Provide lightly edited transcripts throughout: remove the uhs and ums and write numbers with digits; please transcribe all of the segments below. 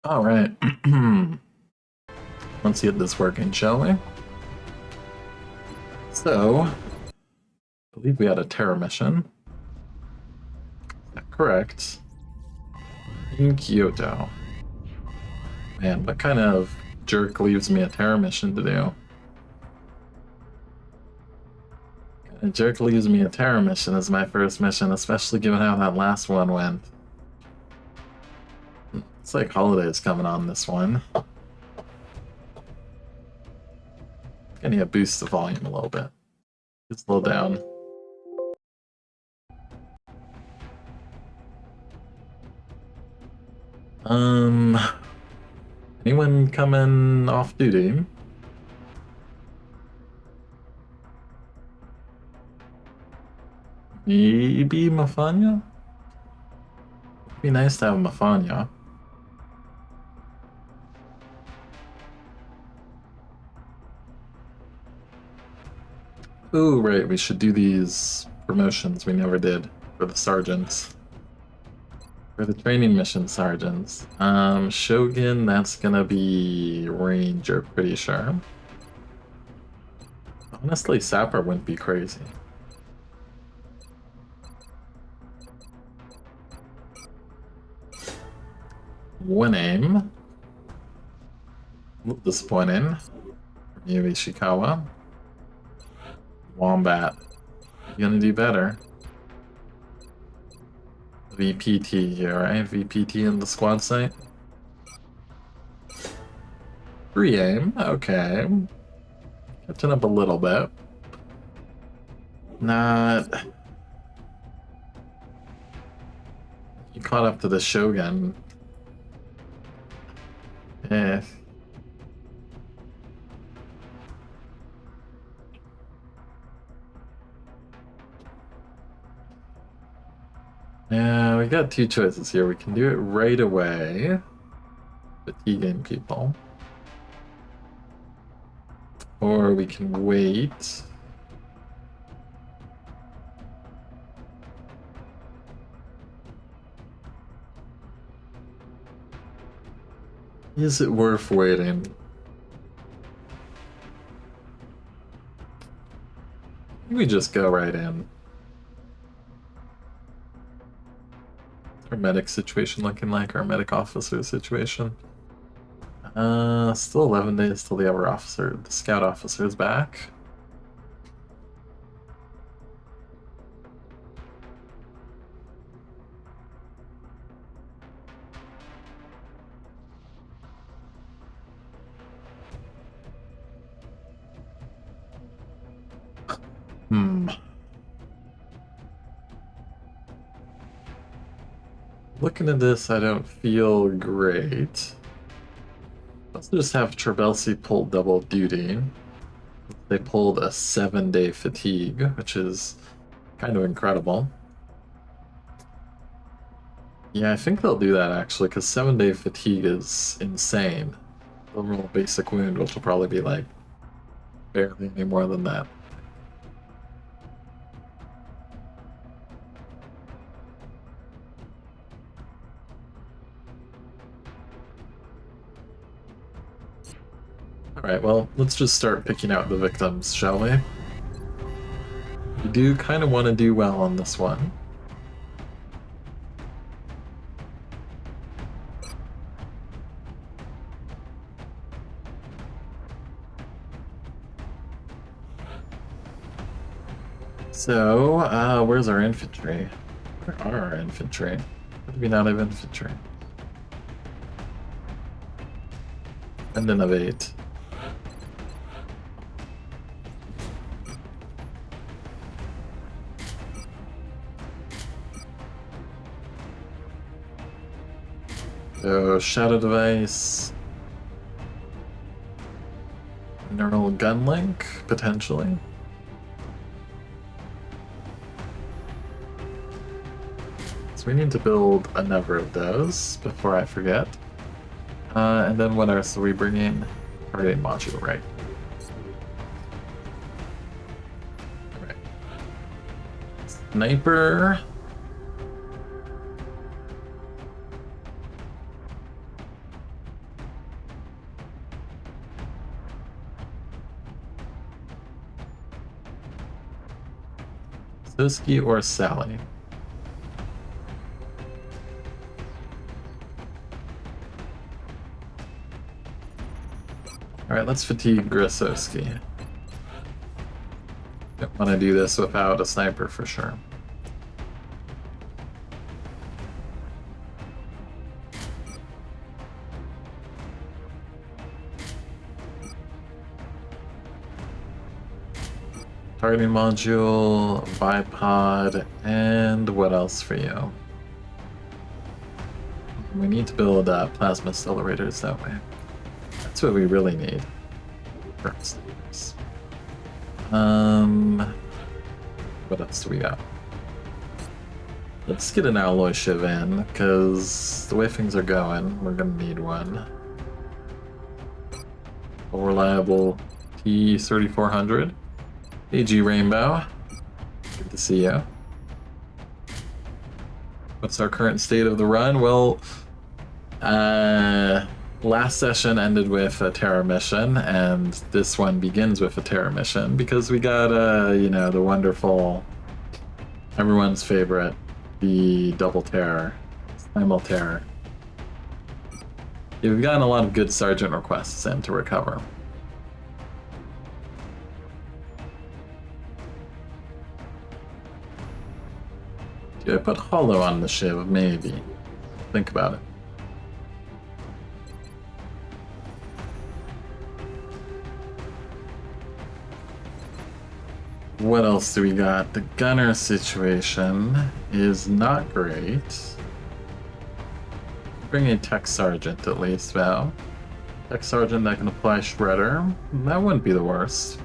All right. Let's get this working, shall we? So, I believe we had a terror mission. Is that correct? In Kyoto. Man, what kind of jerk leaves me a terror mission to do? A jerk leaves me a terror mission as my first mission, especially given how that last one went. It's like holidays coming on this one. I need to boost the volume a little bit. Just a little down. Anyone coming off duty? Maybe Mafanya? It'd be nice to have Mafanya. Ooh, right, we should do these promotions we never did for the sergeants. For the training mission sergeants. Shogun, that's gonna be Ranger, pretty sure. Honestly, Sapper wouldn't be crazy. One aim. A little disappointing. Yu Ishikawa. Wombat. You're gonna do better. VPT here, right? VPT in the squad site. Free aim, okay. Catching up a little bit. Not... You caught up to the Shogun. Eh. Yeah, we got two choices here. We can do it right away. Fatiguing people. Or we can wait. Is it worth waiting? We just go right in. Our medic situation looking like our medic officer situation. Still 11 days till the other officer, the scout officer is back. Looking at this, I don't feel great. Let's just have Trabelsi pull double duty. They pulled a 7-day fatigue, which is kind of incredible. Yeah, I think they'll do that actually, because 7-day fatigue is insane. They'll roll basic wound, which will probably be like barely any more than that. Alright, well, let's just start picking out the victims, shall we? We do kind of want to do well on this one. So, where's our infantry? Where are our infantry? How do we not have infantry? And then of 8. So, Shadow Device. Neural Gun Link, potentially. So we need to build a number of those before I forget. And then what else are we bringing? Targeting module, right? Alright. Sniper. Toski or Sally? Alright, let's fatigue Grosowski. Don't want to do this without a sniper for sure. Targeting module, bipod, and what else for you? We need to build plasma accelerators that way. That's what we really need. What else do we got? Let's get an alloy shiv in, because the way things are going, we're gonna need one. A reliable T3400. AG Rainbow. Good to see you. What's our current state of the run? Well, last session ended with a Terra mission, and this one begins with a Terra mission because we got, you know, the wonderful, everyone's favorite, the double Terror, Simul Terror. Yeah, we've gotten a lot of good Sergeant requests in to recover. Do I put Hollow on the Shiv? Maybe. Think about it. What else do we got? The gunner situation is not great. Bring a tech sergeant at least, Val. Tech sergeant that can apply shredder. That wouldn't be the worst.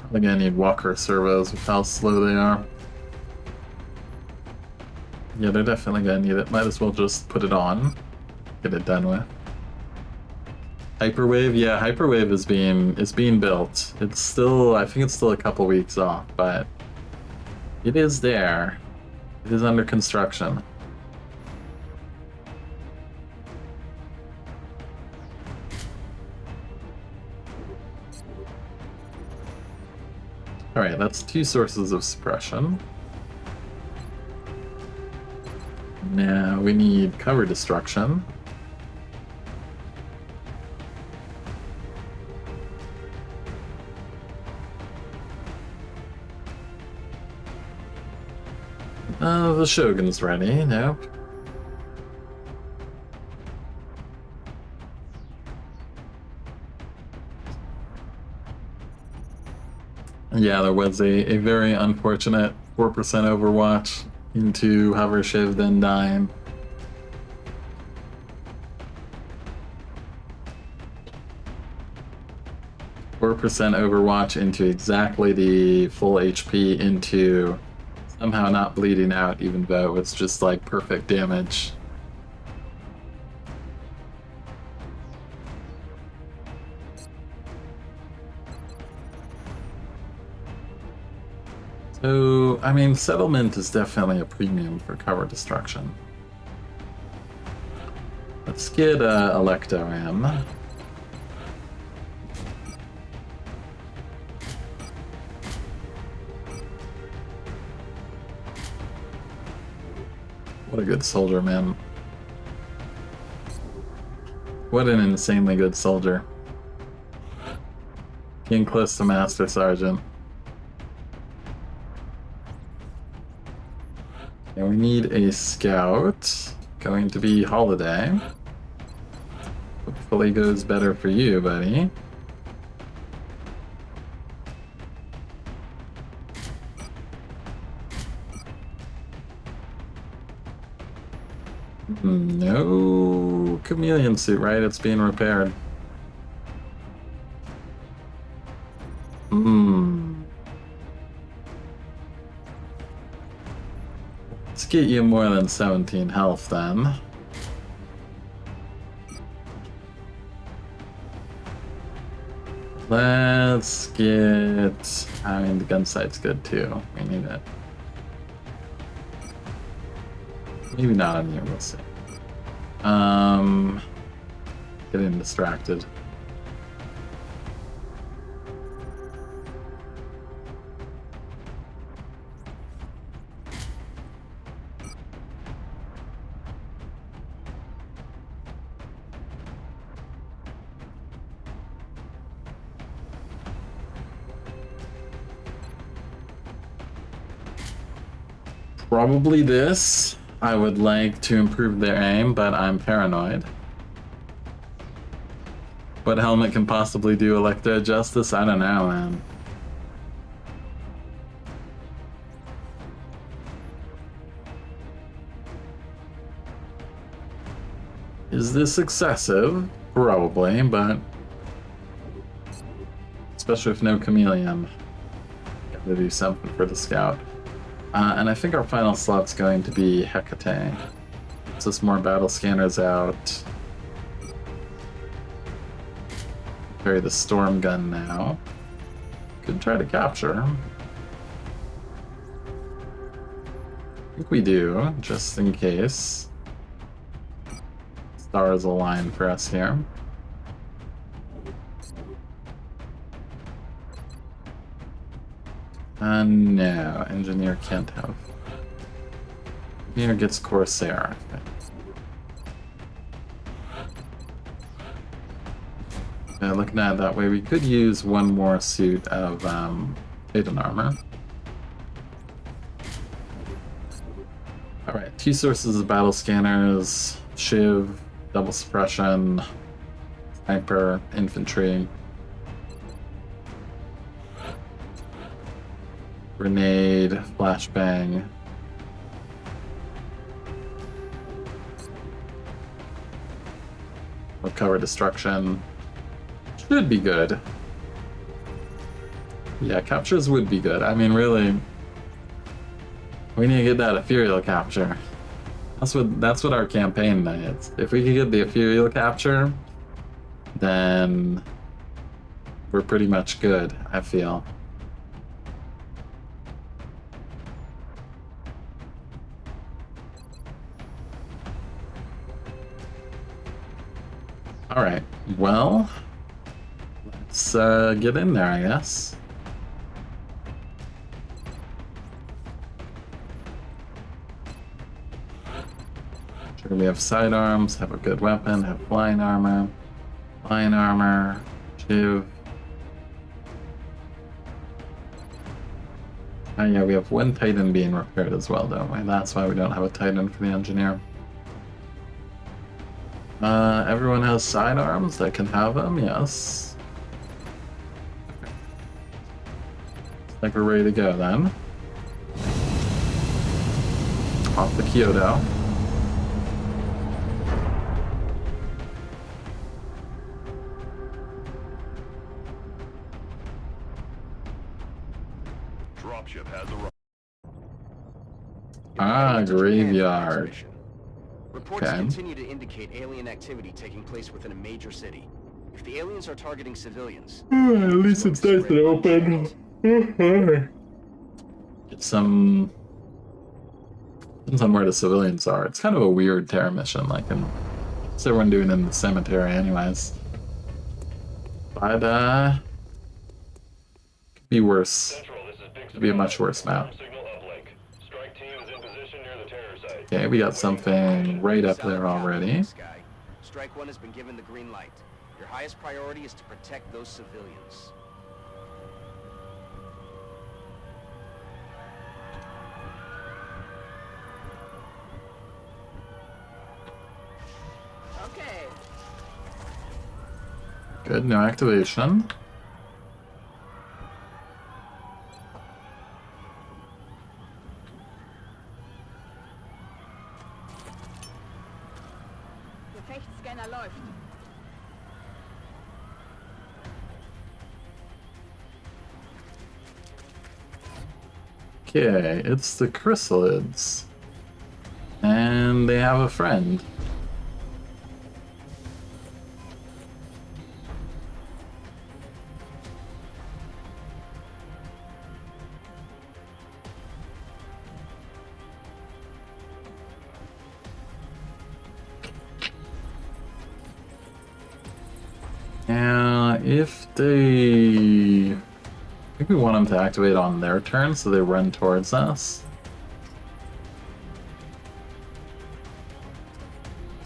Probably gonna need walker servos with how slow they are. Yeah, they're definitely gonna need it. Might as well just put it on. Get it done with. Hyperwave, yeah, Hyperwave is being built. It's still, I think it's still a couple weeks off, but it is there. It is under construction. Alright, that's 2 sources of suppression. Now we need cover destruction. The Shogun's ready, nope. Yeah, there was a very unfortunate 4% overwatch into Hover Shiv, then dying. %4 overwatch into exactly the full HP into somehow not bleeding out, even though it's just like perfect damage. So, I mean, settlement is definitely a premium for cover destruction. Let's get Electo in. What a good soldier, man. What an insanely good soldier. Getting close to Master Sergeant. And we need a scout. Going to be Holiday. Hopefully goes better for you, buddy. No chameleon suit, right? It's being repaired. Let's get you more than 17 health then. Let's get... I mean, the gun sight's good too. We need it. Maybe not on you, we'll see. Getting distracted. Probably this. I would like to improve their aim, but I'm paranoid. What helmet can possibly do Electro justice? I don't know, man. Is this excessive? Probably, but especially with no chameleon. Gotta do something for the scout. And I think our final slot's going to be Hecate. Gets us more battle scanners out. Carry the storm gun now. Could try to capture. I think we do, just in case. Stars align for us here. No, engineer can't have. Engineer gets Corsair. Okay, looking at it that way, we could use one more suit of Titan armor. Alright, 2 sources of battle scanners, Shiv, double suppression, sniper, infantry. Grenade, flashbang. We'll cover destruction. Should be good. Yeah, captures would be good. I mean, really, we need to get that ethereal capture. That's what our campaign needs. If we could get the ethereal capture, then we're pretty much good, I feel. Alright, well, let's get in there, I guess. Sure, we have sidearms, have a good weapon, have flying armor, Shiv. Oh yeah, we have one Titan being repaired as well, don't we? That's why we don't have a Titan for the engineer. Everyone has sidearms that can have them, yes. Looks like we're ready to go then. Off the Kyoto. Dropship has arrived. Graveyard. Reports continue to indicate alien activity taking place within a major city. If the aliens are targeting civilians, At least it's nice and open. Get some... Depends on where the civilians are. It's kind of a weird terror mission, like, what's everyone doing in the cemetery anyways? But, could be worse. Could be a much worse map. Okay, we got something right up there already. Strike 1 has been given the green light. Your highest priority is to protect those civilians. Okay. Good, no activation. Gefechtsscanner läuft. Okay, it's the chrysalids. And they have a friend. If they... I think we want them to activate on their turn, so they run towards us.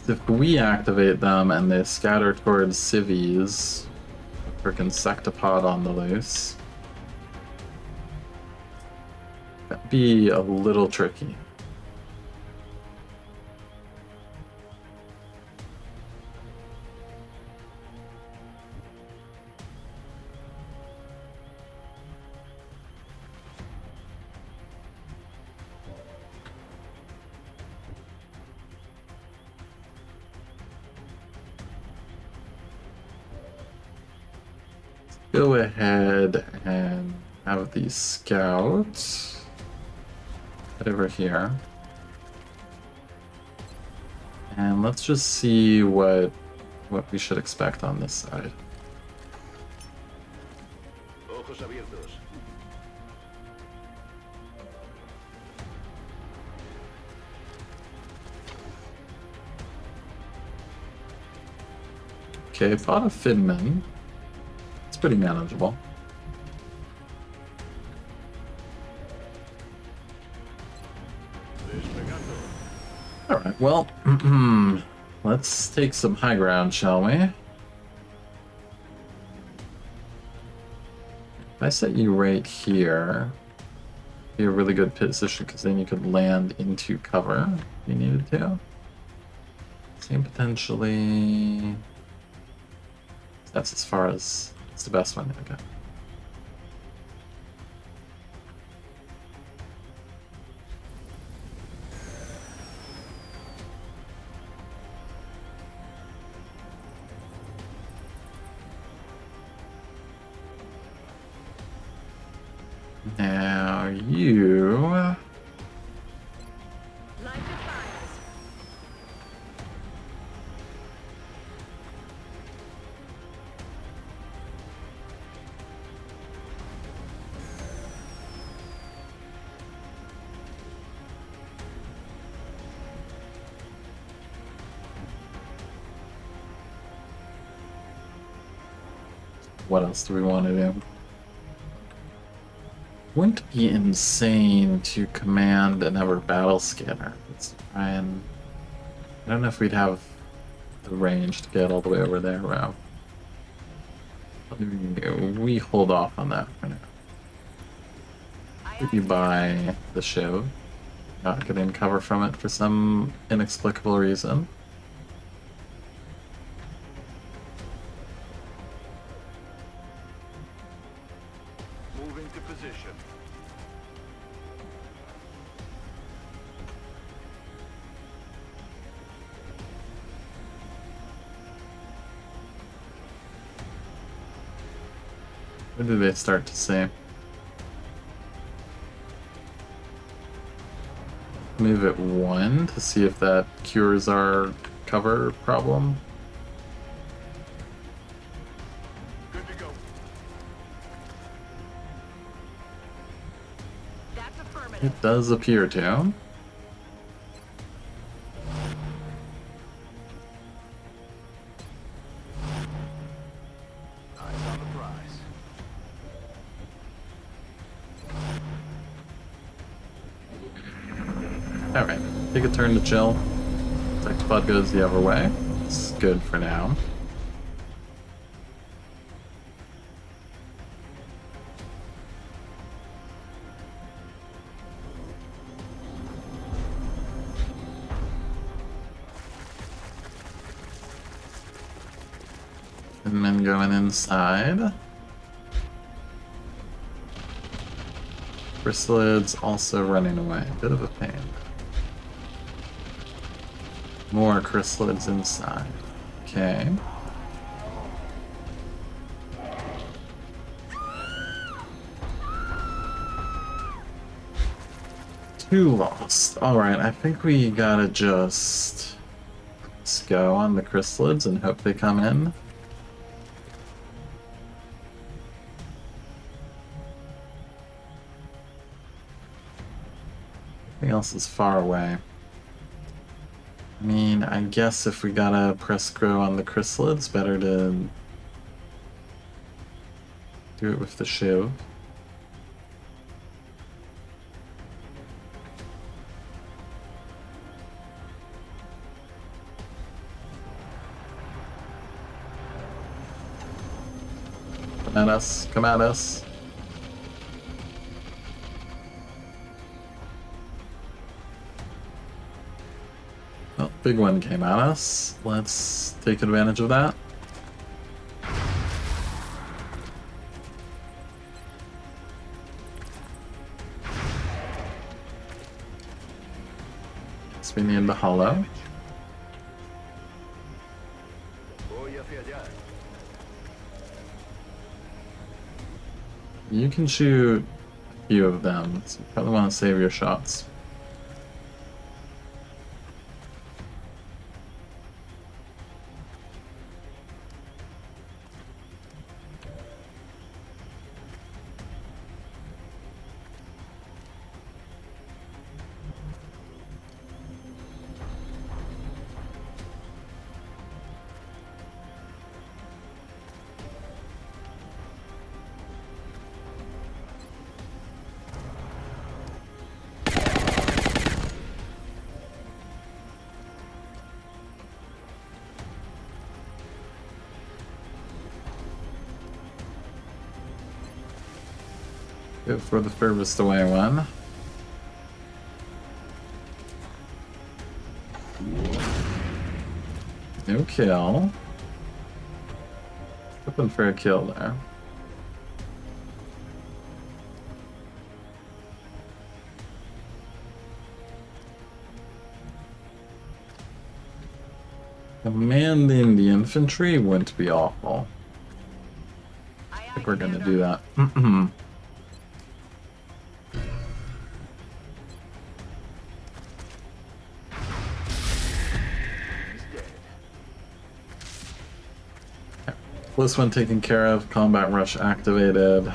If we activate them and they scatter towards civvies, or insectopod on the loose, that'd be a little tricky. Go ahead and have these scouts head over here. And let's just see what we should expect on this side. Ojos abiertos. Okay, fought a Finman. It's pretty manageable. Alright, well, let's take some high ground, shall we? If I set you right here, be a really good position because then you could land into cover if you needed to. Same potentially. That's as far as it's the best one. Okay. Now you. Light your fires. What else do we want to do? Wouldn't be insane to command another battle scanner. Let's try and... I don't know if we'd have the range to get all the way over there, Row. We hold off on that for now. If you buy the show, not getting cover from it for some inexplicable reason. Moving to position. When do they start to say? Move it 1 to see if that cures our cover problem. Good to go. That's affirmative. It does appear to. Eyes on the prize. Alright, take a turn to chill. Sectopod goes the other way. It's good for now. And then going inside. Chrysalids also running away. Bit of a pain. More chrysalids inside. Okay. Two lost. Alright, I think we gotta just... let's go on the chrysalids and hope they come in. Everything else is far away. I mean, I guess if we gotta press grow on the chrysalids, better to Do it with the shiv. Come at us, come at us. Well, big one came at us. Let's take advantage of that. So we need the hollow. You can shoot a few of them, so you probably want to save your shots. Go for the furthest away one. No kill. Hoping for a kill there. Commanding the infantry wouldn't be awful. I think we're gonna do that. This one taken care of, combat rush activated.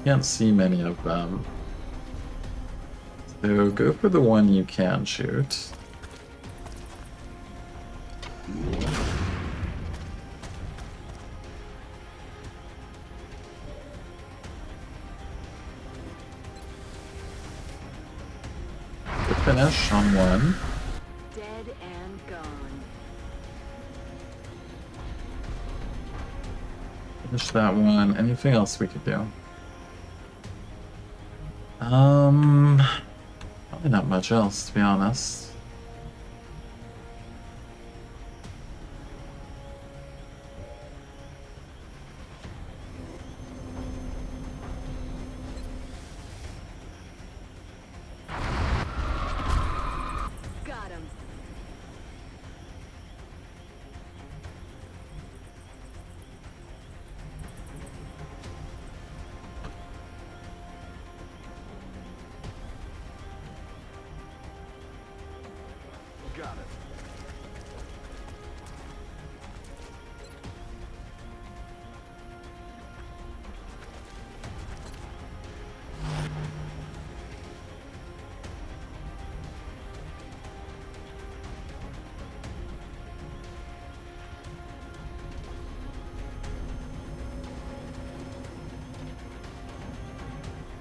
Can't see many of them. So go for the one you can shoot. Good finish on one. Dead and gone. Finish that one. Anything else we could do? Probably not much else, to be honest. Got him. Got it.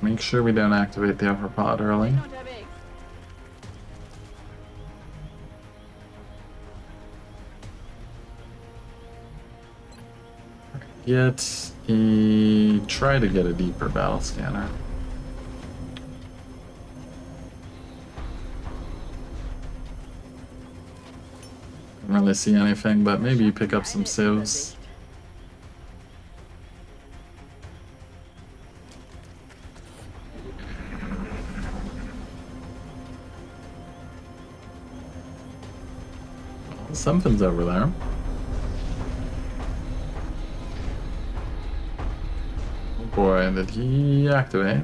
Make sure we don't activate the upper pod early. Don't have eggs. Try to get a deeper battle scanner. Don't really see anything, but maybe you pick up some civs. Something's over there. Oh boy, did he activate?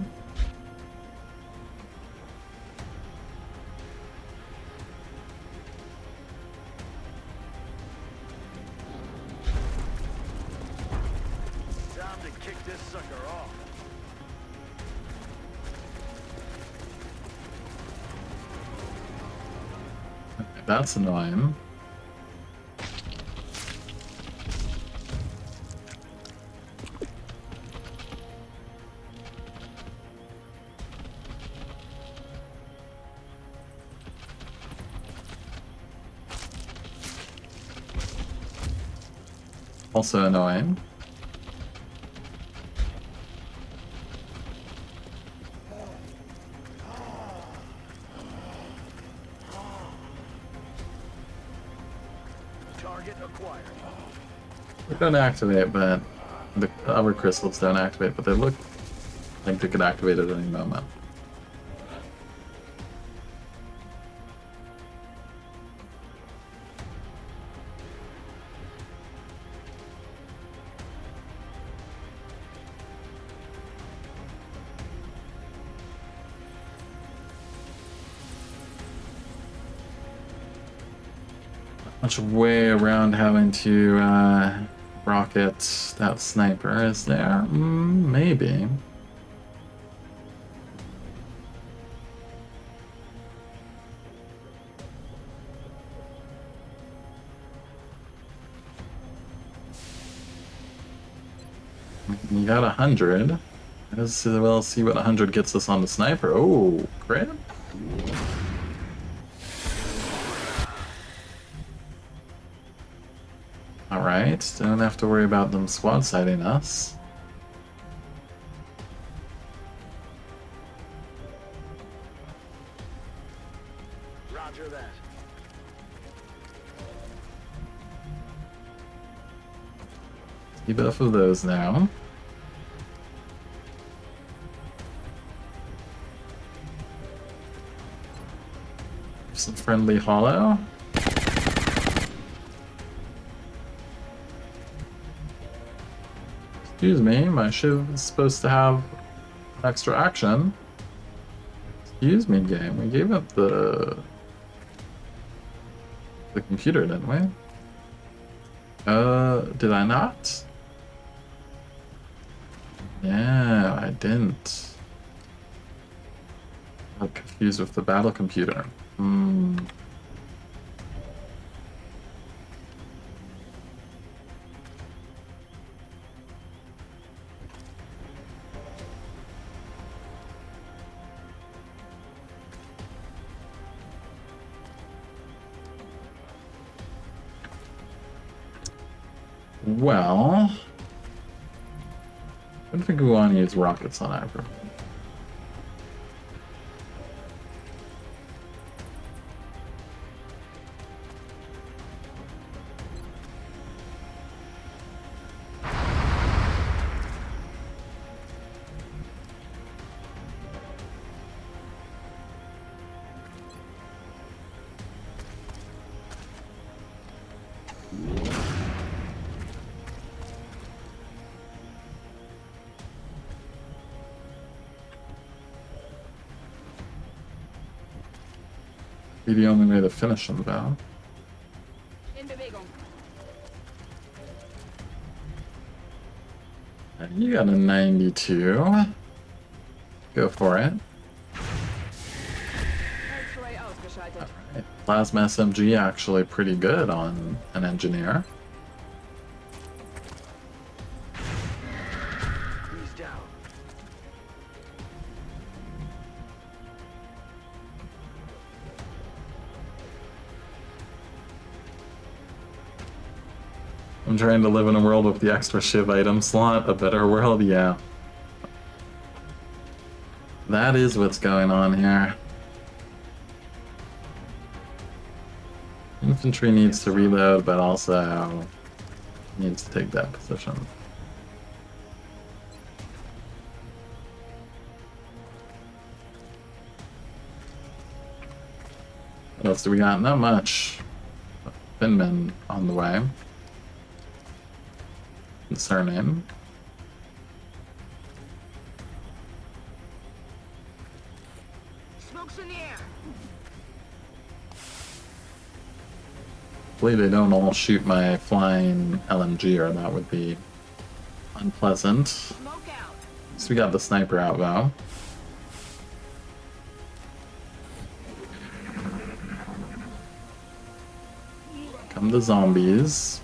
Time to kick this sucker off. That's annoying. Also annoying. Target acquired. They don't activate, but the other crystals don't activate, but they look like they could activate at any moment. Much way around having to rocket that sniper, is there? Maybe. You got 100. Let's well see what 100 gets us on the sniper. Oh, crit? Alright, don't have to worry about them squad sighting us. Roger that. See both of those now. Some friendly hollow. Excuse me, my shiv is supposed to have extra action. Excuse me, game. We gave up the computer, didn't we? Did I not? Yeah, I didn't. I'm confused with the battle computer. Well, I don't think we want to use rockets on Ivor. Be the only way to finish them, though. In Bewegung. And you got a 92. Go for it. X-ray ausgeschaltet. Alright. Plasma SMG actually pretty good on an engineer. He's down. I'm trying to live in a world with the extra shiv item slot. A better world, yeah. That is what's going on here. Infantry needs to reload, but also needs to take that position. What else do we got? Not much. Finman on the way. Concerning. Smokes in the air. Hopefully they don't all shoot my flying LMG, or that would be unpleasant. Smoke out. So we got the sniper out though. Come the zombies.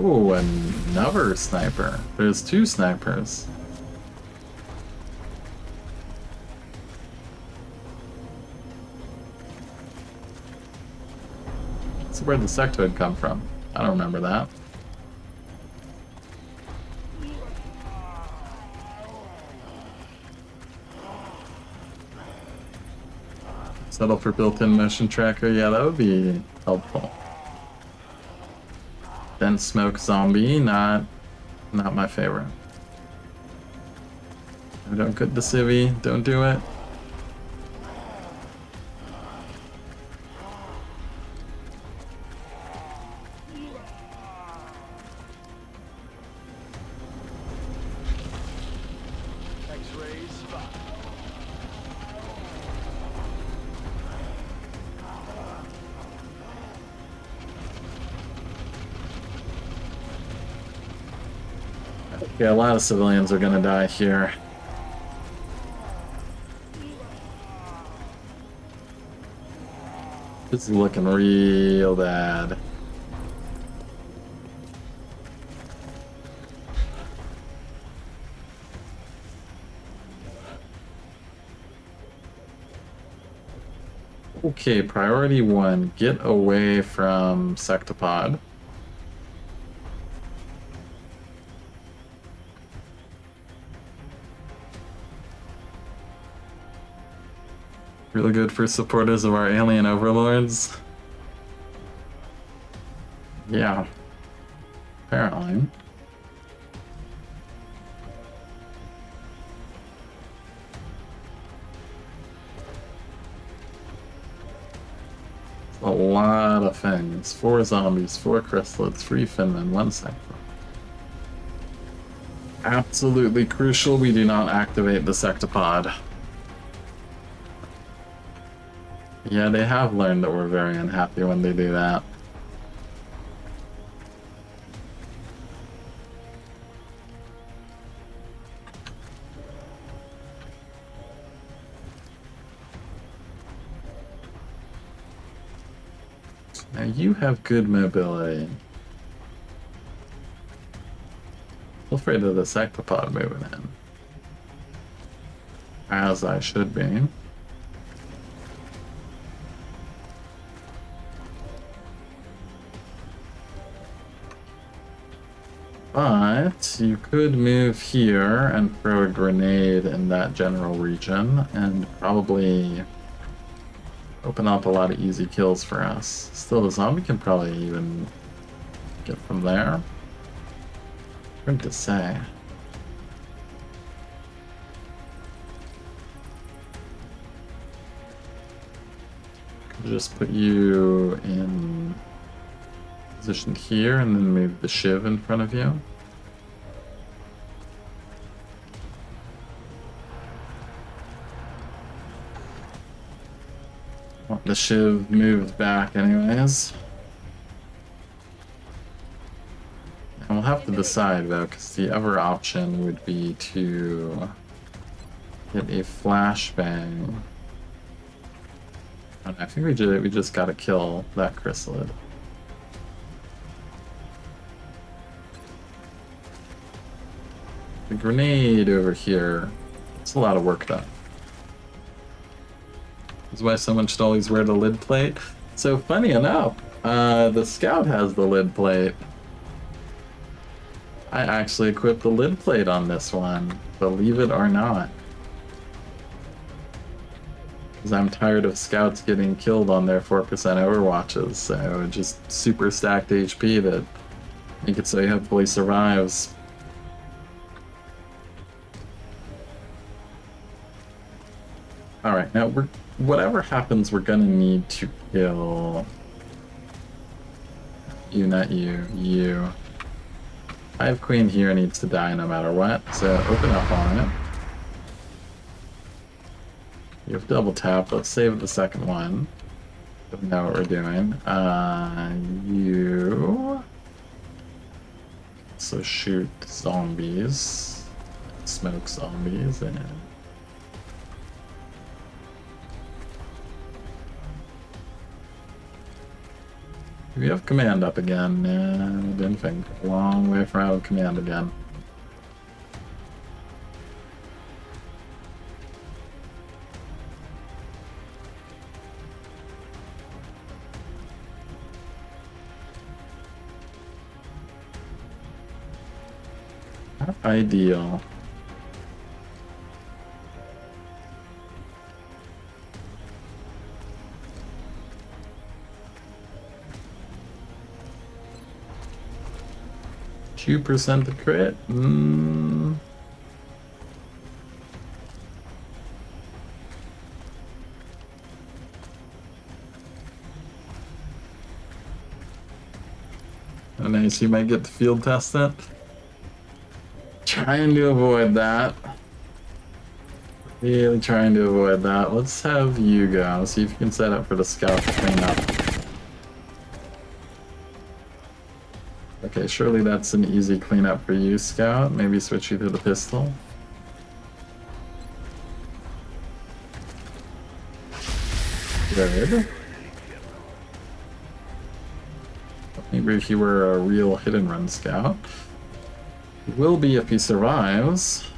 Oh, another sniper. There's two snipers. So where'd the sectoid come from? I don't remember that. Settle for built-in motion tracker. Yeah, that would be helpful. Dense smoke zombie, not my favorite. Don't get the civvy. Don't do it. Yeah, a lot of civilians are gonna die here. This is looking real bad. Okay, priority 1, get away from Sectopod. Really good for supporters of our alien overlords. Yeah. Apparently. A lot of things. 4 zombies, 4 chrysalids, 3 Finmen, 1 sector. Absolutely crucial we do not activate the Sectopod. Yeah, they have learned that we're very unhappy when they do that. Now you have good mobility. I'm afraid of the Sectopod moving in. As I should be. But you could move here and throw a grenade in that general region and probably open up a lot of easy kills for us. Still, the zombie can probably even get from there. Hard to say. Could just put you in position here and then move the shiv in front of you. Well, the shiv moved back anyways. And we'll have to decide though, because the other option would be to get a flashbang. I think we just gotta kill that chrysalid. The grenade over here. It's a lot of work done. That's why someone should always wear the lid plate. So funny enough, the scout has the lid plate. I actually equipped the lid plate on this one, believe it or not. Because I'm tired of scouts getting killed on their 4% overwatches, so just super stacked HP that make it so he hopefully survives. Alright, now whatever happens, we're gonna need to kill you, not you, you. I have Queen here, needs to die no matter what, so open up on it. You have double tap, let's save the second one. Don't know what we're doing. You so shoot zombies, smoke zombies, and Do we have command up again? Nah, didn't think. Long way from out of command again. Not ideal. %2% the crit? Oh, nice, you might get the field test it. Trying to avoid that. Really trying to avoid that. Let's have you go. See if you can set up for the scout to clean up. Okay, surely that's an easy cleanup for you, Scout. Maybe switch you to the pistol. Good. Maybe if you were a real hit-and-run Scout. He will be if he survives.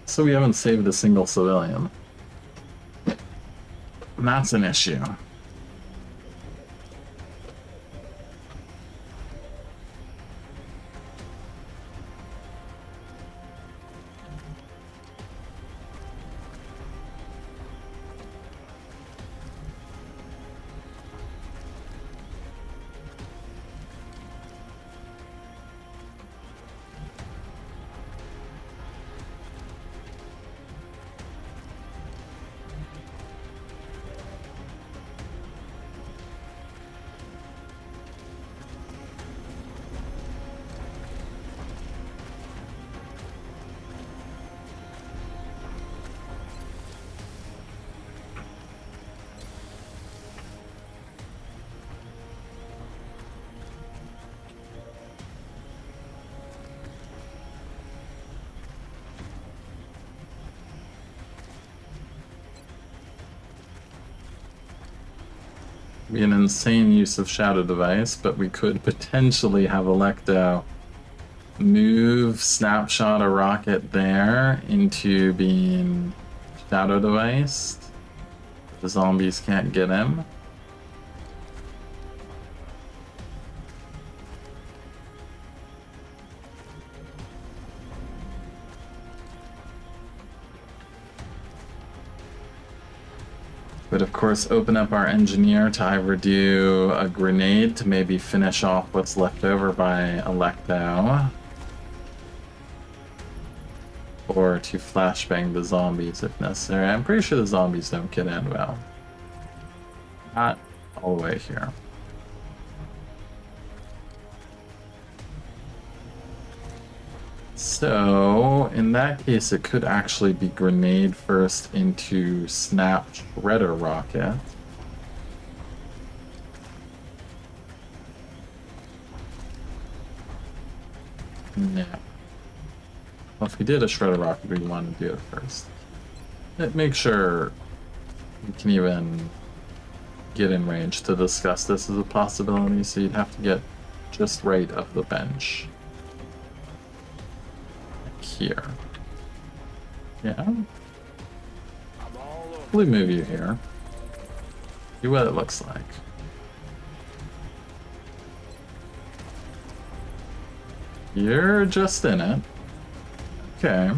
So we haven't saved a single civilian. And that's an issue. Be an insane use of Shadow Device, but we could potentially have Electo move Snapshot a rocket there into being Shadow Device. The zombies can't get him. But of course, open up our engineer to either do a grenade to maybe finish off what's left over by Electo, or to flashbang the zombies if necessary. I'm pretty sure the zombies don't get in well. Not all the way here. So, in that case, it could actually be grenade first into Snap Shredder Rocket. Yeah. Well, if we did a Shredder Rocket, we'd want to do it first. Make sure we can even get in range to discuss this as a possibility, so you'd have to get just right of the bench. Here. Yeah. We'll move you here. See what it looks like. You're just in it. Okay.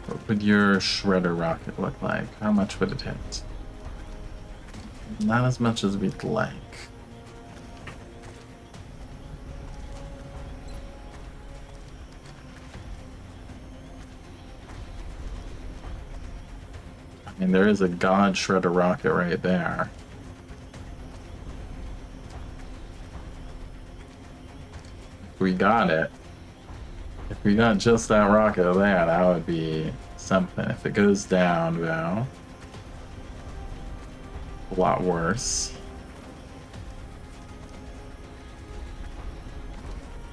What would your Shredder Rocket look like? How much would it hit? Not as much as we'd like. I mean, there is a God Shredder rocket right there. If we got it, if we got just that rocket there, that would be something. If it goes down, though, a lot worse.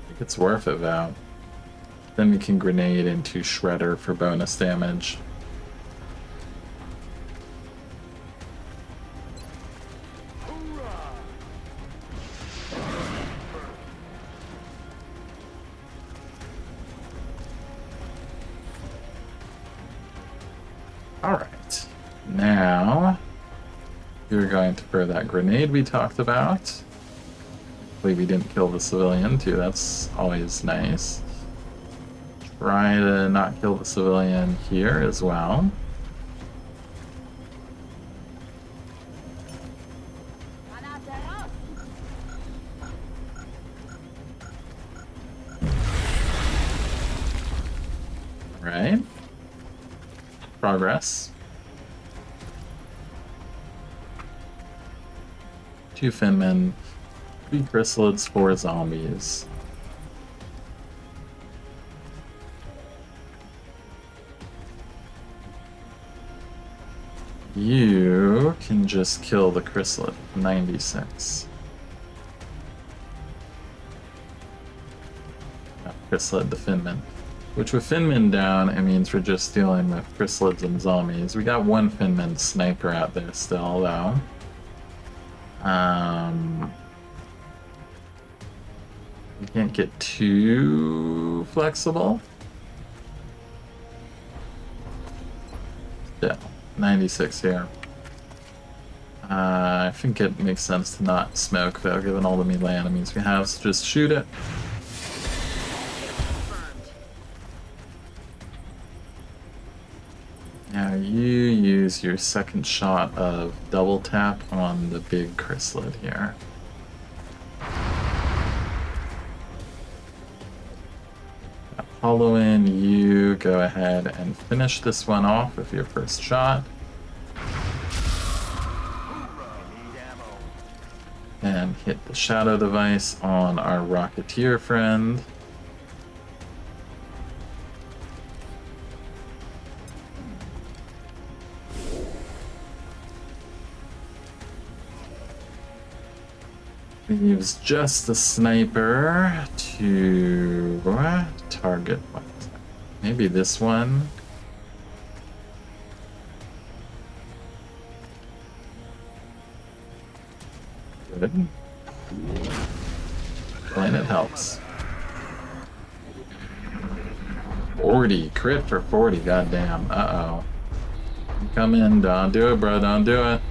I think it's worth it, though. Then we can grenade into Shredder for bonus damage. Alright, now you're going to throw that grenade we talked about. Hopefully we didn't kill the civilian too, that's always nice. Try to not kill the civilian here as well. Right. Progress. 2 Finmen, 3 chrysalids, 4 zombies. You can just kill the chrysalid. 96. Not chrysalid, the Finman. Which with Finman down, it means we're just dealing with chrysalids and zombies. We got 1 Finman sniper out there still, though. We can't get too flexible. Yeah, 96 here. I think it makes sense to not smoke, though, given all the melee enemies we have, so just shoot it. Now you use your second shot of double tap on the big chrysalid here. Hollowin, you go ahead and finish this one off with your first shot. And hit the shadow device on our Rocketeer friend. Leaves just the sniper to target what? Maybe this one. Good. And it helps. 40. Crit for 40, goddamn. Uh-oh. Come in, don't do it, bro, don't do it.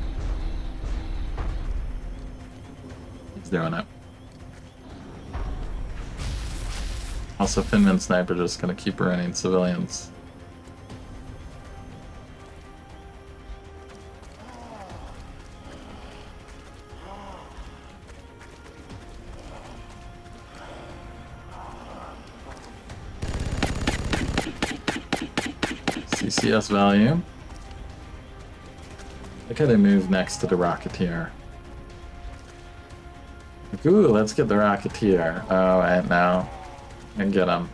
Doing it. Also, Finman Sniper just gonna keep running civilians. CCS value. Look how they move next to the Rocketeer. Ooh, let's get the Rocketeer. Oh, and now and get him.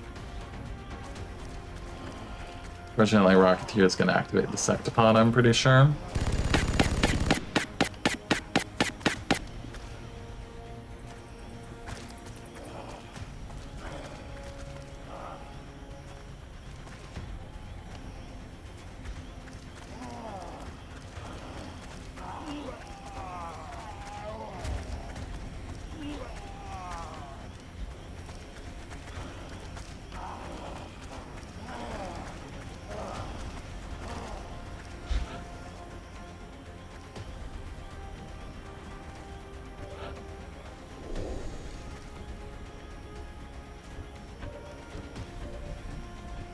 Fortunately, Rocketeer is going to activate the Sectopod, I'm pretty sure.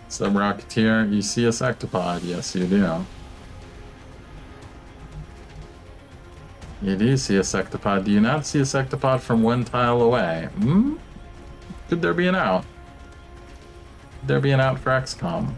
So Rocketeer, you see a Sectopod? Yes, you do. You do see a Sectopod. Do you not see a Sectopod from 1 tile away? Hmm? Could there be an out? Could there be an out for XCOM?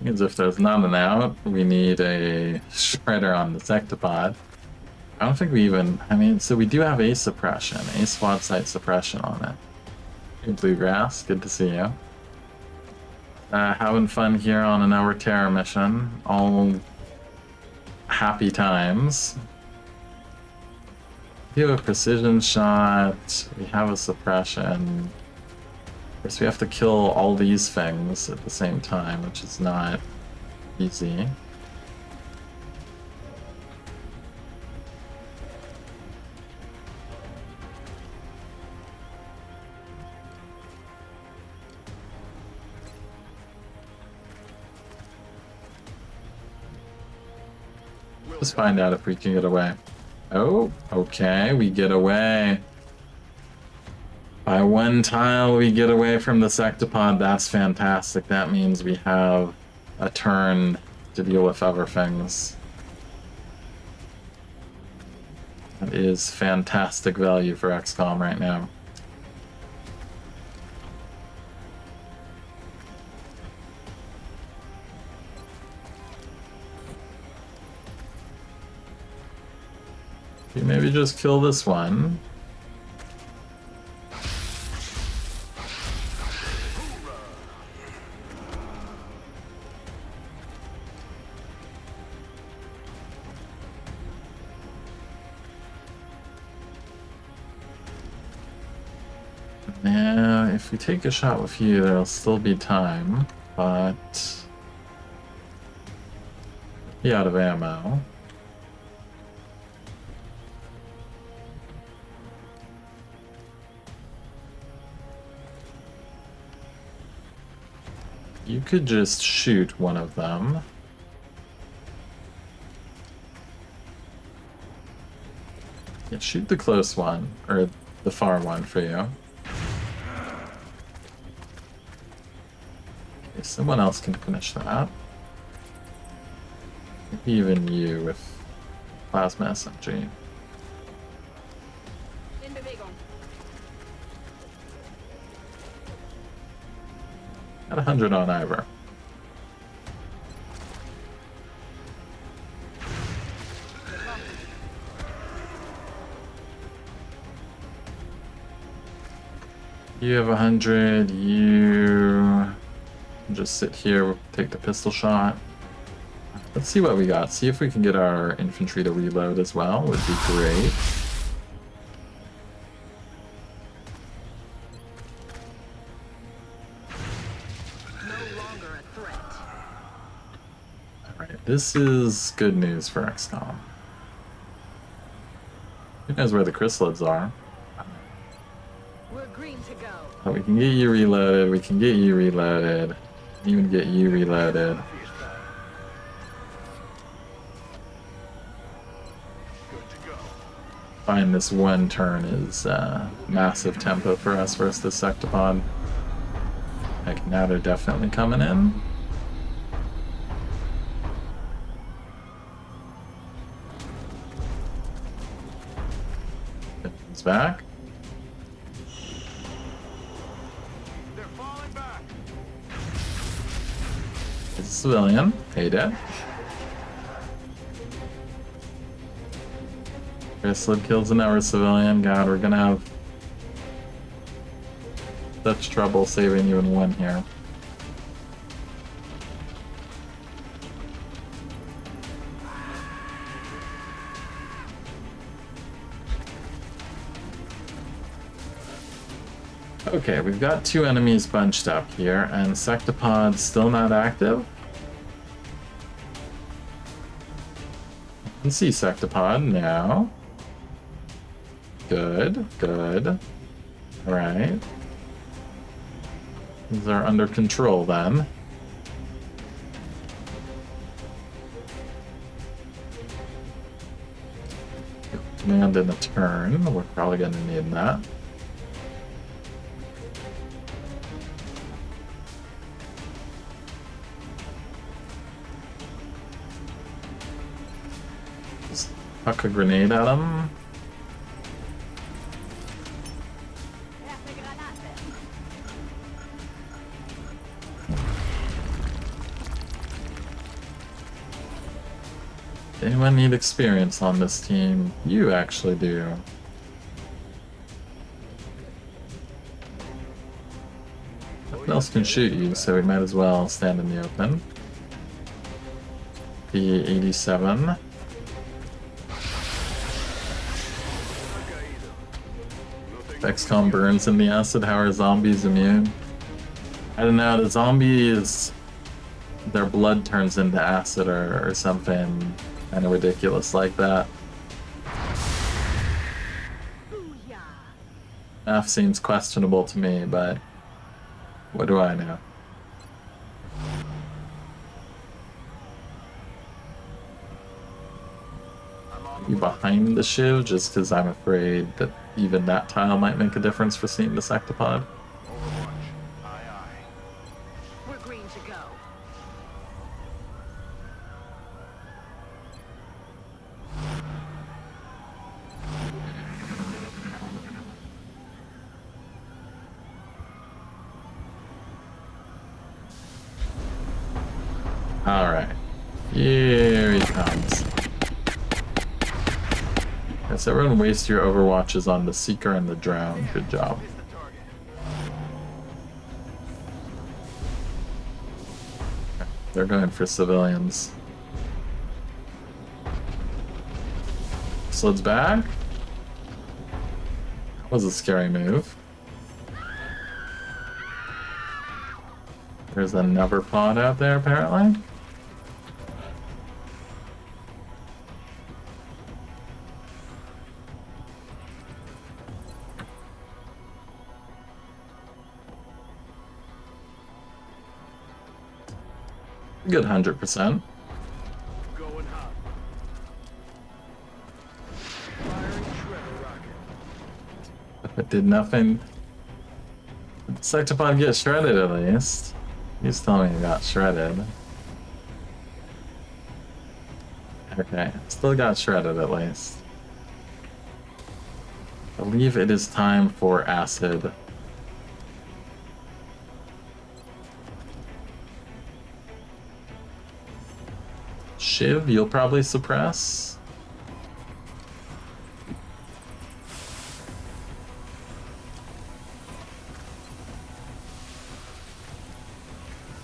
Means if there's not an out, we need a shredder on the sectopod. I don't think we even... I mean, so we do have a suppression, a SWAT site suppression on it. Hey, Bluegrass, good to see you. Having fun here on another terror mission. All happy times. We have a precision shot. We have a suppression. Of course, we have to kill all these things at the same time, which is not easy. Let's find out if we can get away. Oh, okay, we get away. By one tile, we get away from the sectopod. That's fantastic. That means we have a turn to deal with other things. That is fantastic value for XCOM right now. Maybe just kill this one. Now, if we take a shot with you, there'll still be time, but be out of ammo. You could just shoot one of them. Yeah, shoot the close one, or the far one for you. Okay, someone else can finish that. Maybe even you with plasma SMG. In Bewegung. At 100 on Ivor. You have 100, you just sit here, take the pistol shot. Let's see what we got. See if we can get our infantry to reload as well, would be great. Alright, this is good news for XCOM. Who knows where the chrysalids are? We're green to go. Oh, we can get you reloaded, we can get you reloaded, even get you reloaded. Find this one turn is massive tempo for us versus the sectopod. Like, now they're definitely coming in. It's back. They're falling back. It's a civilian. Hey, Dad. Slip kills another civilian. God, we're gonna have such trouble saving you in one here. Okay, we've got two enemies bunched up here, and Sectopod's still not active. I can see Sectopod now. Good, good. Alright. These are under control then. Command in a turn. We're probably going to need that. Just huck a grenade at him. anyone need experience on this team? You actually do. Nothing else can shoot you, so we might as well stand in the open. P87. If XCOM burns in the acid, how are zombies immune? I don't know, the zombies, their blood turns into acid or something kind of ridiculous like that. Booyah. Math seems questionable to me, but what do I know? You behind the shiv just because I'm afraid that even that tile might make a difference for seeing the sectopod. Overwatch. Aye, aye. We're green to go. Alright. Here he comes. Yes, everyone waste your overwatches on the Seeker and the Drone. Good job. Is the target. They're going for civilians. Slid's back. That was a scary move. There's another pod out there, apparently. Good 100%. Going hot. Firing shredder rocket. If it did nothing, Sectopod get shredded at least. He's telling me he got shredded. Okay, still got shredded at least. I believe it is time for acid. Shiv, you'll probably suppress.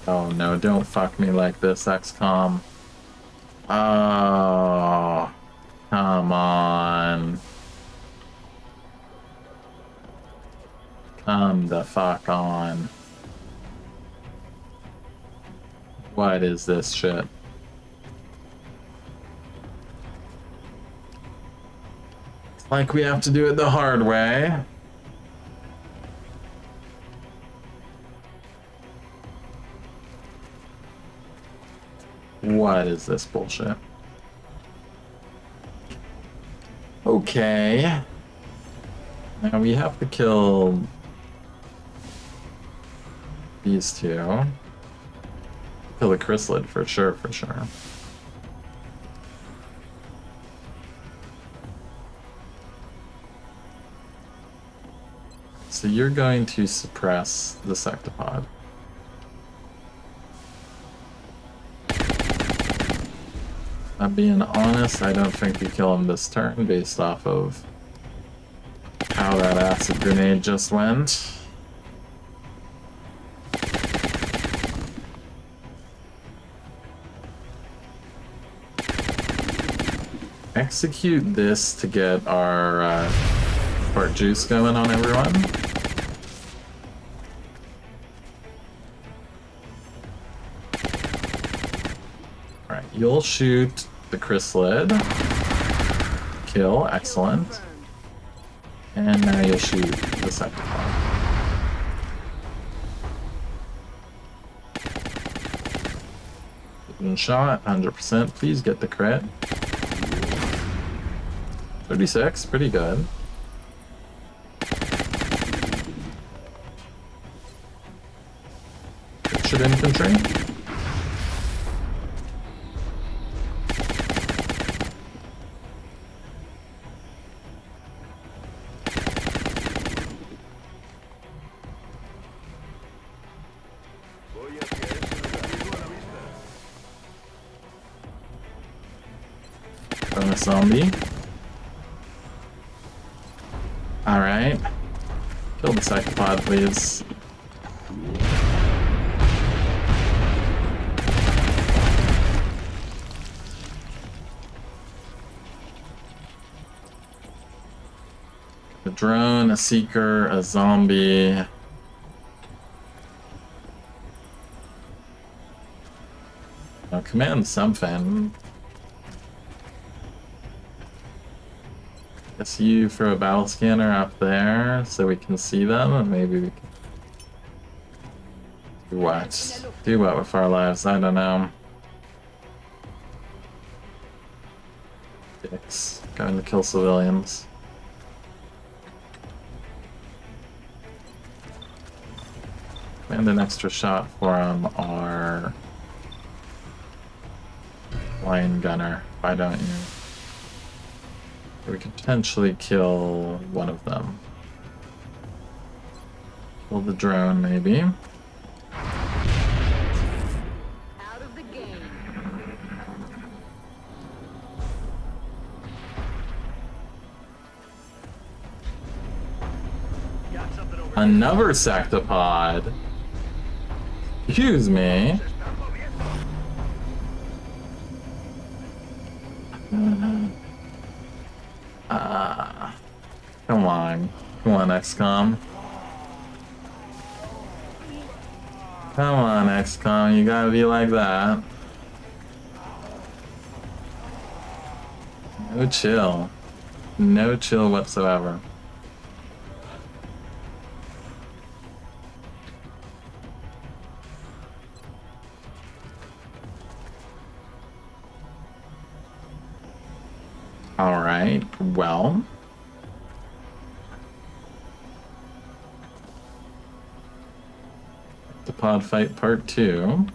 Oh no, don't fuck me like this, XCOM. Oh, come on. Come the fuck on. What is this shit? It's like we have to do it the hard way. What is this bullshit? Okay. Now we have to kill these two. Kill the chrysalid for sure, for sure. So you're going to suppress the sectopod. I'm being honest, I don't think we kill him this turn based off of how that acid grenade just went. Execute this to get our spark juice going on everyone. Alright, you'll shoot the chrysalid. Kill, excellent. And now you'll shoot the sectopod. Good shot, 100%. Please get the crit. 36, pretty good. Should infantry. Voy hacia eso. Arriba a la vista. this zombie. Alright. Kill the sectopod, please. A drone, a seeker, a zombie. Command something. Guess you throw a battle scanner up there so we can see them, and maybe we can do what? Do what with our lives? I don't know. Dicks. Going to kill civilians. And an extra shot for our line gunner. Why don't you? We could potentially kill one of them. Kill the drone, maybe. Out of the game. Another sectopod. Excuse me. Come on. Come on, XCOM. Come on, XCOM. You gotta be like that. No chill. No chill whatsoever. Alright, well. The pod fight part 2.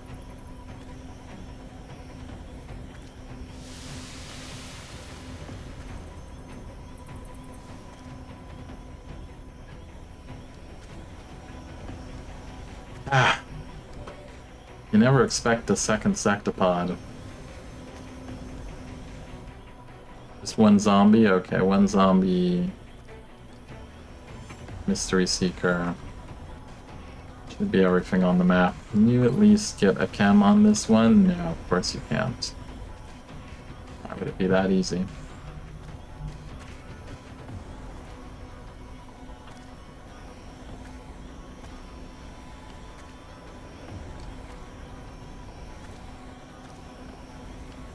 You never expect a second sectopod. Just one zombie? Okay, one zombie. Mystery Seeker. Should be everything on the map. Can you at least get a chem on this one? No, of course you can't. Why would it be that easy?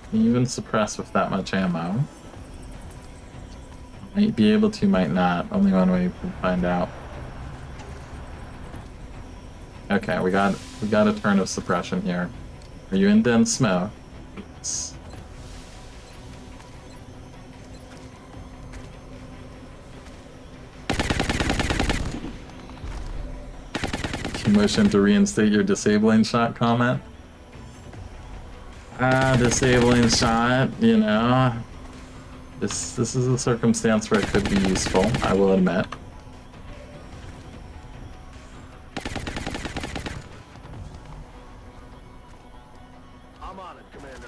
Can you even suppress with that much ammo? Might be able to, might not. Only one way you can find out. Okay, we got a turn of suppression here. Are you in dense smoke? Yes. Can you motion to reinstate your disabling shot comment? Disabling shot, you know. This is a circumstance where it could be useful, I will admit. I'm on it, Commander.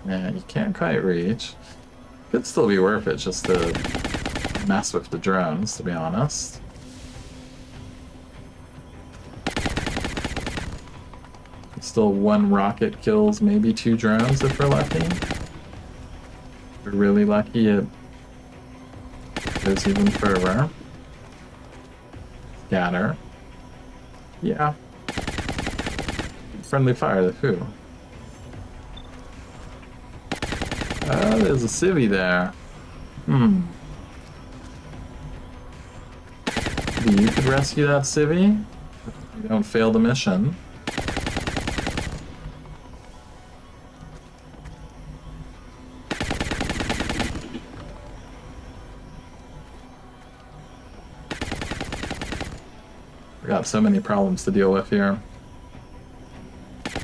Yeah, you can't quite reach. Could still be worth it just to mess with the drones, to be honest. Still one rocket kills maybe 2 drones if we're lucky. If we're really lucky, it goes even further. Scatter. Yeah. Friendly fire, who? Oh, there's a civvy there. You could rescue that civvy? You don't fail the mission. We got so many problems to deal with here.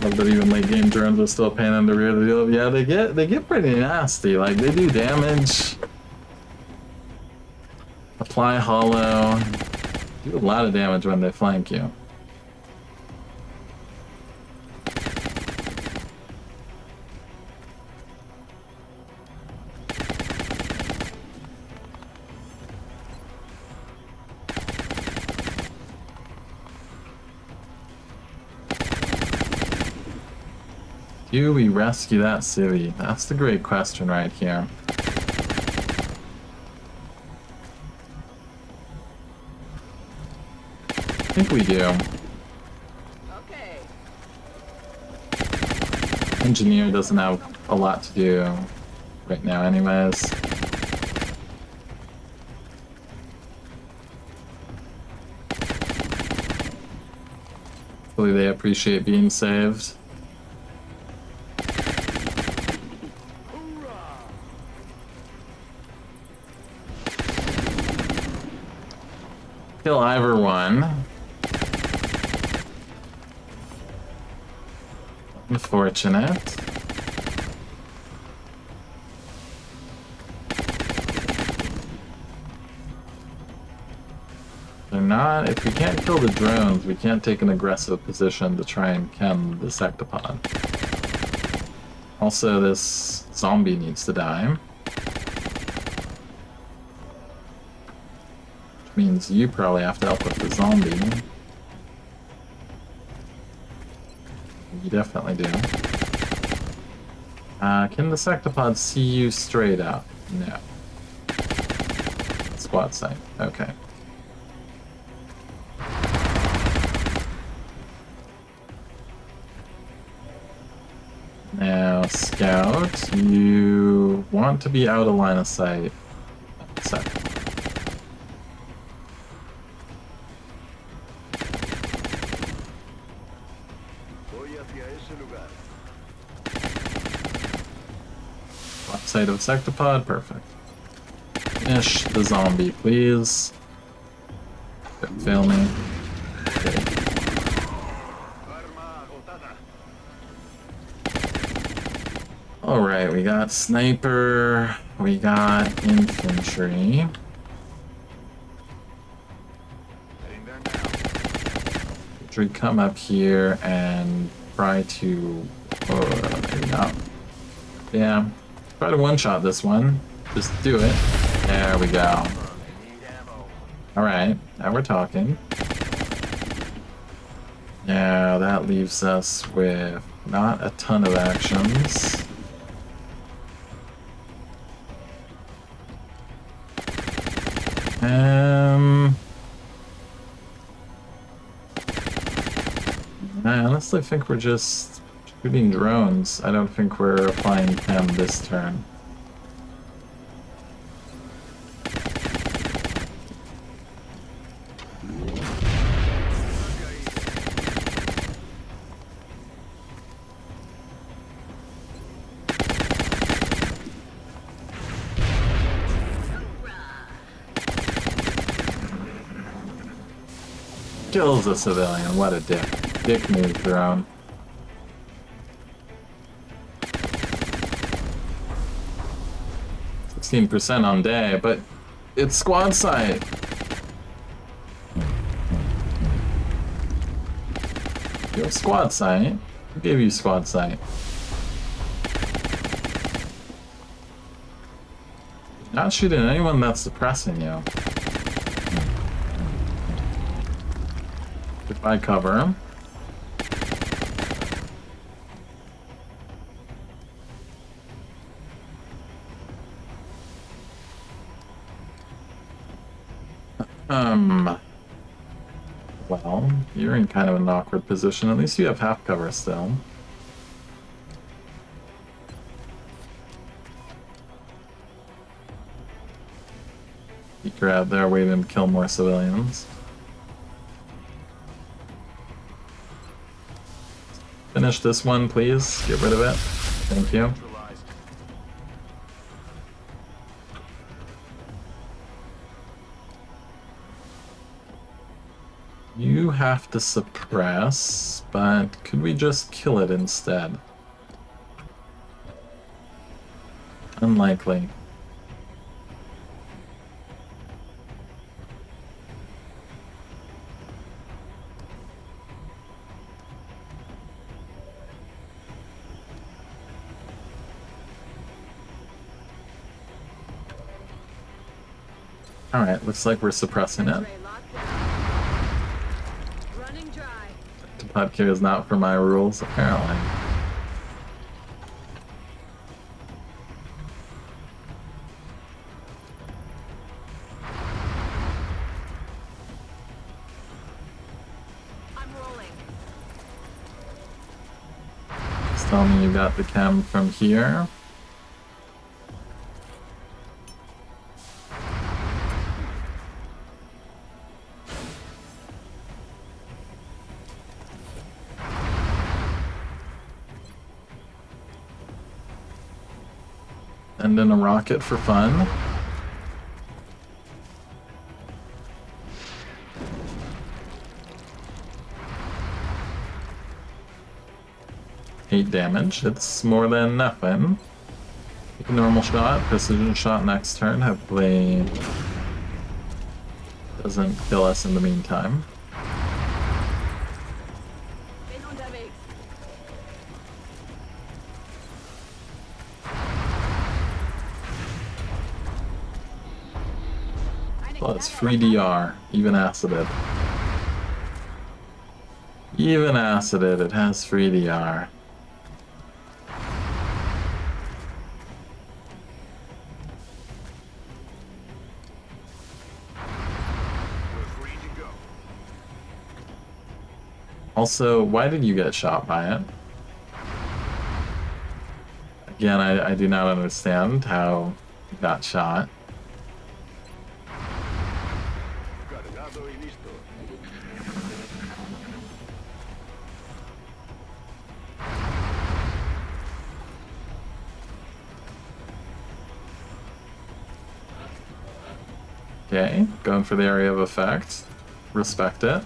Love that even late game drones are still a pain in the rear to deal with. Yeah, they get pretty nasty. Like, they do damage. Apply hollow. Do a lot of damage when they flank you. Do we rescue that city? That's the great question right here. I think we do. Okay. Engineer doesn't have a lot to do right now anyways. Hopefully they appreciate being saved. Kill Ivor 1. Unfortunate. They're not. If we can't kill the drones, we can't take an aggressive position to try and chem the sectopod. Also, this zombie needs to die. Which means you probably have to help with the zombie. You definitely do. Can the sectopod see you straight up? No. Squad sight. Okay. Now, Scout, you want to be out of line of sight. Second. Left side of sectopod, perfect. Finish the zombie, please. Don't fail me. Okay. Alright, we got sniper, we got infantry. Infantry come up here and try to... Oh, maybe not. Yeah, try to one-shot this one. Just do it. There we go. Alright, now we're talking. Now that leaves us with not a ton of actions. I honestly think we're just shooting drones. I don't think we're applying chem this turn. Kills a civilian, what a dick. Dick move drone. %16 on day, but it's squad sight. You have squad sight. Who gave you squad sight? Not shooting anyone that's suppressing you. If I cover him. Well, you're in kind of an awkward position. At least you have half cover still. Peek out there, wait him to kill more civilians. Finish this one, please. Get rid of it. Thank you. You have to suppress, but could we just kill it instead? Unlikely. Alright, looks like we're suppressing it. Podcast is not for my rules, apparently. tell me you got the chem from here. Send in a rocket for fun. Eight damage. It's more than nothing. Take a normal shot, precision shot next turn. Hopefully doesn't kill us in the meantime. Bin unterwegs. Well, it's free DR, even acided. Even acided, it has free DR. Also, why did you get shot by it? Again, I do not understand how you got shot. Okay, going for the area of effect. Respect it.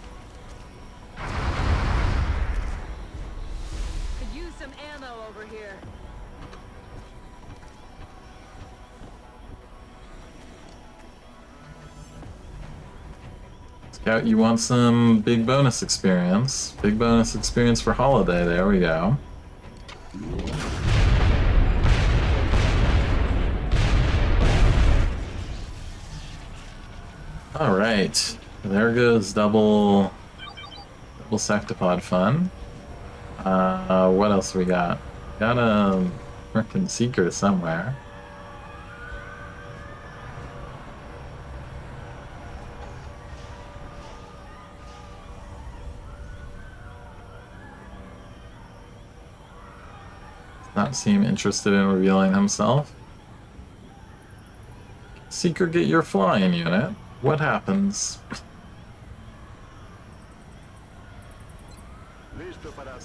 Could use some ammo over here. Scout, you want some big bonus experience. Big bonus experience for Holiday, there we go. Alright, there goes double sectopod fun. What else we got? Got a frickin' seeker somewhere. Does not seem interested in revealing himself. Seeker, get your flying unit. What happens?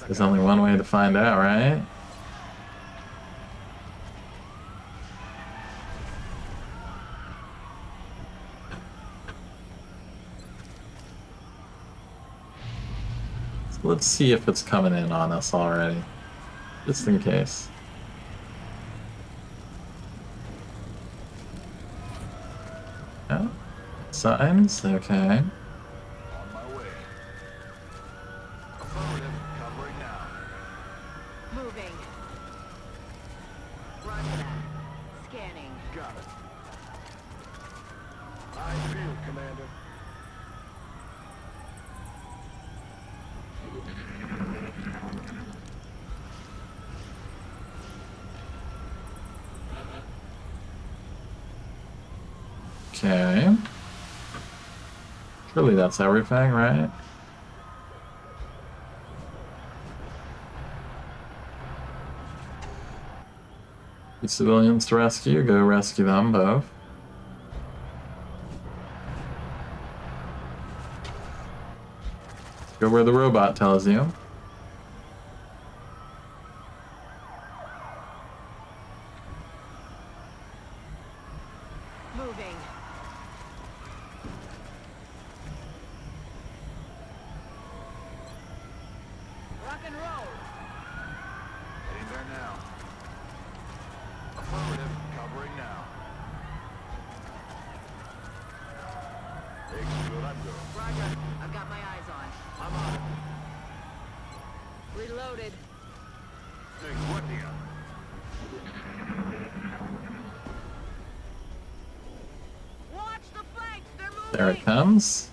There's only one way to find out, right? So let's see if it's coming in on us already. Just in case. Yeah. Signs? Okay. On my way. Affirmative, covering now. Moving. Roger that. Scanning. Got it. I feel, Commander. Okay. Surely that's everything, right? The civilians to rescue, go rescue them both. Go where the robot tells you. Moving. Rock and roll. Heading there now. Affirmative, covering now. Explorando. Roger. I've got my eyes on. I'm on it. Reloaded. Encuentro. Watch the flanks. They're moving. There it comes.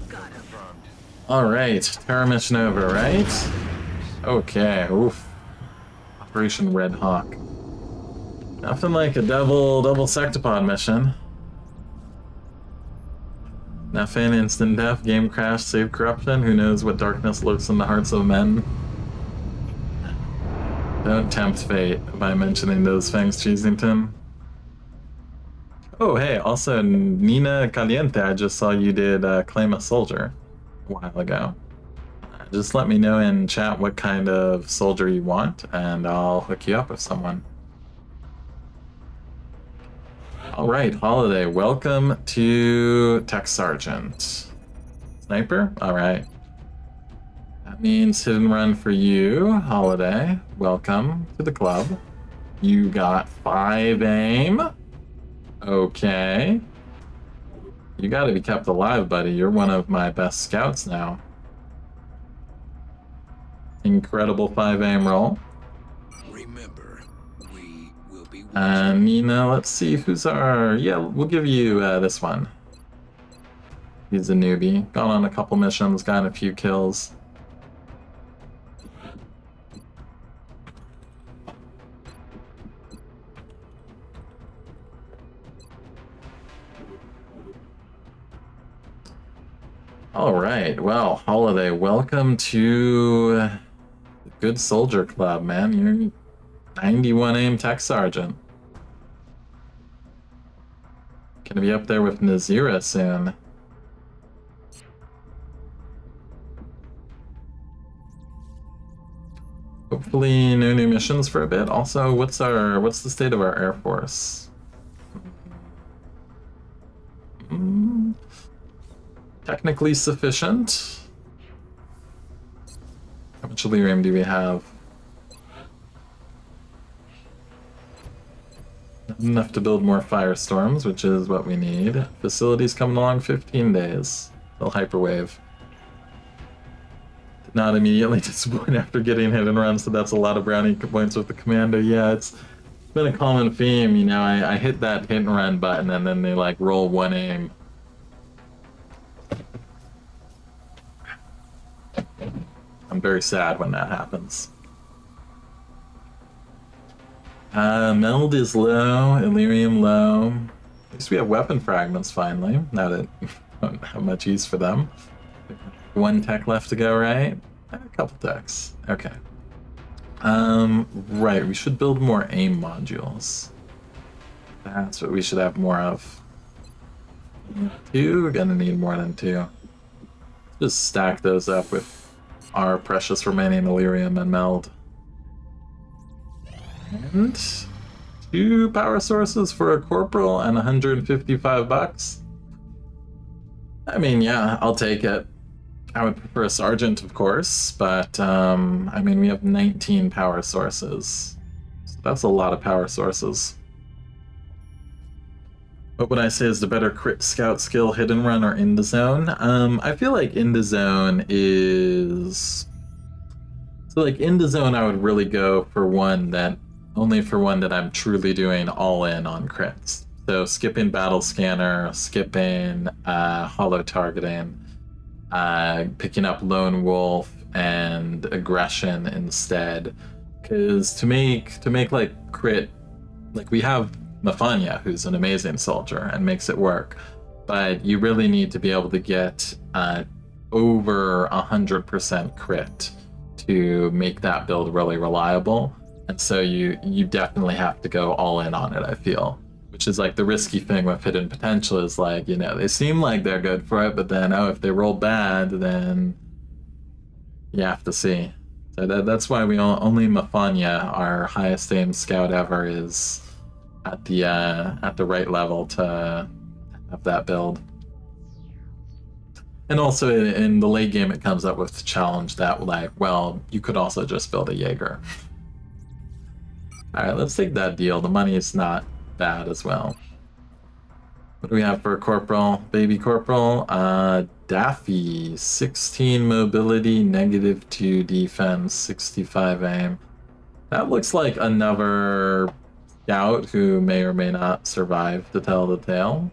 Got him. Confirmed. Alright, Terra mission over, right? Okay, oof. Operation Red Hawk. Nothing like a double sectopod mission. Nothing, instant death, game crash, save corruption. Who knows what darkness lurks in the hearts of men? Don't tempt fate by mentioning those things, Cheesington. Oh, hey, also, Nina Caliente, I just saw you did Claim a Soldier a while ago. Just let me know in chat what kind of soldier you want, and I'll hook you up with someone. Alright, Holiday, welcome to Tech Sergeant. Sniper? Alright. That means hit and run for you, Holiday. Welcome to the club. You got 5 aim. Okay. You gotta be kept alive, buddy. You're one of my best scouts now. Incredible 5 aim roll. Remember, we will be Nina, let's see who's our... Yeah, we'll give you this one. He's a newbie. Gone on a couple missions, got a few kills. Alright, well, Holiday, welcome to the Good Soldier Club, man. You're 91 aim tech sergeant. Gonna be up there with Nazira soon. Hopefully no new missions for a bit. Also, what's the state of our Air Force? Technically sufficient. How much Lyrium do we have? Not enough to build more firestorms, which is what we need. Facilities coming along 15 days. They'll hyperwave. Did not immediately disappoint after getting hit and run, so that's a lot of brownie points with the commander. Yeah, it's been a common theme, you know, I hit that hit and run button and then they like roll 1 aim. I'm very sad when that happens. Meld is low, Illyrium low. At least we have weapon fragments finally, now that we don't have much use for them. 1 tech left to go, right? A couple techs. Okay. Right, we should build more aim modules. That's what we should have more of. 2? We're gonna need more than 2. Just stack those up with our precious remaining Illyrium and meld. And 2 power sources for a corporal and 155 bucks. I mean, yeah, I'll take it. I would prefer a sergeant, of course, but I mean, we have 19 power sources. So that's a lot of power sources. What would I say is the better crit scout skill, hit and run or in the zone? I feel like in the zone is... So like in the zone I would really go for one that, only for one that I'm truly doing all in on crits. So skipping battle scanner, skipping holo targeting, picking up lone wolf and aggression instead. Because to make like crit, like we have Mafanya, who's an amazing soldier and makes it work, but you really need to be able to get over 100% crit to make that build really reliable, and so you definitely have to go all in on it, I feel, which is like the risky thing with hidden potential is like, you know, they seem like they're good for it, but then if they roll bad, then you have to see. So that's why we only Mafanya, our highest aim scout ever, is at the right level to have that build. And also in the late game it comes up with the challenge that like, well, you could also just build a Jaeger. Alright, let's take that deal. The money is not bad as well. What do we have for a corporal? Baby corporal? Daffy, 16 mobility, -2 defense, 65 aim. That looks like another scout who may or may not survive to tell the tale.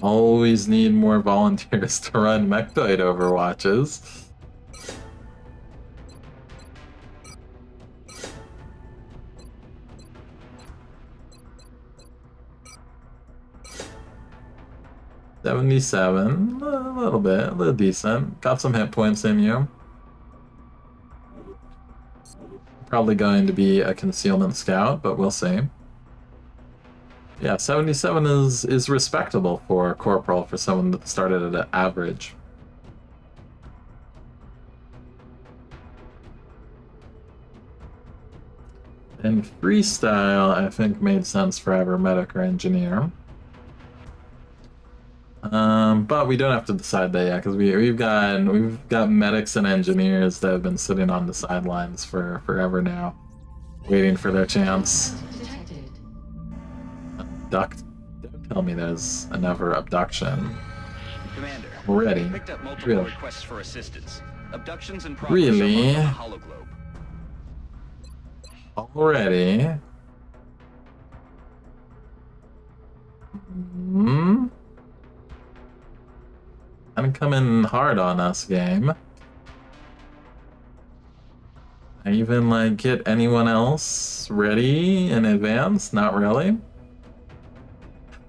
Always need more volunteers to run Mechtoid overwatches. 77, a little bit, a little decent. Got some hit points in you. Probably going to be a concealment scout, but we'll see. Yeah, 77 is respectable for corporal for someone that started at an average. And freestyle, I think, made sense for either medic or engineer. But we don't have to decide that yet, because we've got medics and engineers that have been sitting on the sidelines for forever now, waiting for their chance. Don't tell me there's another abduction. Commander, Already? picked up multiple Really? requests for assistance. Abductions in progress Really? on the hologlobe. Already? Hmm? I'm coming hard on us, game. I even, like, get anyone else ready in advance? Not really.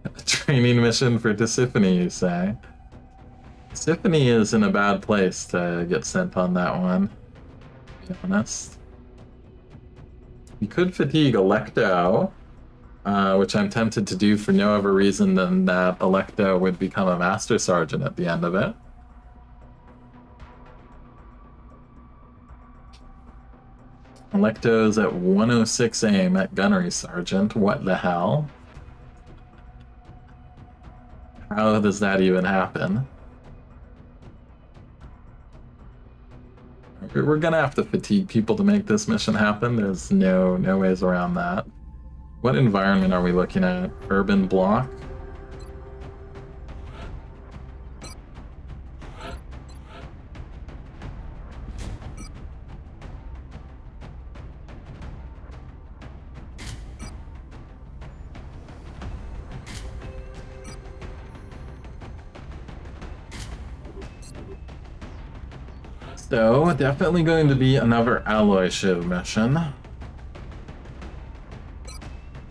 A training mission for Tisiphone, you say? Tisiphone is in a bad place to get sent on that one, to be honest. You could fatigue Electo, which I'm tempted to do for no other reason than that Electo would become a Master Sergeant at the end of it. Electo's at 106 aim at Gunnery Sergeant. What the hell? How does that even happen? We're gonna have to fatigue people to make this mission happen. There's no ways around that. What environment are we looking at? Urban block? So, definitely going to be another alloy shiv mission.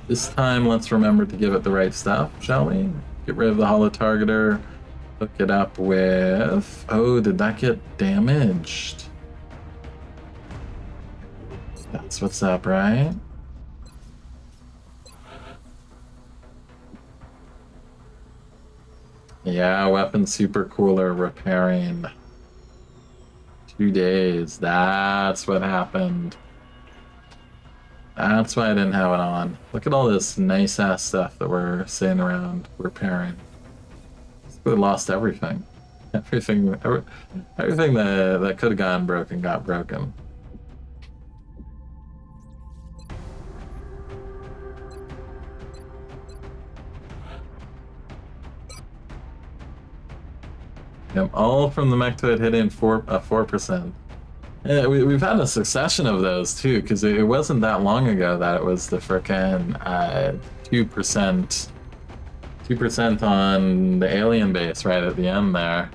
This time, let's remember to give it the right stuff, shall we? Get rid of the holo targeter, hook it up with... Oh, did that get damaged? That's what's up, right? Yeah, weapon super cooler repairing. 2 days. That's what happened. That's why I didn't have it on. Look at all this nice ass stuff that we're sitting around repairing. We lost everything. Everything that could have gone broken got broken. Yep, all from the mechtoid hitting 4%. Yeah, we've had a succession of those too, because it wasn't that long ago that it was the frickin' 2% on the alien base right at the end there.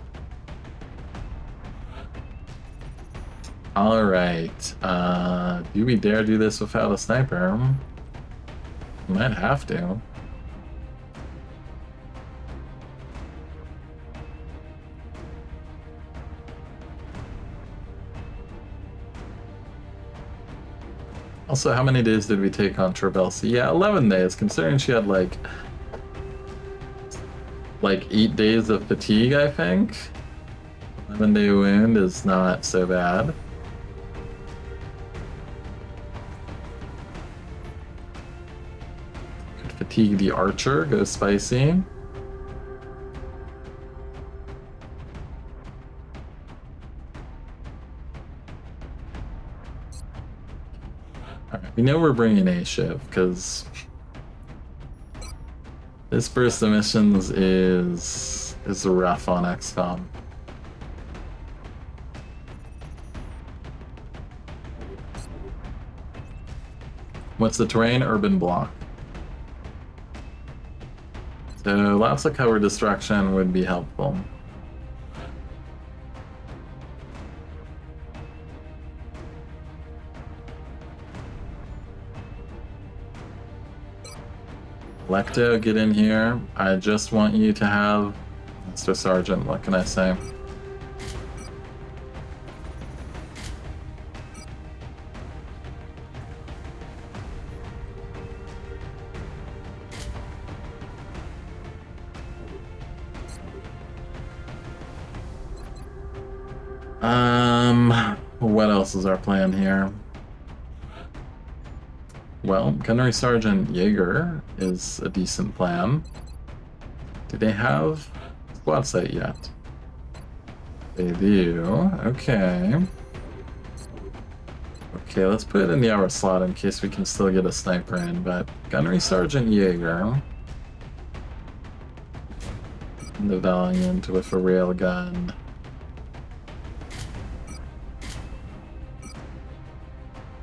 Alright, do we dare do this without a sniper? Might have to. Also, how many days did we take on Travelsi? Yeah, 11 days, considering she had like 8 days of fatigue, I think. 11-day wound is not so bad. Could fatigue the archer, go spicy. We know we're bringing a shiv because this burst of missions is rough on XCOM. What's the terrain? Urban block. So lots of cover destruction would be helpful. Lecto, get in here. I just want you to have Mr. Sergeant, what can I say? What else is our plan here? Well, Gunnery Sergeant Jaeger is a decent plan. Do they have squad site yet? They do. Okay. Okay, let's put it in the hour slot in case we can still get a sniper in, but Gunnery Sergeant Jaeger. The Valiant with a railgun.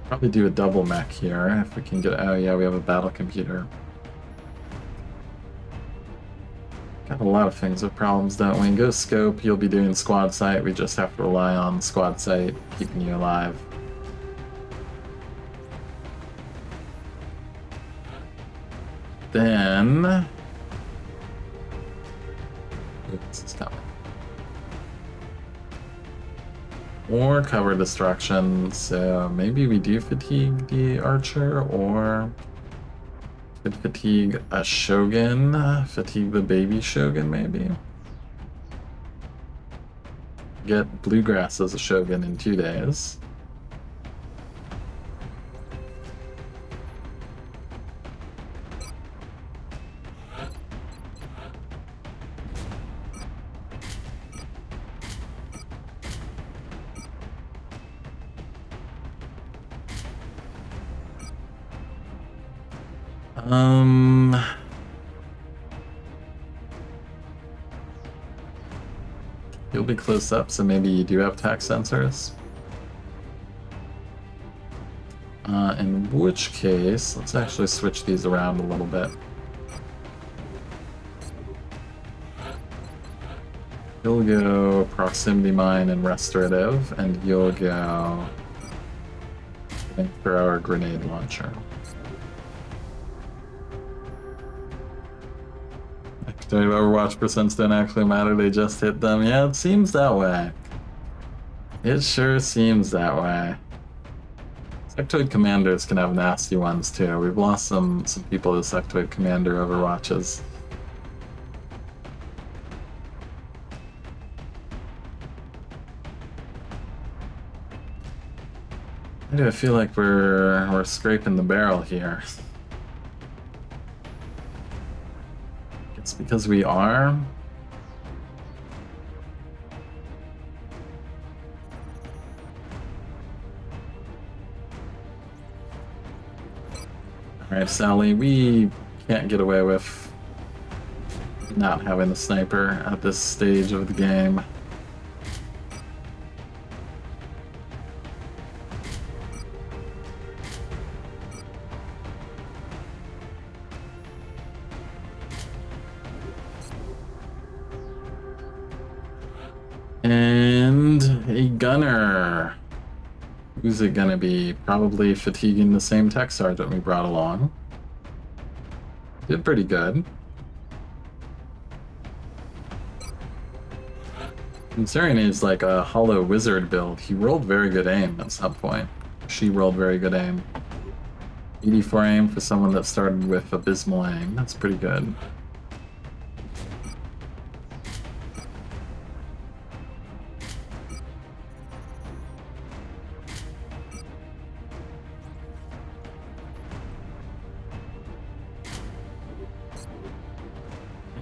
Probably do a double mech here if we can get. Oh yeah, we have a battle computer. Got a lot of things with problems, don't we? Go scope, you'll be doing squad sight. We just have to rely on squad sight keeping you alive. Then. Oops, it's coming. Or cover destruction, so maybe we do fatigue the archer, or could fatigue a shogun, fatigue the baby shogun maybe. Get bluegrass as a shogun in 2 days. You'll be close up, so maybe you do have tack sensors. In which case, let's actually switch these around a little bit. You'll go proximity mine and restorative, and you'll go for our grenade launcher. Overwatch percents don't actually matter, they just hit them. Yeah, it seems that way. It sure seems that way. Sectoid commanders can have nasty ones too. We've lost some people to sectoid commander overwatches. I do feel like we're scraping the barrel here. It's because we are. Alright, Sally, we can't get away with not having a sniper at this stage of the game. And a gunner. Who's it gonna be? Probably fatiguing the same tech sergeant we brought along. Did pretty good. Considering he's like a hollow wizard build, he rolled very good aim at some point. She rolled very good aim. 84 aim for someone that started with abysmal aim. That's pretty good.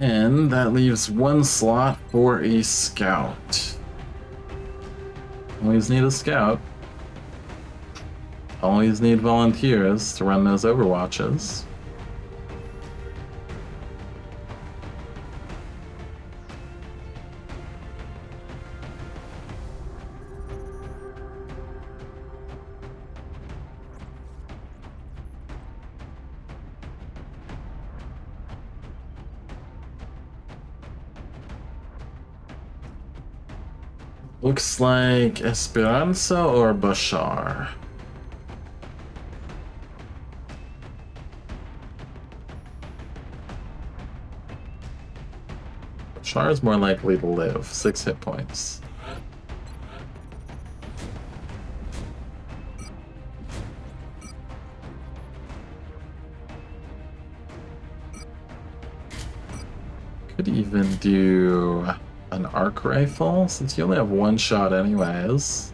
And that leaves one slot for a scout. Always need a scout. Always need volunteers to run those overwatches. Looks like Esperanza or Bashar. Char is more likely to live. 6 hit points. Could even do an arc rifle, since you only have 1 shot anyways.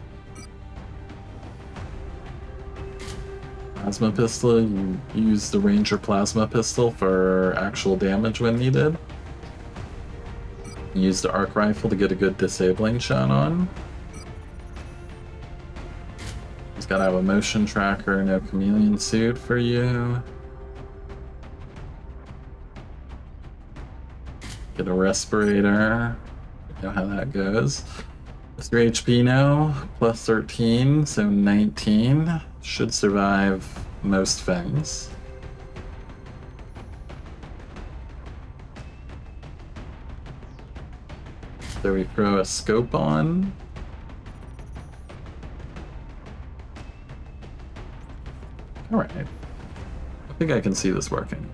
Plasma pistol, you use the Ranger plasma pistol for actual damage when needed. Use the arc rifle to get a good disabling shot on. He's gotta have a motion tracker, no chameleon suit for you. Get a respirator. You know how that goes. It's 3 HP now, plus 13, so 19. Should survive most things. So we throw a scope on. Alright. I think I can see this working.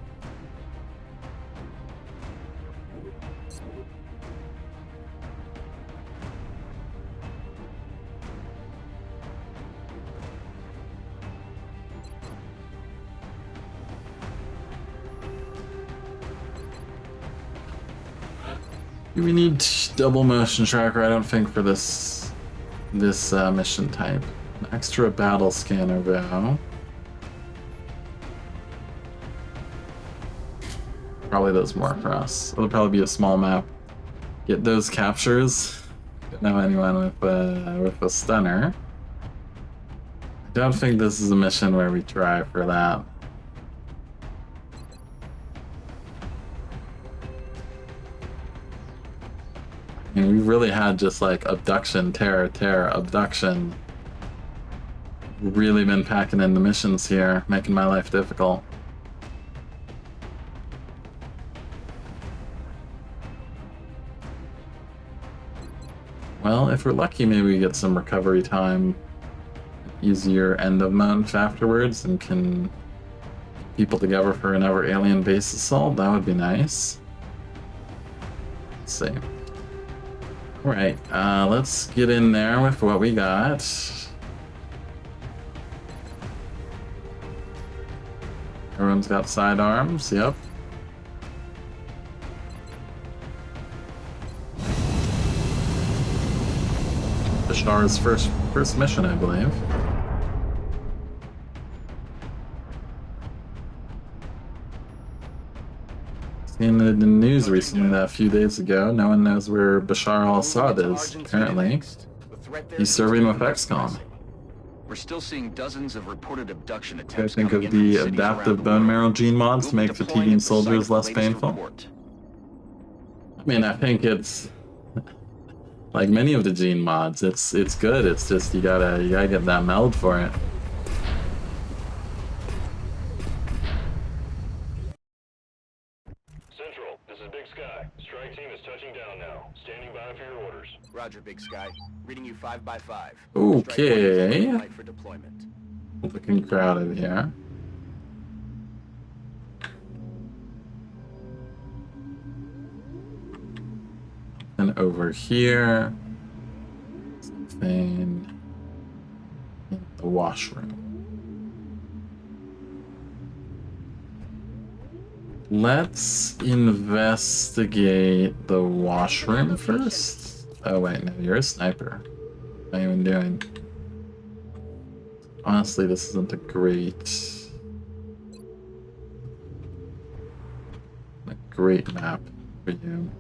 Do we need double motion tracker? I don't think for this mission type. An extra battle scanner though. Probably does more for us. It'll probably be a small map. Get those captures. Don't know anyone with a stunner. I don't think this is a mission where we try for that. I mean, we've really had just like abduction, terror, abduction. Really been packing in the missions here, making my life difficult. Well, if we're lucky, maybe we get some recovery time, easier end of month afterwards, and can get people together for another alien base assault. That would be nice. Let's see. Alright, let's get in there with what we got. Everyone's got sidearms, yep. Bashar's first mission, I believe. In the news recently, that a few days ago, no one knows where Bashar al-Assad is, apparently. He's serving with XCOM. We're still seeing dozens of reported abduction I attempts. think of the adaptive bone marrow gene mods to make fatiguing soldiers less painful. I mean, I think it's like many of the gene mods, it's good. It's just you gotta get that meld for it. Central, this is Big Sky. Strike team is touching down now. Standing by for your orders. Roger, Big Sky. Reading you 5x5. Okay. Strike 1 is for deployment. Looking crowded here. And over here, something in the washroom. Let's investigate the washroom first. Oh wait, no, you're a sniper. What are you even doing? Honestly, this isn't a great map for you.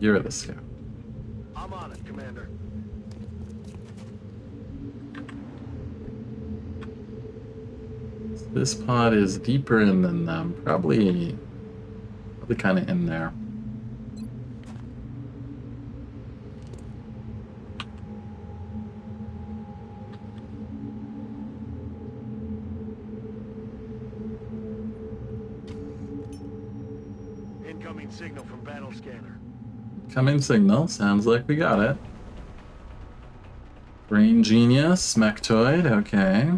You're the scout. I'm on it, Commander. This pod is deeper in than them. Probably kind of in there. Incoming signal from battle scanner. Coming signal. Sounds like we got it. Brain Genius, Mechtoid, okay.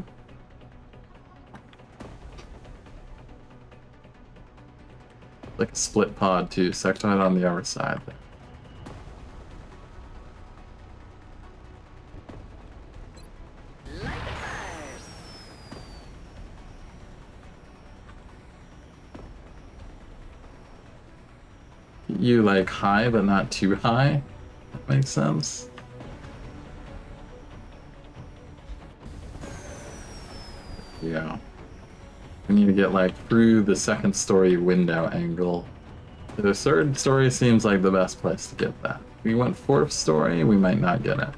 like a split pod too. Sectoid on the other side. Light the fires. You like high, but not too high. That makes sense. Yeah. We need to get like through the second story window angle. The third story seems like the best place to get that. If we went fourth story, we might not get it.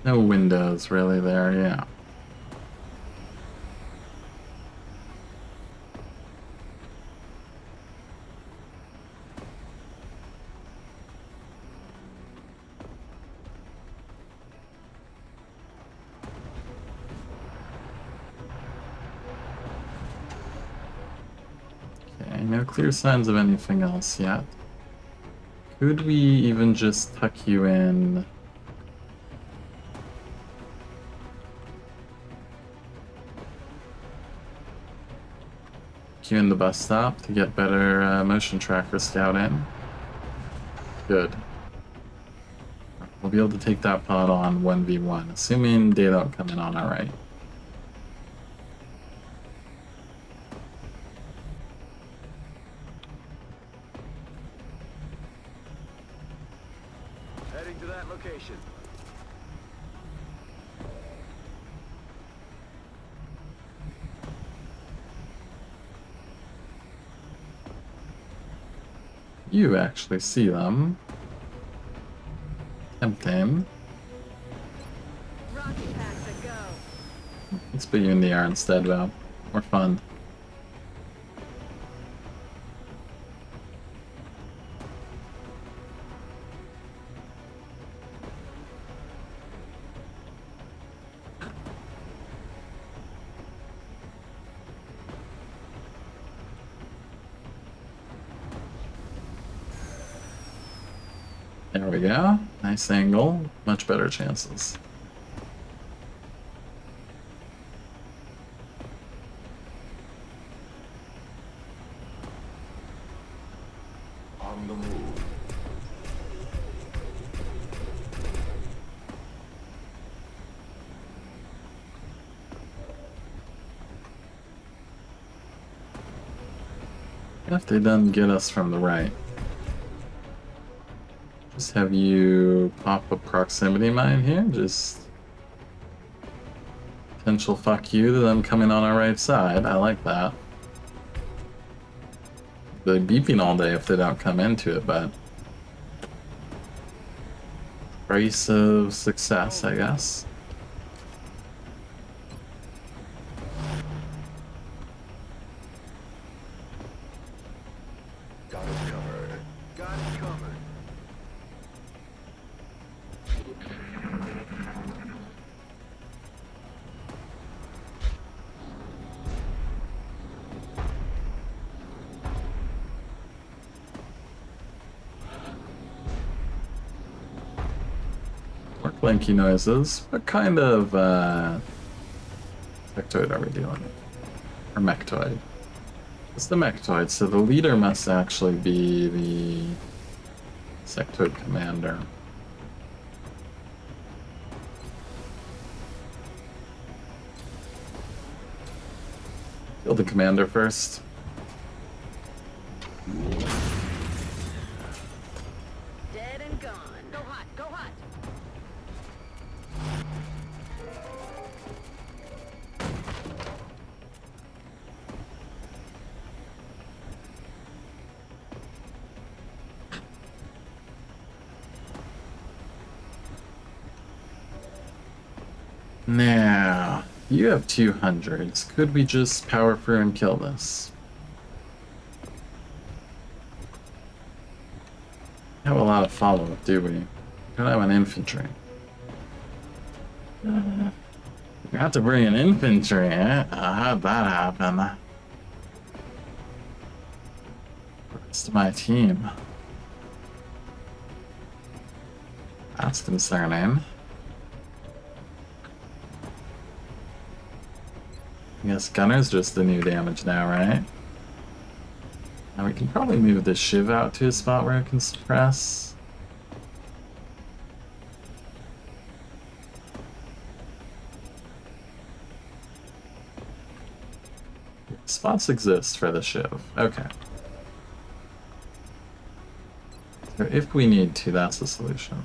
No windows really there, yeah. Okay, no clear signs of anything else yet. Could we even just tuck you in? You in the bus stop to get better motion tracker scouting. Good. We'll be able to take that pod on 1v1, assuming they don't come in on our right. Heading to that location. You actually see them. Tempting. Rocket packs a go. Let's put you in the air instead, though. More fun. There we go. Nice angle. Much better chances. On the move. If they done get us from the right. Just have you pop a proximity mine here. Just potential fuck you to them coming on our right side. I like that. They're beeping all day if they don't come into it, but price of success, I guess. Got it covered. Got it covered. More clanky noises. What kind of sectoid are we dealing with? Or mechtoid? It's the mechtoid, so the leader must actually be the sectoid commander. Kill the commander first. Dead and gone. Go hot, go hot. Now, you have 200s. Could we just power through and kill this? We have a lot of follow-up, do we? We don't have an infantry. You have to bring in infantry, eh? How'd that happen? The rest of my team. That's concerning. I guess gunner's just the new damage now, right? Now we can probably move the Shiv out to a spot where it can suppress. Spots exist for the Shiv. Okay. So if we need to, that's the solution.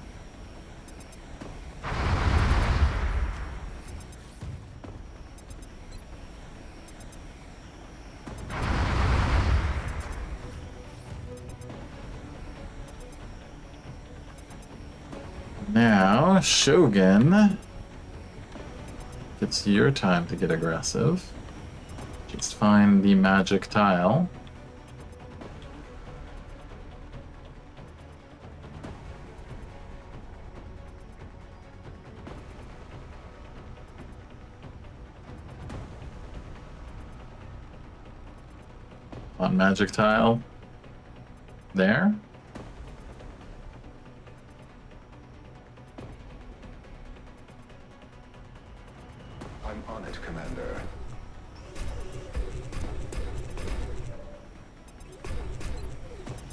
Now, Shogun, it's your time to get aggressive. Just find the magic tile. On magic tile. There. I'm on it, Commander.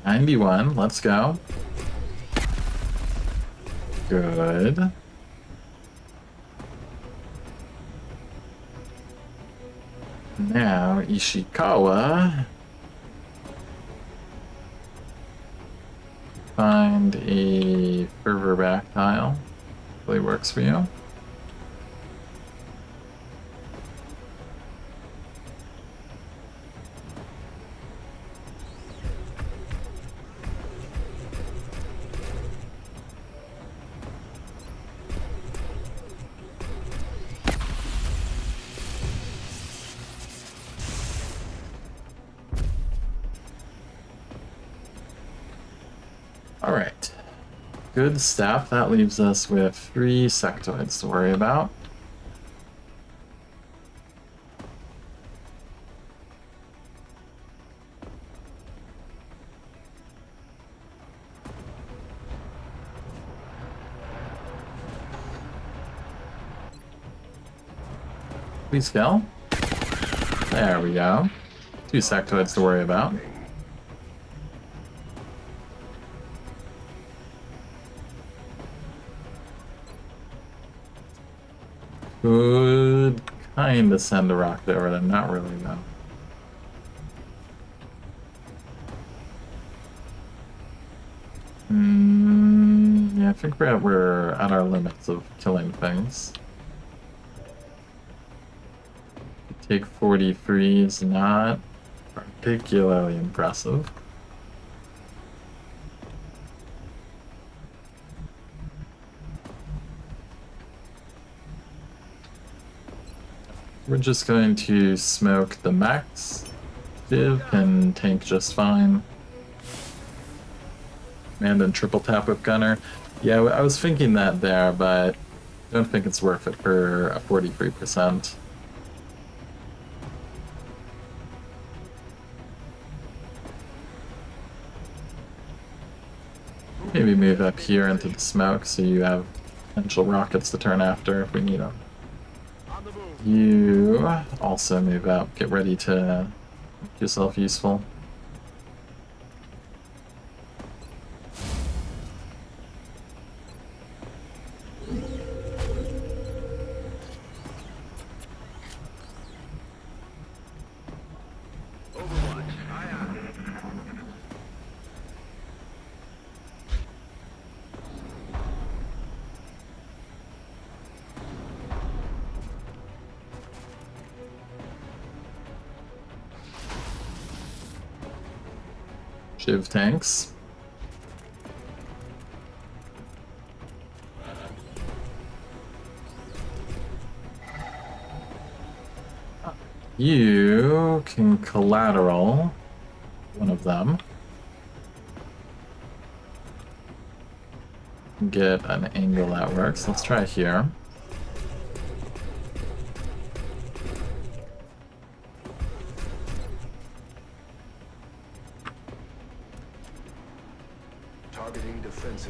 $91, let's go. Good. Now, Ishikawa. Find a fervor back tile. Really works for you. Alright. Good stuff. That leaves us with 3 sectoids to worry about. Please kill. There we go. 2 sectoids to worry about. Could kinda send a rocket over them, not really though. Yeah, I think we're at our limits of killing things. Take 43 is not particularly impressive. We're just going to smoke the max. Div can tank just fine. And then triple tap with gunner. Yeah, I was thinking that there, but I don't think it's worth it for a 43%. Maybe move up here into the smoke so you have potential rockets to turn after if we need them. You also move up. Get ready to make yourself useful. Shiv tanks. You can collateral one of them. Get an angle that works. Let's try here.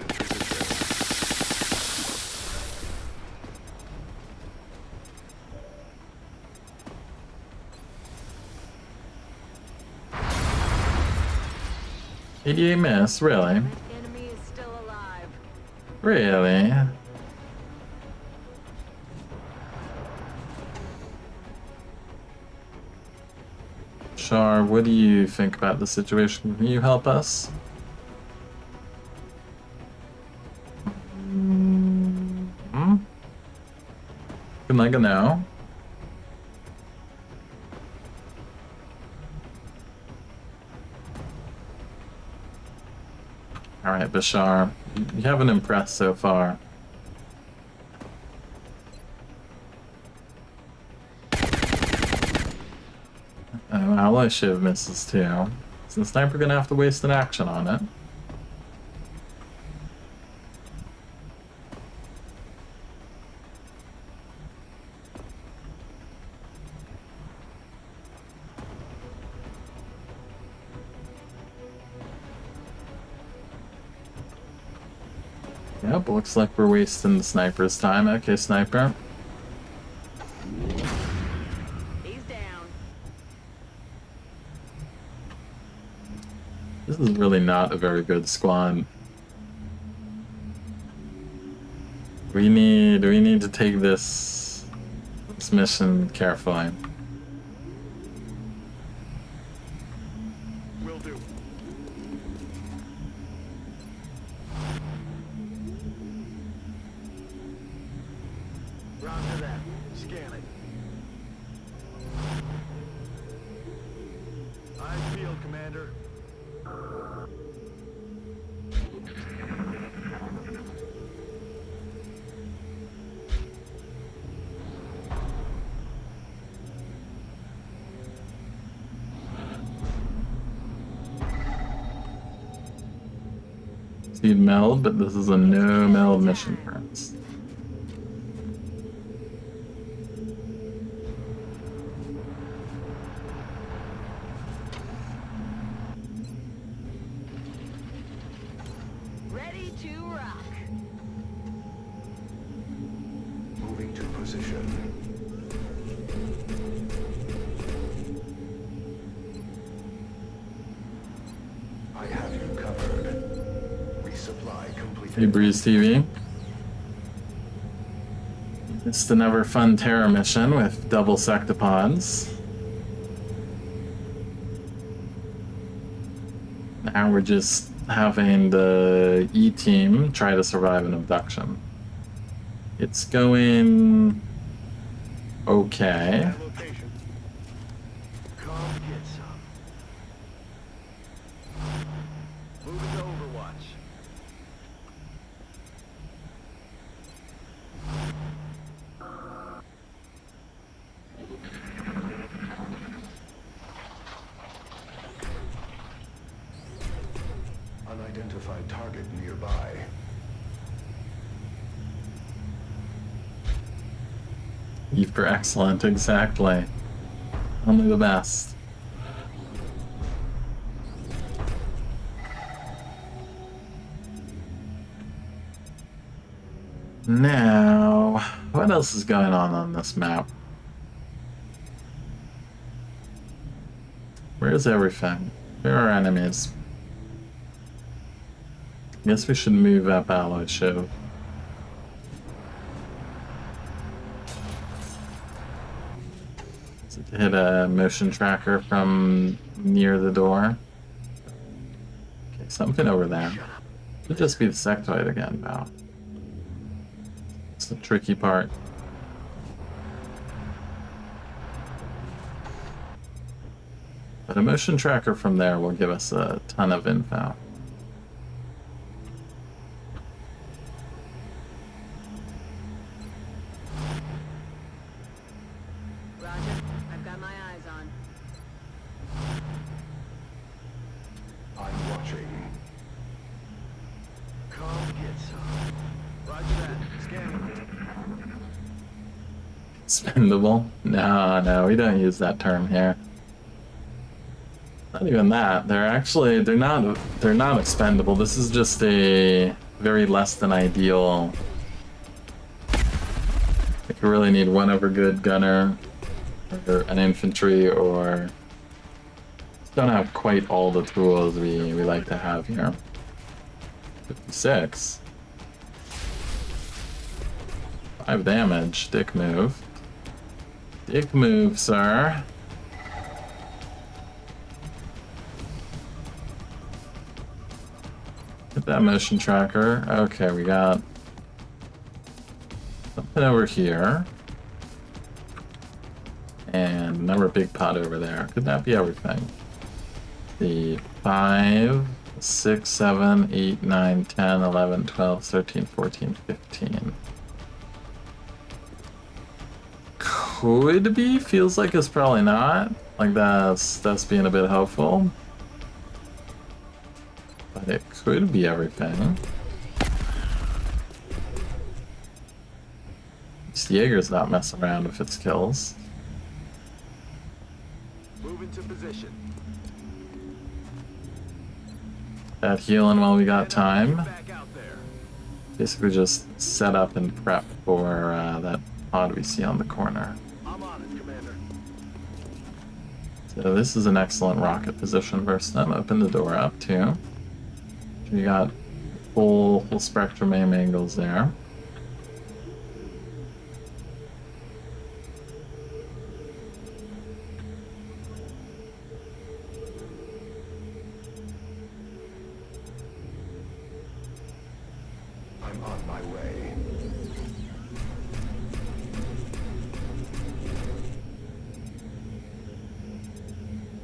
defensive position. $88 miss, really? That enemy is still alive. Really? Shar, what do you think about the situation? Can you help us? Hmm? Can I go now? Alright, Bashar. You haven't impressed so far. Oh, ally shiv misses too. Is the sniper gonna have to waste an action on it? Yep, looks like we're wasting the sniper's time. Okay, sniper. He's down. This is really not a very good squad. We need to take this mission carefully. Will do. Roger that. Scan it. Eyes peeled, Commander. Speed meld, but this is a no meld mission for us. Ready to rock. Moving to position. I have you covered. Resupply complete. Hey, Breeze TV. It's the never fun terror mission with double sectopods. Now we're just having the E team try to survive an abduction. It's going okay. That location. Come get some. Moving to Overwatch. Unidentified target nearby. E for excellent, exactly. Only the best. Now, what else is going on this map? Where's everything? Where are enemies? Guess we should move up alloy shiv. Is it to hit a motion tracker from near the door? Okay, something over there. Could just be the sectoid again now. It's the tricky part. But a motion tracker from there will give us a ton of info. Roger. I've got my eyes on. I'm watching. Come get some. Roger that. Scanning. Expendable? No, we don't use that term here. Not even that. They're not expendable. This is just a very less than ideal. I could really need one over good gunner, or an infantry, or don't have quite all the tools we like to have here. 56. 5 damage. Dick move. Dick move, sir. Hit that motion tracker. Okay, we got something over here. And another big pot over there. Could that be everything? The 5, 6, 7, 8, 9, 10, 11, 12, 13, 14, 15. Could be, feels like it's probably not. Like that's being a bit hopeful. But it could be everything. Jaeger's not messing around with its kills. Move into position. That healing while we got time. Back out there. Basically just set up and prep for that pod we see on the corner. I'm on it, Commander. So this is an excellent rocket position versus them. Open the door up too. You got full spectrum aim angles there. I'm on my way.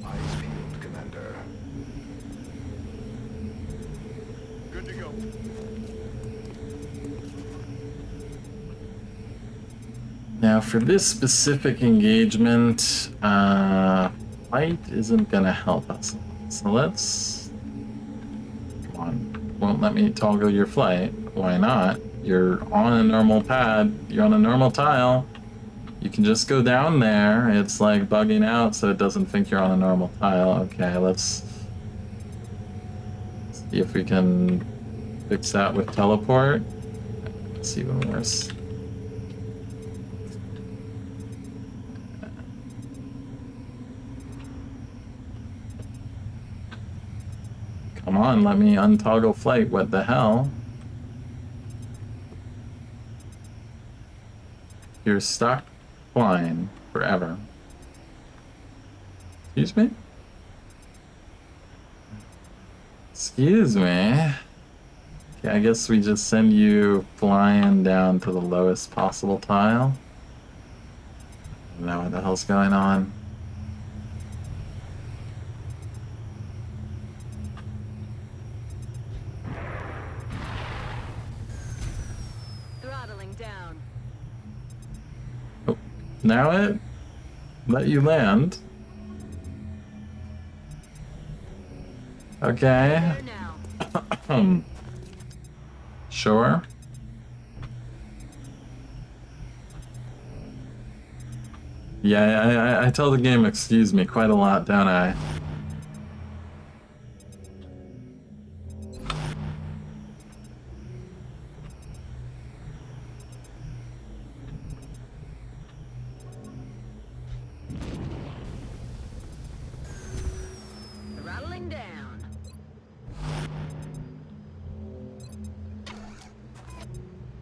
Eyes peeled, Commander. Good to go. Now for this specific engagement, flight isn't gonna help us. So let's... Come on. Won't let me toggle your flight. Why not? You're on a normal pad. You're on a normal tile. You can just go down there. It's like bugging out so it doesn't think you're on a normal tile. Okay, let's see if we can fix that with teleport. It's even worse. Come on, let me untoggle flight. What the hell? You're stuck flying forever. Excuse me? Excuse me? Okay, I guess we just send you flying down to the lowest possible tile. I don't know what the hell's going on. Throttling down. Now it let you land. Okay. There now. Sure. Yeah, I tell the game excuse me quite a lot, don't I? Throttling down.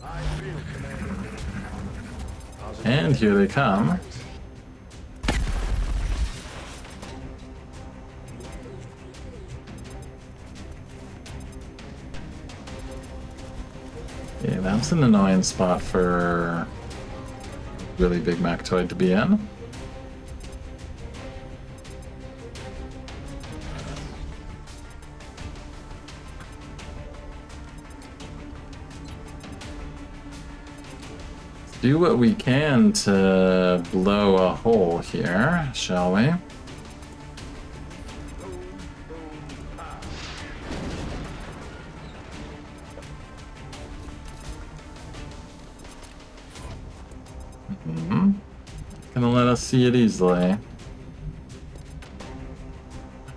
Eyes peeled, Commander. And here they come. Yeah, that's an annoying spot for a really big Mactoid to be in. Do what we can to blow a hole here, shall we? Gonna let us see it easily.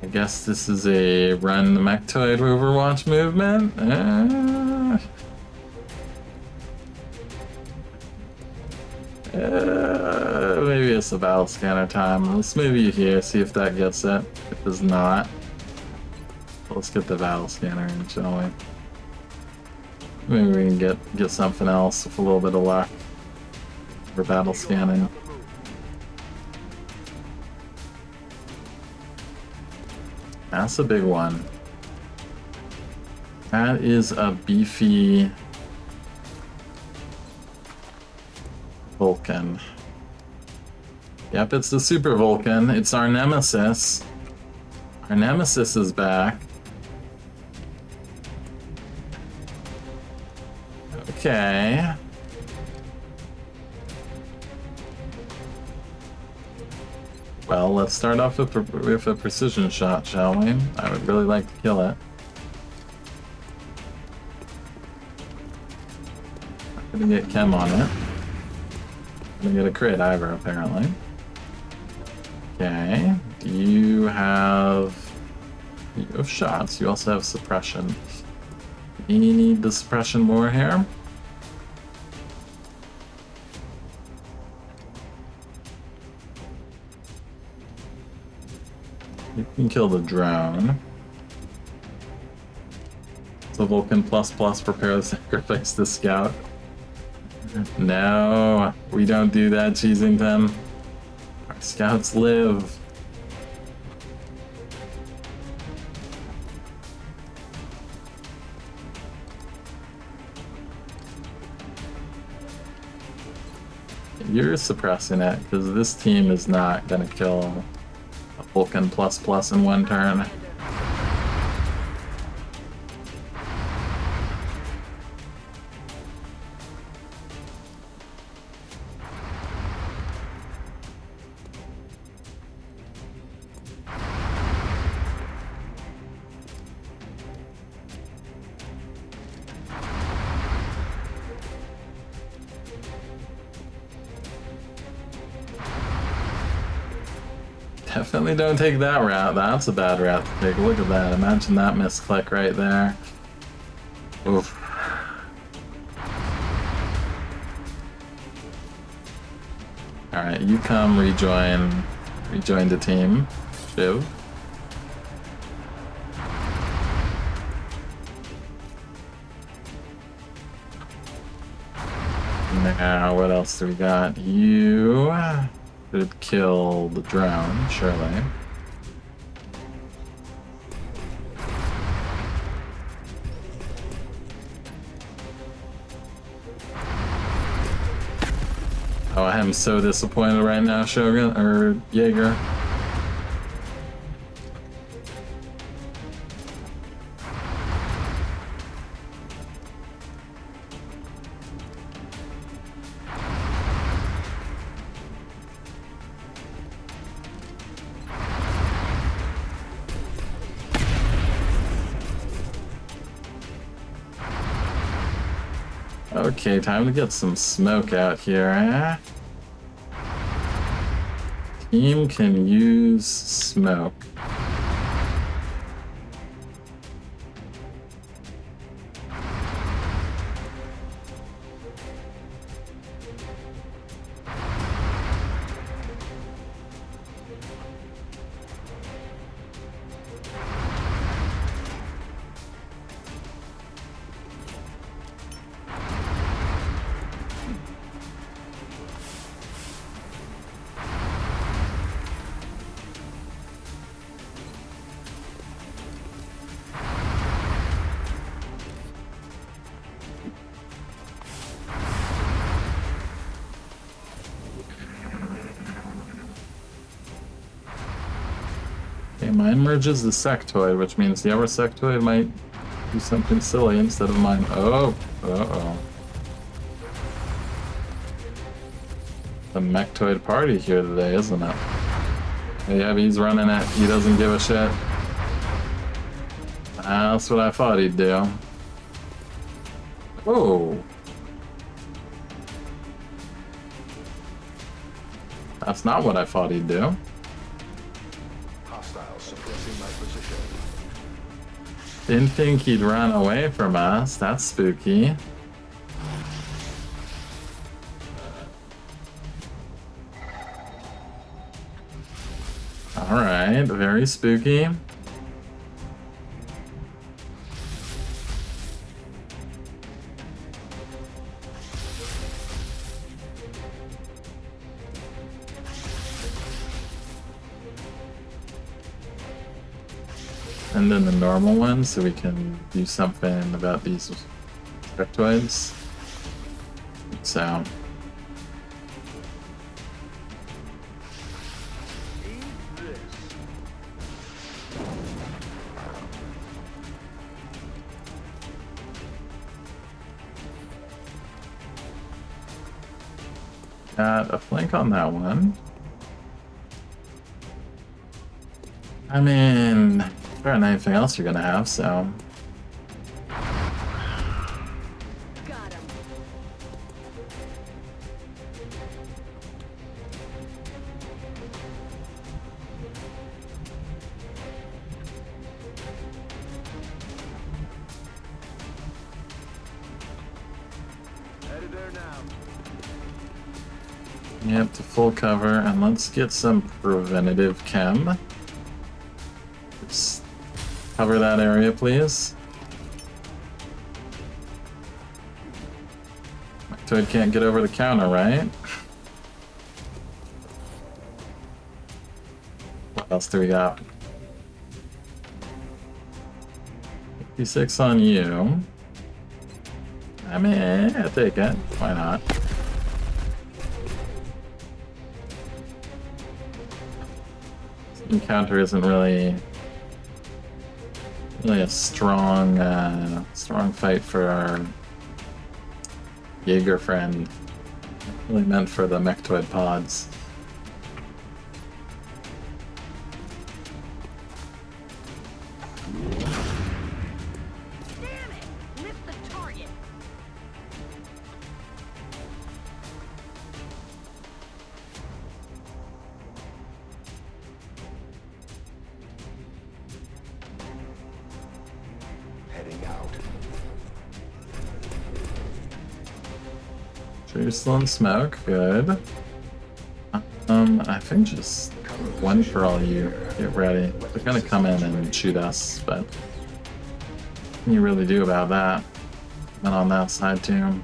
I guess this is a run the Mechtoid Overwatch movement. curious about scanner time. Let's move you here, see if that gets it. It does not. Let's get the battle scanner in, shall we? Maybe we can get something else with a little bit of luck for battle scanning. That's a big one. That is a beefy Vulcan. Yep, it's the Super Vulcan. It's our nemesis. Our nemesis is back. Okay. Well, let's start off with a precision shot, shall we? I would really like to kill it. Not gonna get chem on it. Gonna get a crit either, apparently. Okay. You have shots. You also have suppression. You need the suppression more here. You can kill the drone. So Vulcan plus prepare to sacrifice the scout. No, we don't do that, Cheesington. Our scouts live. You're suppressing it, because this team is not going to kill a Vulcan plus in one turn. Definitely don't take that route. That's a bad route to take. Look at that. Imagine that misclick right there. Oof. Alright, you come rejoin the team. Shiv. Now, what else do we got? You should kill the drone, surely. Oh, I am so disappointed right now, Shogun, or Jaeger. Okay, time to get some smoke out here, eh? Team can use smoke. Okay, mine merges the sectoid, which means the other sectoid might do something silly instead of mine. Oh, uh-oh. The mechtoid party here today, isn't it? Yeah, he's running it. He doesn't give a shit. That's what I thought he'd do. Oh. That's not what I thought he'd do. Hostiles suppressing my position. Didn't think he'd run away from us. That's spooky. Alright, very spooky. And then the normal one, so we can do something about these insectoids. So. Got a flank on that one. I mean, there isn't anything else you're gonna have, so. Got him. Headed there now. Yep, to full cover, and let's get some preventative chem. Just cover that area, please. Toad can't get over the counter, right? What else do we got? 56 on you. I mean, I'll take it. Why not? Encounter isn't really a strong fight for our Jaeger friend. Really meant for the mechtoid pods. Damn it! Missed the target. Heading out. Sure you're still in smoke, good. I think just one for all you. Get ready. They're gonna come in and shoot us, but what can you really do about that? And on that side too.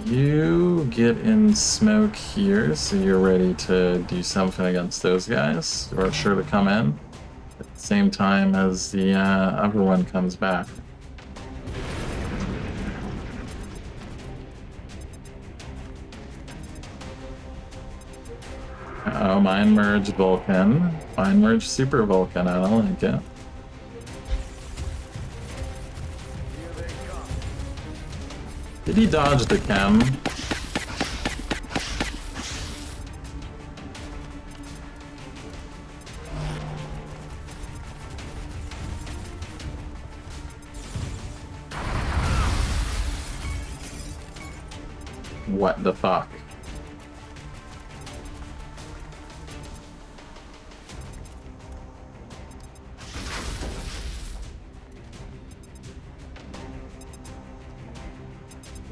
You get in smoke here, so you're ready to do something against those guys, or sure to come in at the same time as the other one comes back. Uh-oh, Mind Merge Vulcan. Mind Merge Super Vulcan, I don't like it. Here they come. Did he dodge the chem? What the fuck?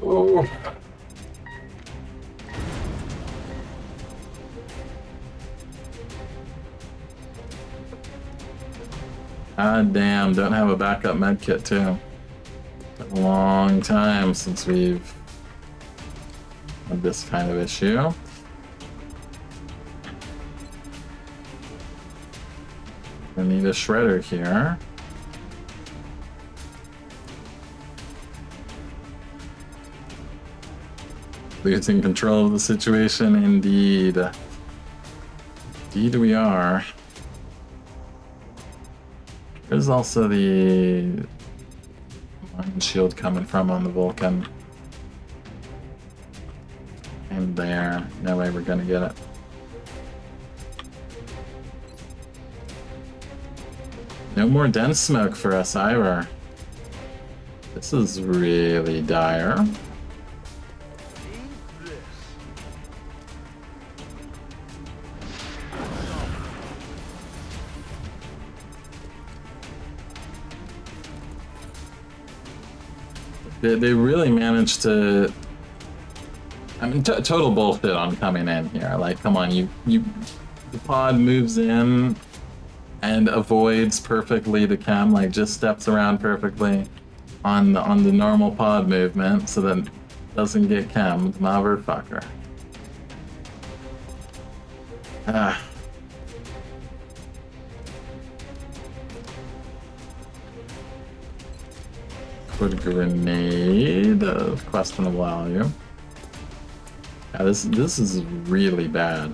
Oh. God damn, don't have a backup medkit too. Been a long time since we've had this kind of issue. I need a shredder here. Losing control of the situation, indeed. Indeed we are. There's also the mind shield coming from on the Vulcan. And there. No way we're gonna get it. No more dense smoke for us either. This is really dire. Eat this. They really managed to. I mean, total bullshit on coming in here. Like, come on, the pod moves in and avoids perfectly the chem, like just steps around perfectly on the normal pod movement, so that it doesn't get chemmed, motherfucker. Ah. Put grenade of questionable value. Yeah, this is really bad.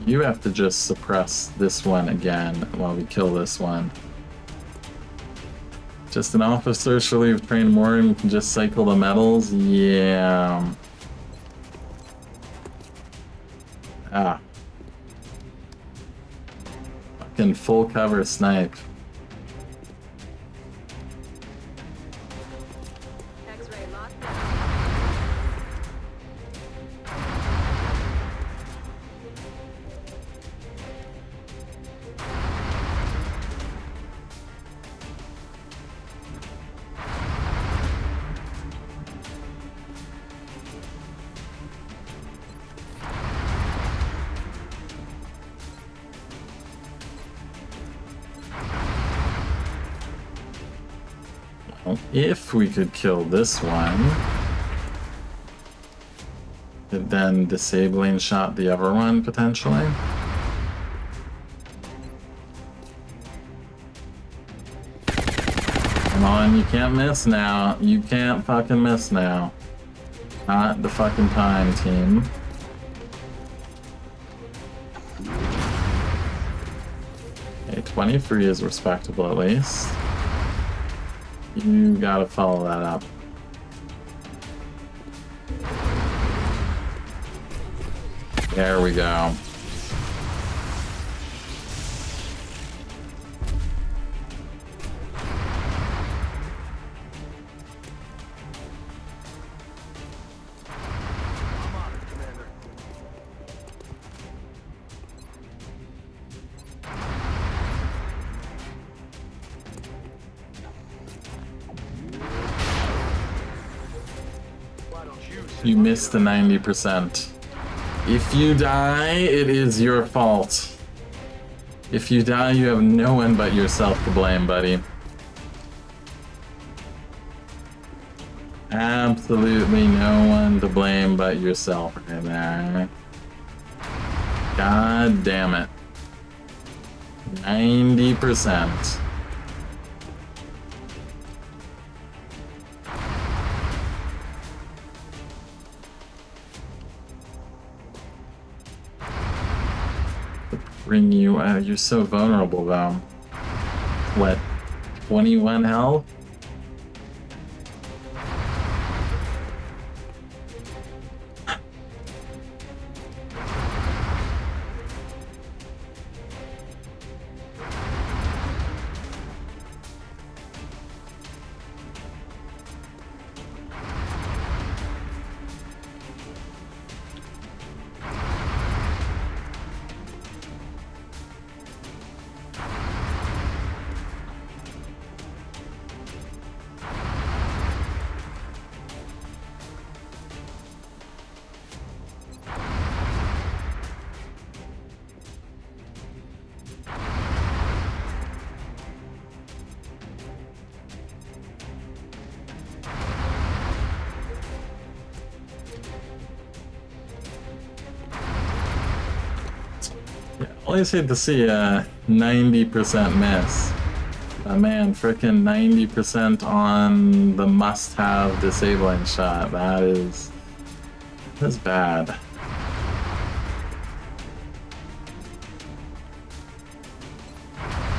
You have to just suppress this one again while we kill this one. Just an officer, surely you've trained more and you can just cycle the medals? Yeah. Ah. Fucking full cover snipe. X-ray locked. Well, if we could kill this one, and then disabling shot the other one potentially. Come on, you can't miss now. You can't fucking miss now. Not the fucking time, team. Okay, 23 is respectable at least. You gotta follow that up. There we go. I'm on it, Commander. Why don't you You missed the 90%. If you die, it is your fault. If you die, you have no one but yourself to blame, buddy. Absolutely no one to blame but yourself right there. God damn it. 90%. Bring you, you're so vulnerable though. What, 21 health? Always hate to see a 90% miss. Man, frickin' 90% on the must-have disabling shot. That's bad.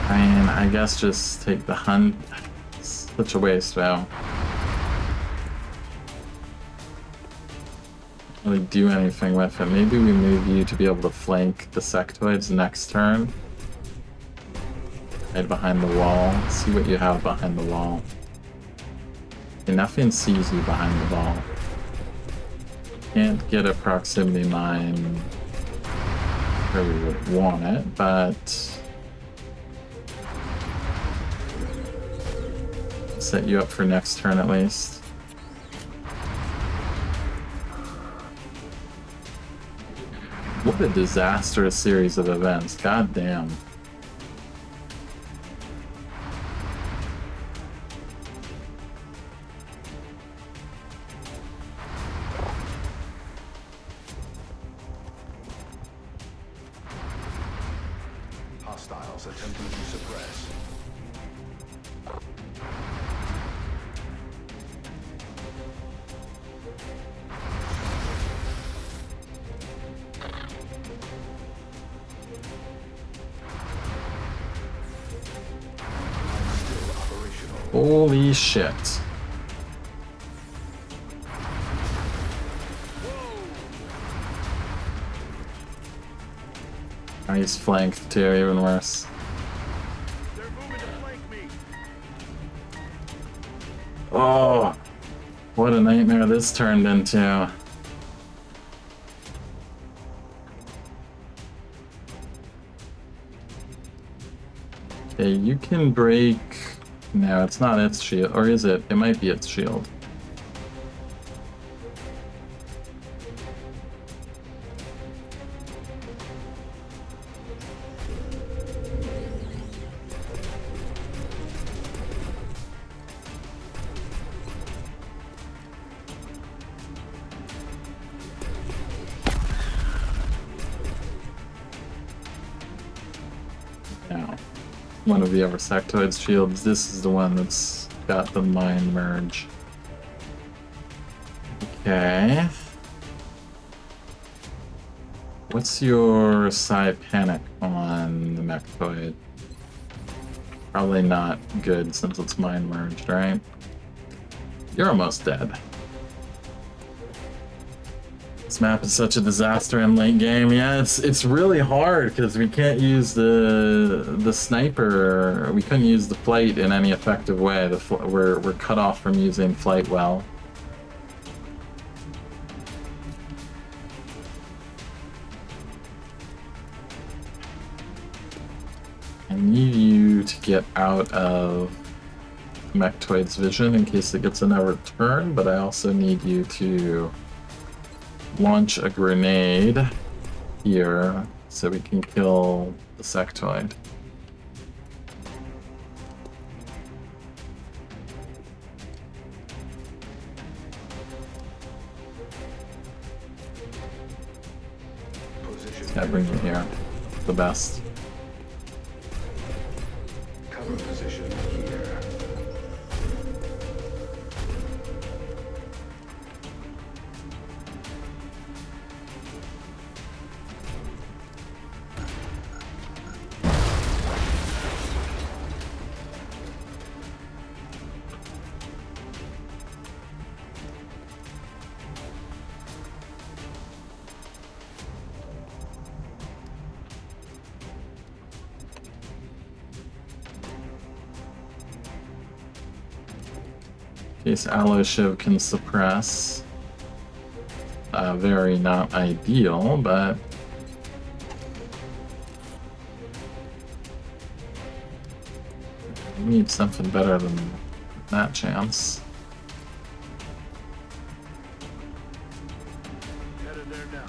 I mean, I guess just take the hunt. Such a waste, though. Really do anything with it. Maybe we move you to be able to flank the sectoids next turn. Right behind the wall. See what you have behind the wall. Okay, nothing sees you behind the wall. Can't get a proximity mine where we would want it, but Set you up for next turn at least. What a disastrous series of events. God damn. Hostiles attempting to suppress. Still operational. Holy shit. Oh, he's flanked too, even worse. They're moving to flank me. Oh, what a nightmare this turned into. Okay, you can break... No, it's not its shield. Or is it? It might be its shield. Now, one of the other sectoid's shields. This is the one that's got the mind merge. Okay. What's your psi panic on the mechtoid? Probably not good since it's mind merged, right? You're almost dead. This map is such a disaster in late game. Yeah, it's really hard because we can't use the sniper. We couldn't use the flight in any effective way. We're cut off from using flight well. I need you to get out of Mechtoid's vision in case it gets another turn, but I also need you to launch a grenade here so we can kill the sectoid. Position. I bring you here. The best. Cover position here. In case Allo Shiv can suppress. Very not ideal, but we need something better than that chance. Headed there now.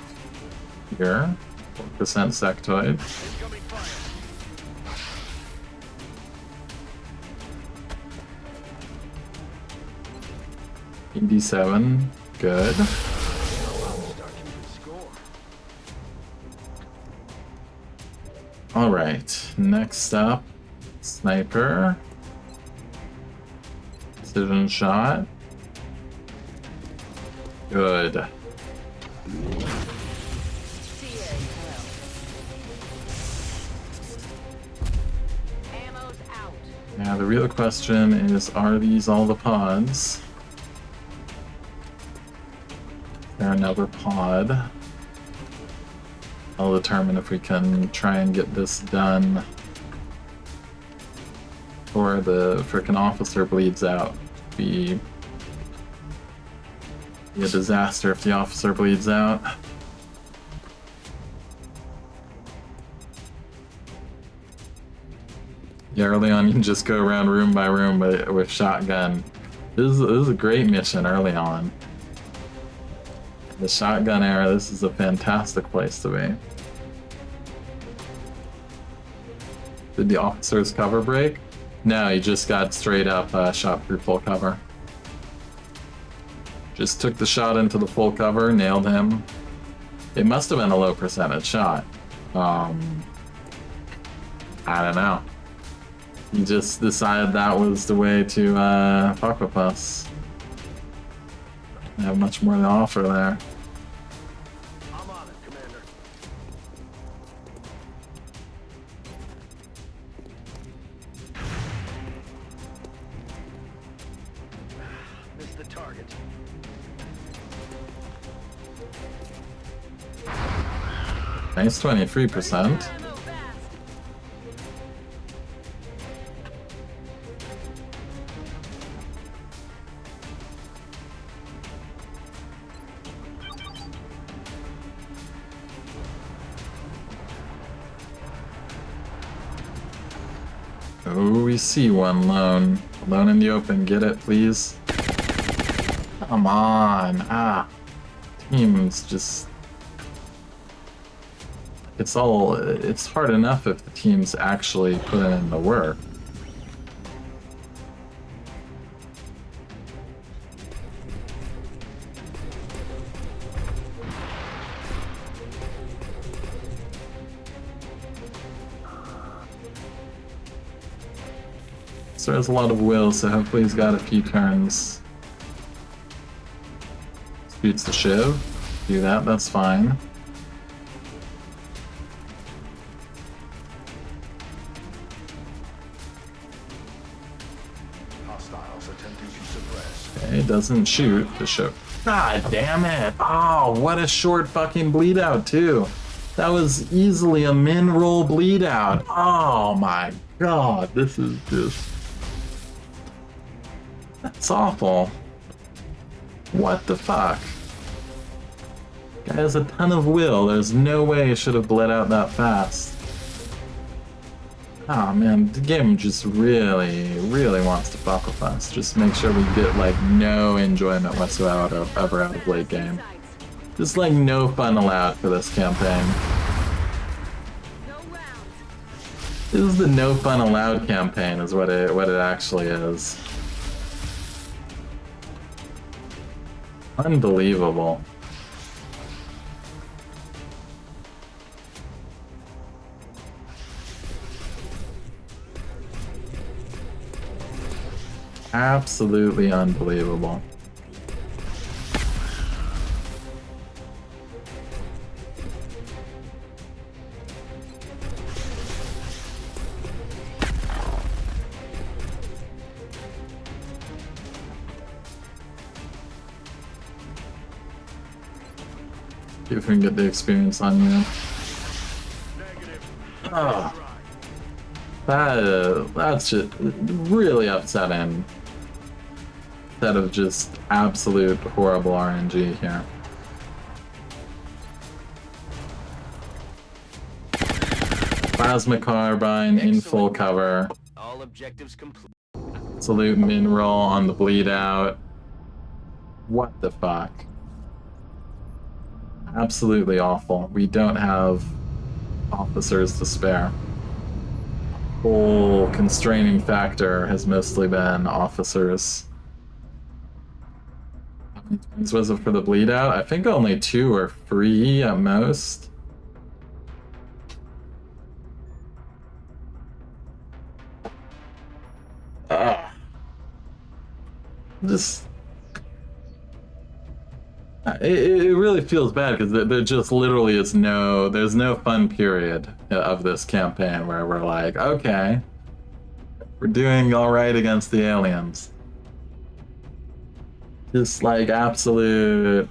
Here, 4% sectoid. Incoming fire. 87, good. Start keeping score. Alright, next up, sniper. Precision shot. Good. CA hell. Ammo's out. Now the real question is, are these all the pods? Is there another pod? I'll determine if we can try and get this done before the frickin' officer bleeds out. Be a disaster if the officer bleeds out. Yeah, early on you can just go around room by room with shotgun. This is a great mission early on. The shotgun era, this is a fantastic place to be. Did the officer's cover break? No, he just got straight up shot through full cover. Just took the shot into the full cover, nailed him. It must have been a low percentage shot. I don't know. He just decided that was the way to fuck with us. I have much more to offer there. I'm on it, Commander. Missed the target. Nice 23%. Ammo fast. Oh, we see one lone. Lone in the open, get it, please. Come on. Ah. Teams just... It's hard enough if the teams actually put in the work. So there's a lot of will, so hopefully he's got a few turns. Shoots the shiv. Do that, that's fine. Hostiles attempting to suppress. Okay, doesn't shoot the shiv. God damn it! Oh, what a short fucking bleed out too. That was easily a min roll bleed out. Oh my god, this is just... That's awful. What the fuck? Guy has a ton of will. There's no way he should have bled out that fast. Oh man, the game just really wants to fuck with us. Just make sure we get like no enjoyment whatsoever out of late game. Just like no fun allowed for this campaign. No rounds. This is the no fun allowed campaign is what it actually is. Unbelievable. Absolutely unbelievable. See if we can get the experience on you. Negative. Oh, that's just really upsetting. Instead of just absolute horrible RNG here. Plasma carbine in full cover. All objectives complete. Absolute min roll on the bleed out. What the fuck? Absolutely awful. We don't have officers to spare. Whole constraining factor has mostly been officers. How many times was it for the bleed out? I think only 2 or 3 at most. Just... It really feels bad because there just literally is there's no fun period of this campaign where we're like, okay, we're doing all right against the aliens. Just like absolute,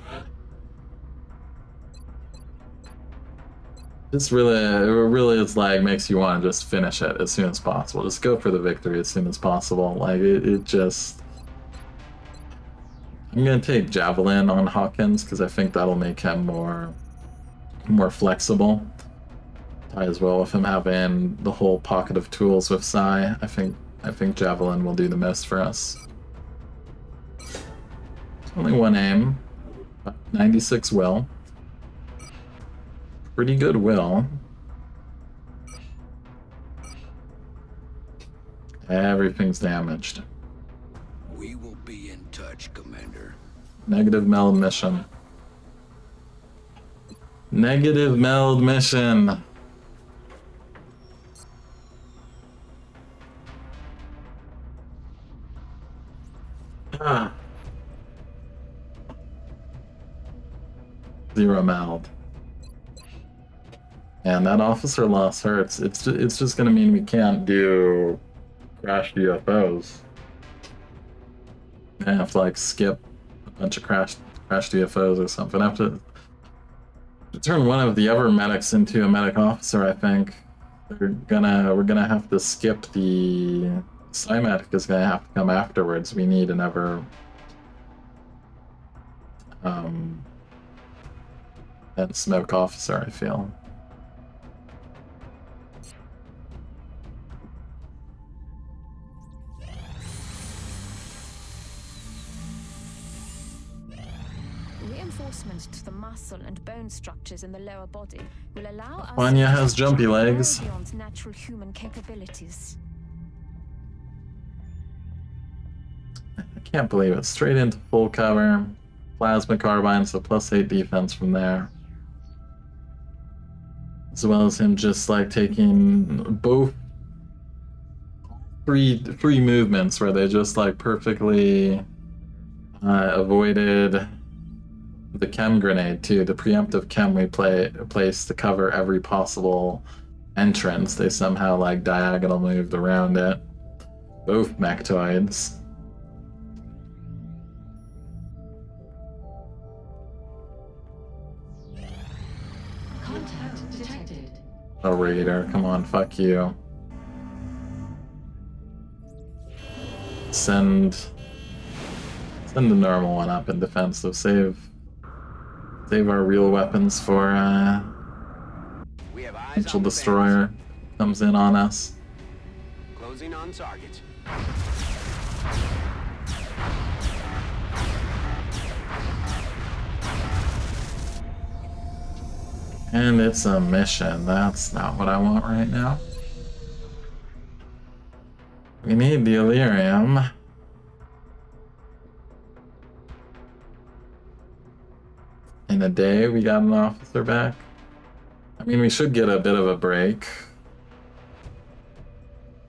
just really is like makes you want to just finish it as soon as possible. Just go for the victory as soon as possible. Like it just. I'm gonna take Javelin on Hawkins because I think that'll make him more flexible to Might as well with him having the whole pocket of tools with Psy. I think Javelin will do the most for us. Only one aim. 96 will. Pretty good will. Everything's damaged. We will be in touch, Commander. Negative meld mission. Negative meld mission. Ah. Zero meld. And that officer loss hurts. It's just gonna mean we can't do crashed UFOs. I have to like skip a bunch of crashed UFOs or something. I have to turn one of the other medics into a medic officer, I think. We're gonna have to skip the Psymedic is gonna have to come afterwards. We need another and smoke officer, I feel. Reinforcement to the muscle and bone structures in the lower body will allow us Vanya has to jumpy go legs. beyond natural human capabilities. I can't believe it. Straight into full cover. Plasma carbine, so +8 defense from there. As well as him just like taking both three movements where they just like perfectly avoided the chem grenade too. The preemptive chem we placed to cover every possible entrance. They somehow like diagonal moved around it. Both mechtoids. Contact detected. A raider, come on, fuck you. Send the normal one up in defensive. Save our real weapons for We have eyes potential on the destroyer comes in on us. bandits. Closing on target. And it's a mission. That's not what I want right now. We need the Illyrium. In a day, we got an officer back. I mean, we should get a bit of a break.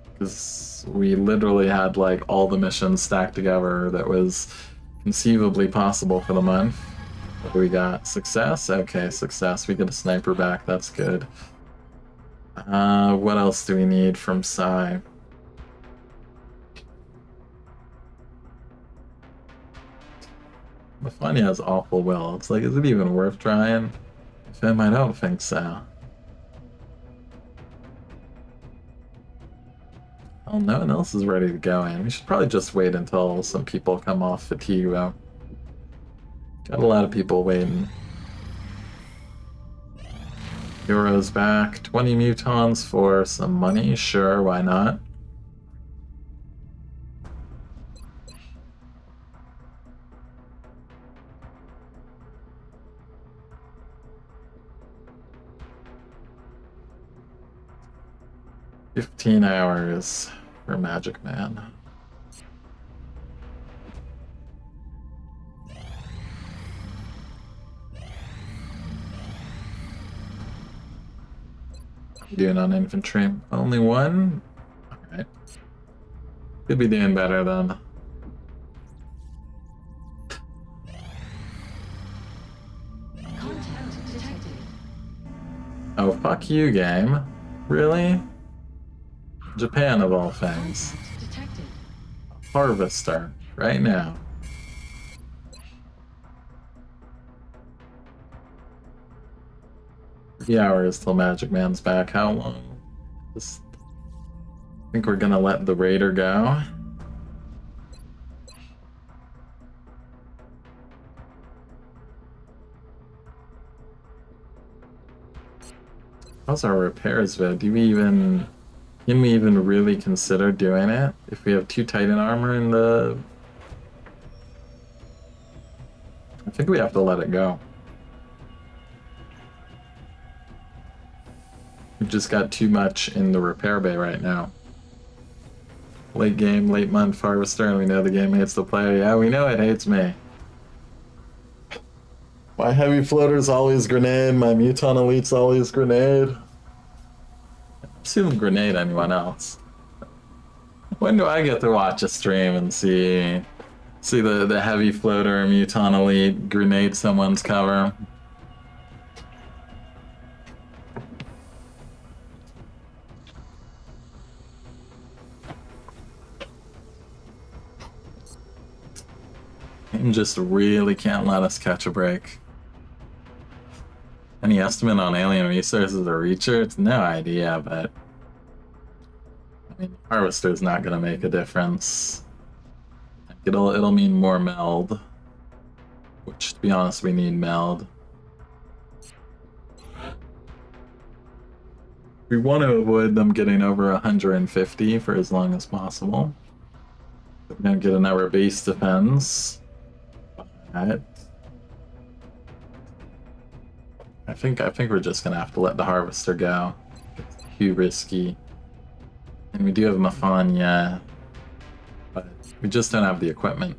Because we literally had, like, all the missions stacked together that was conceivably possible for the month. What do we got? Success? Okay, success. We get a sniper back. That's good. What else do we need from Psy? Mafania has awful will. It's like, is it even worth trying? With him, I don't think so. Oh, no one else is ready to go in. We should probably just wait until some people come off fatigue, though. Got a lot of people waiting. Heroes back. 20 mutons for some money. Sure, why not? $15 hours for Magic Man. Doing on infantry. Only one? Alright. Could be doing better then. Contact detected. Oh, fuck you, game. Really? Japan of all things. Contact detected. Harvester. Right now. Hours till Magic Man's back. How long? Just... I think we're gonna let the Raider go. How's our repairs vid? Can we even really consider doing it if we have 2 Titan armor in the? I think we have to let it go. We've just got too much in the repair bay right now. Late game, late month harvester, and we know the game hates the player. Yeah, we know it hates me. My heavy floater's always grenade, my Muton elite's always grenade. I've seen them grenade anyone else. When do I get to watch a stream and see the heavy floater Muton elite grenade someone's cover? Game just really can't let us catch a break. Any estimate on alien resources or research? No idea, but I mean, harvester's not gonna make a difference. It'll mean more meld, which, to be honest, we need meld. We want to avoid them getting over 150 for as long as possible. We're gonna get another base defense. Alright. I think we're just gonna have to let the harvester go. It's too risky. And we do have Mafania, but we just don't have the equipment.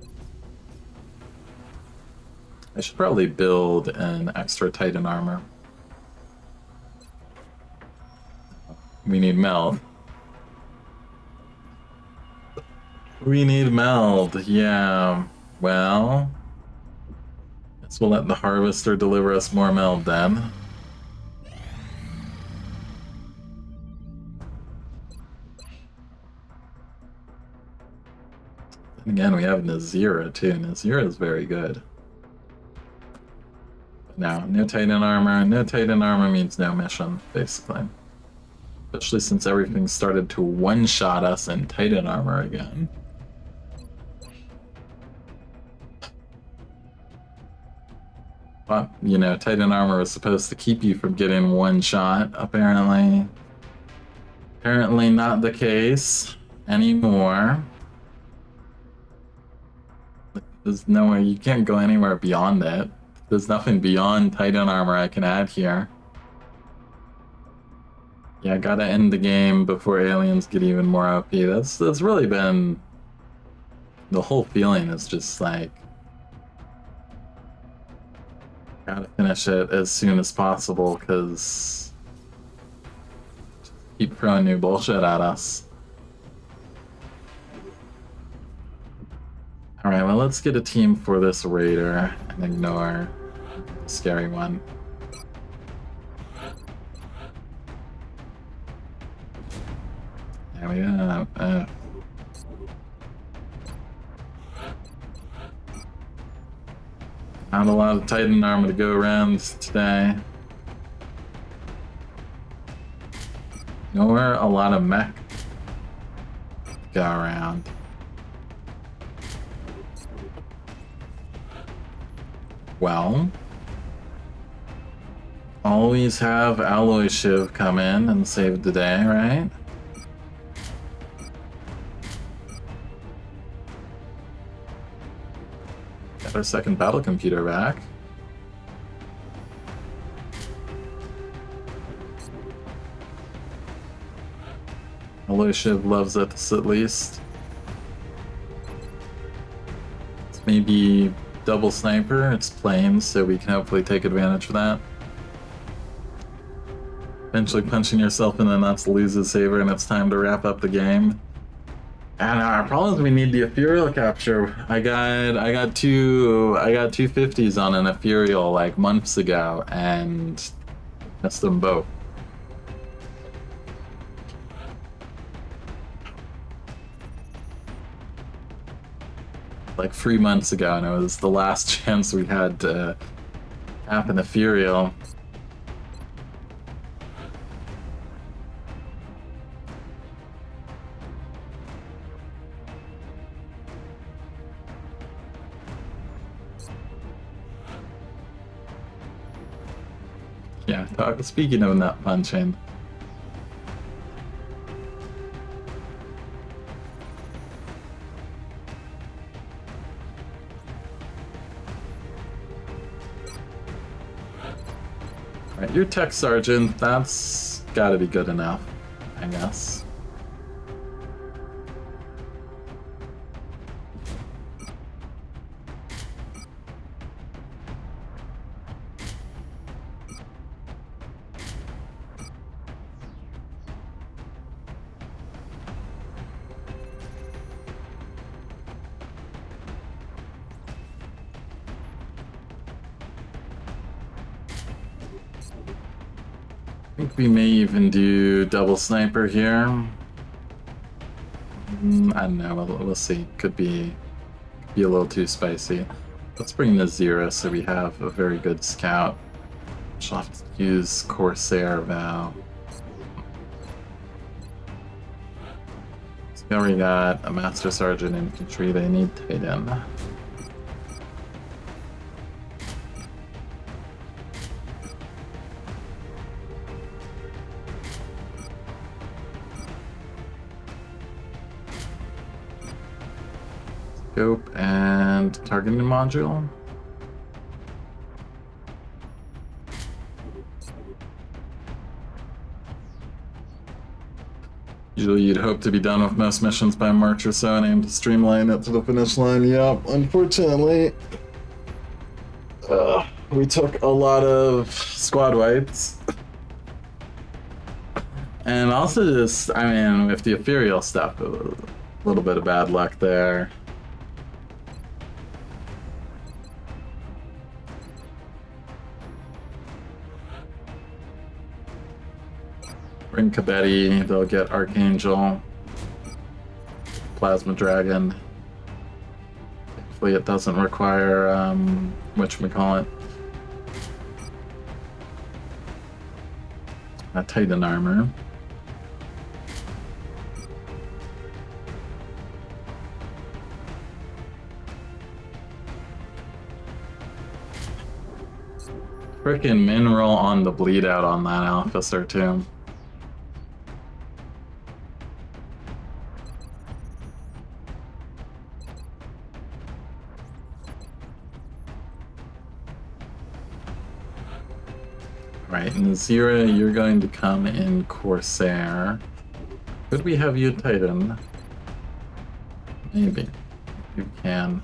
I should probably build an extra Titan armor. We need meld. We need meld, yeah. Well, guess we'll let the harvester deliver us more meld then. And again, we have Nazira too. Nazira is very good. Now, no Titan armor. No Titan armor means no mission, basically. Especially since everything started to one-shot us in Titan armor again. But, you know, Titan armor is supposed to keep you from getting one shot, apparently. Apparently not the case anymore. There's no way, you can't go anywhere beyond it. There's nothing beyond Titan armor I can add here. Yeah, gotta end the game before aliens get even more OP. That's really been... The whole feeling is just like... Gotta finish it as soon as possible, because... Keep throwing new bullshit at us. Alright, well, let's get a team for this raider and ignore the scary one. There we go. Not a lot of Titan armor to go around today. Nor a lot of mech to go around. Well, always have Alloy Shiv come in and save the day, right? Got our second battle computer back. Alloy Shiv loves us at least. It's maybe double sniper, it's planes, so we can hopefully take advantage of that. Eventually punching yourself in the nuts loses saver and it's time to wrap up the game. And our problem is we need the ethereal capture. I got two 50s on an ethereal like months ago and missed them both. Like 3 months ago, and it was the last chance we had to tap an ethereal. Yeah, speaking of nut punching. Alright, you're tech sergeant. That's gotta be good enough, I guess. I think we may even do double sniper here. I don't know, we'll see. Could be a little too spicy. Let's bring the Zero so we have a very good scout. She'll have to use Corsair Vow. So we already got a Master Sergeant Infantry, they need Titan. Scope and targeting module. Usually you'd hope to be done with most missions by March or so and aim to streamline it to the finish line. Yep, unfortunately, we took a lot of squad wipes. And also just, I mean, with the ethereal stuff, a little bit of bad luck there. Bring Kabetti, they'll get Archangel, Plasma Dragon. Hopefully it doesn't require, whatchamacallit, a Titan armor. Frickin' mineral on the bleed out on that officer too. Right, and Zira, you're going to come in Corsair. Could we have you Titan? Maybe. You can.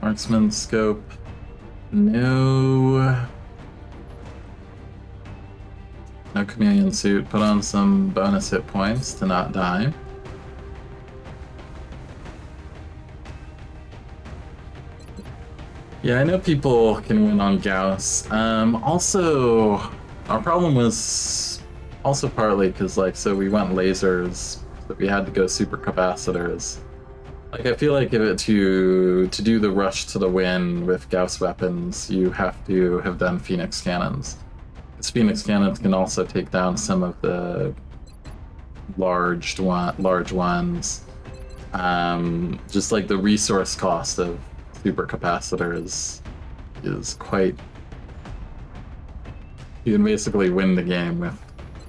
Marksman scope. No. No chameleon suit. Put on some bonus hit points to not die. Yeah, I know people can win on Gauss. Also, our problem was also partly because, like, so we went lasers, but we had to go super capacitors. Like, I feel like to do the rush to the win with Gauss weapons, you have to have done Phoenix cannons. Because Phoenix cannons can also take down some of the large ones. Just like the resource cost of super capacitors is quite. You can basically win the game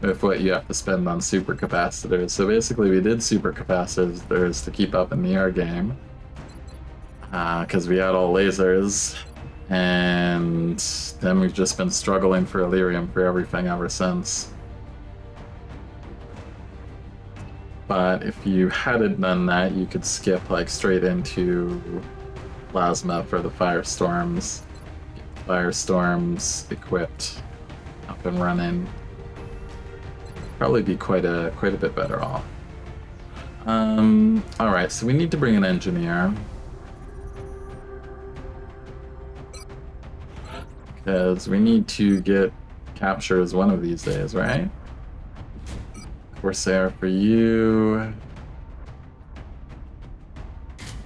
with what you have to spend on super capacitors. So basically we did super capacitors to keep up in the air game. Because we had all lasers. And then we've just been struggling for Illyrium for everything ever since. But if you hadn't done that, you could skip like straight into Plasma for the Firestorms. Firestorms equipped, up and running. Probably be quite a bit better off. Alright, so we need to bring an engineer. Because we need to get captures one of these days, right? Corsair for you.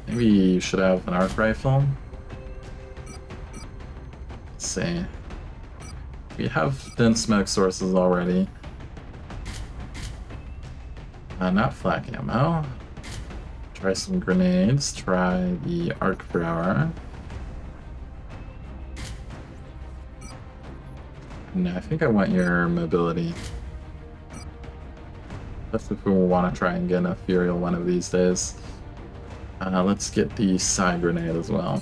Maybe you should have an arc rifle. Let's see. We have thin smoke sources already. Not flak ammo. Try some grenades. Try the arc thrower. No, I think I want your mobility. That's if we want to try and get a Furial one of these days. Let's get the side grenade as well.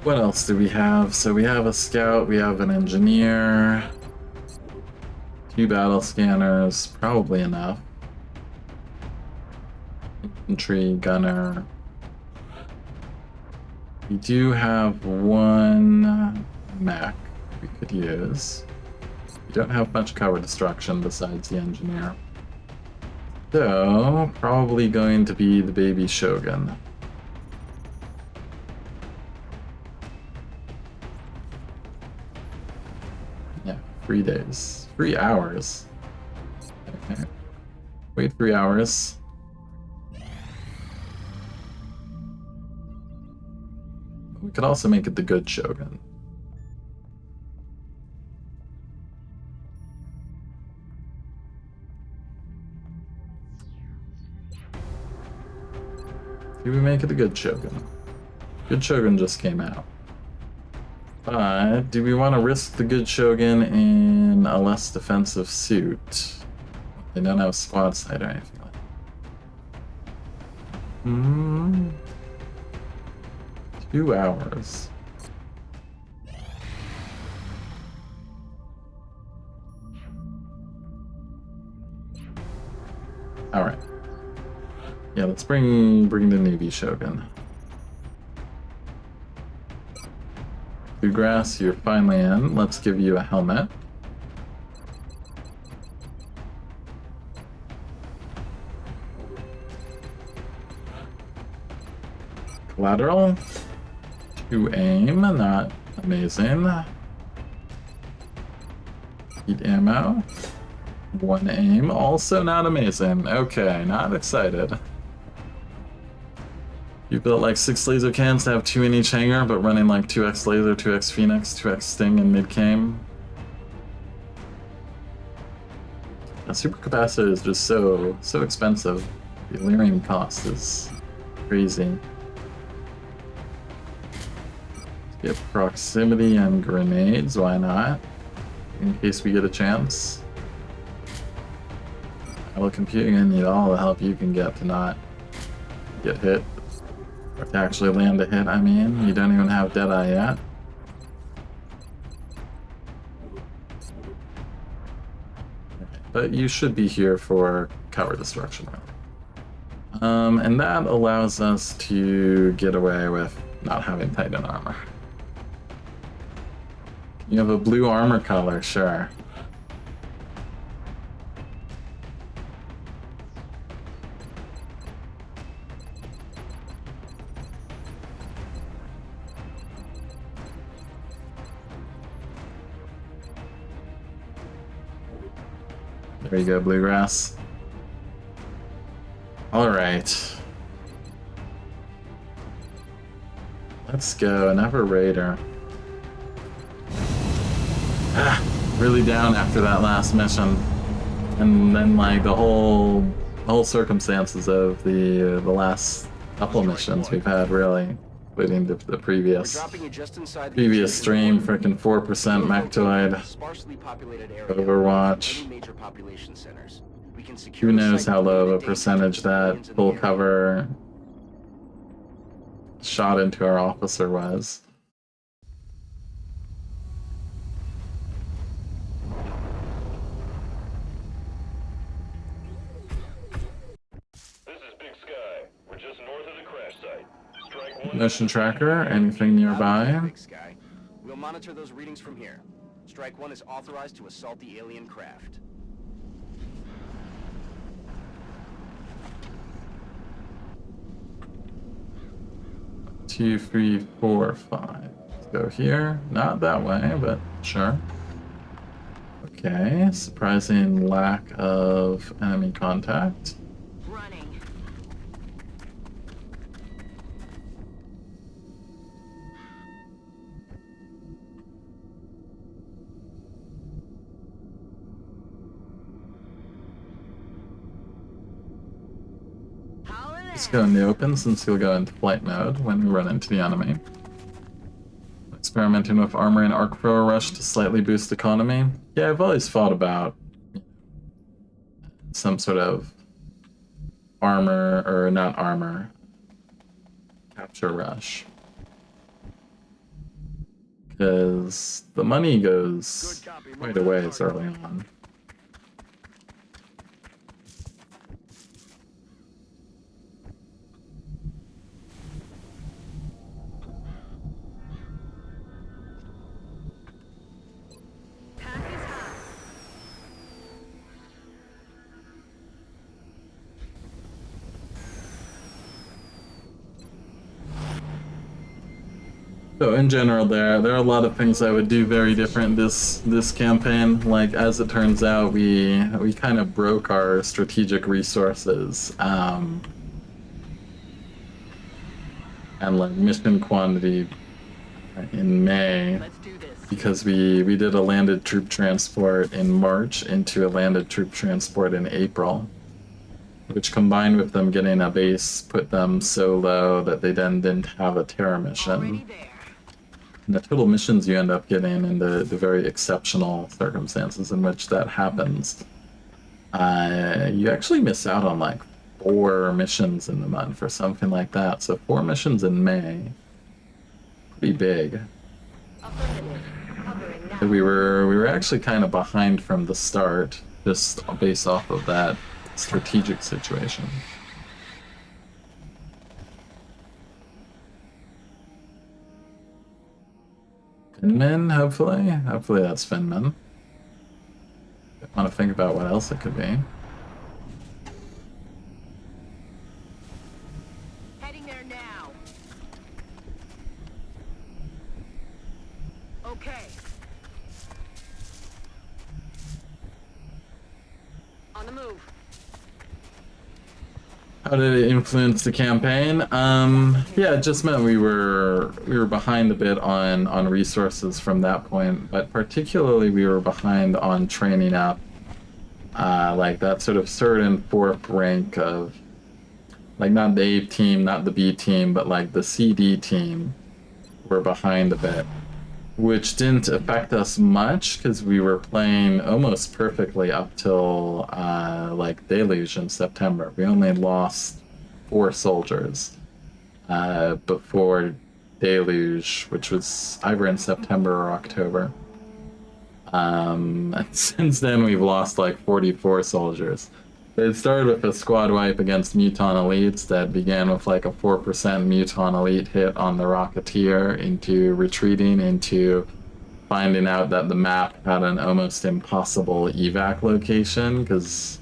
What else do we have? So we have a scout, we have an engineer, 2 battle scanners, probably enough. Infantry, gunner. We do have 1 mech we could use. We don't have much cover destruction besides the engineer. So, probably going to be the baby Shogun. Yeah, 3 days. 3 hours. Okay. Wait 3 hours. We could also make it the good Shogun. Do we make it the good Shogun? Good Shogun just came out. But do we want to risk the good Shogun in a less defensive suit? They don't have squad sight or anything like that. 2 hours. Alright. Yeah, let's bring the newbie Shogun. Bluegrass, you're finally in. Let's give you a helmet. Collateral. 2 aim, not amazing. Heat ammo. 1 aim, also not amazing. Okay, not excited. You built like 6 laser cans to have 2 in each hangar, but running like 2x laser, 2x Phoenix, 2x Sting, and mid-cam. A supercapacitor is just so expensive. The Illyrium cost is crazy. Get proximity and grenades, why not? In case we get a chance. Well, computing, you're gonna need all the help you can get to not get hit. Or to actually land a hit, I mean. You don't even have Deadeye yet. But you should be here for cover destruction. And that allows us to get away with not having Titan armor. You have a blue armor color, sure. There you go, Bluegrass. Alright. Let's go, another Raider. Really down after that last mission. And then like the whole circumstances of the last couple missions we've had, really. Including the previous stream, freaking 4% Mechtoid, Overwatch. Who knows how low of a percentage that full cover shot into our officer was. Motion tracker, anything nearby? We'll monitor those readings from here. Strike 1 is authorized to assault the alien craft. 2, 3, 4, 5. Let's go here. Not that way, but sure. Okay, surprising lack of enemy contact. Running. Just go in the open since you'll go into flight mode when we run into the enemy. Experimenting with armor and arc thrower rush to slightly boost economy. Yeah, I've always thought about some sort of armor, or not armor, capture rush. Because the money goes quite a ways early on. So in general, there are a lot of things I would do very different this campaign. Like, as it turns out, we kind of broke our strategic resources, and like mission quantity in May, because we did a landed troop transport in March into a landed troop transport in April, which combined with them getting a base put them so low that they then didn't have a terror mission. And the total missions you end up getting in the very exceptional circumstances in which that happens, you actually miss out on like 4 missions in the month or something like that. So 4 missions in May, pretty big. So we were actually kind of behind from the start, just based off of that strategic situation. Finman, hopefully. Hopefully that's Finman. I want to think about what else it could be. Heading there now. Okay. On the move. How did it influence the campaign? Yeah, it just meant we were behind a bit on resources from that point, but particularly we were behind on training up, like that sort of 3rd and 4th rank of, like, not the A team, not the B team, but like the CD team were behind a bit, which didn't affect us much because we were playing almost perfectly up till like Deluge in September. We only lost 4 soldiers before Deluge, which was either in September or October. And since then we've lost like 44 soldiers. It started with a squad wipe against Muton Elites that began with like a 4% Muton Elite hit on the Rocketeer, into retreating, into finding out that the map had an almost impossible evac location because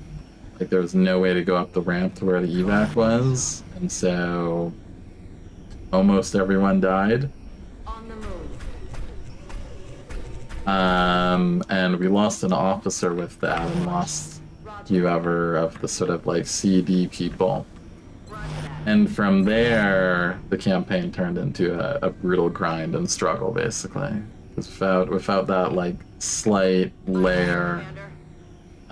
like there was no way to go up the ramp to where the evac was, and so almost everyone died. On the move. And we lost an officer with that, and lost a few other of the sort of like CD people. And from there, the campaign turned into a brutal grind and struggle, basically. Because without that like slight layer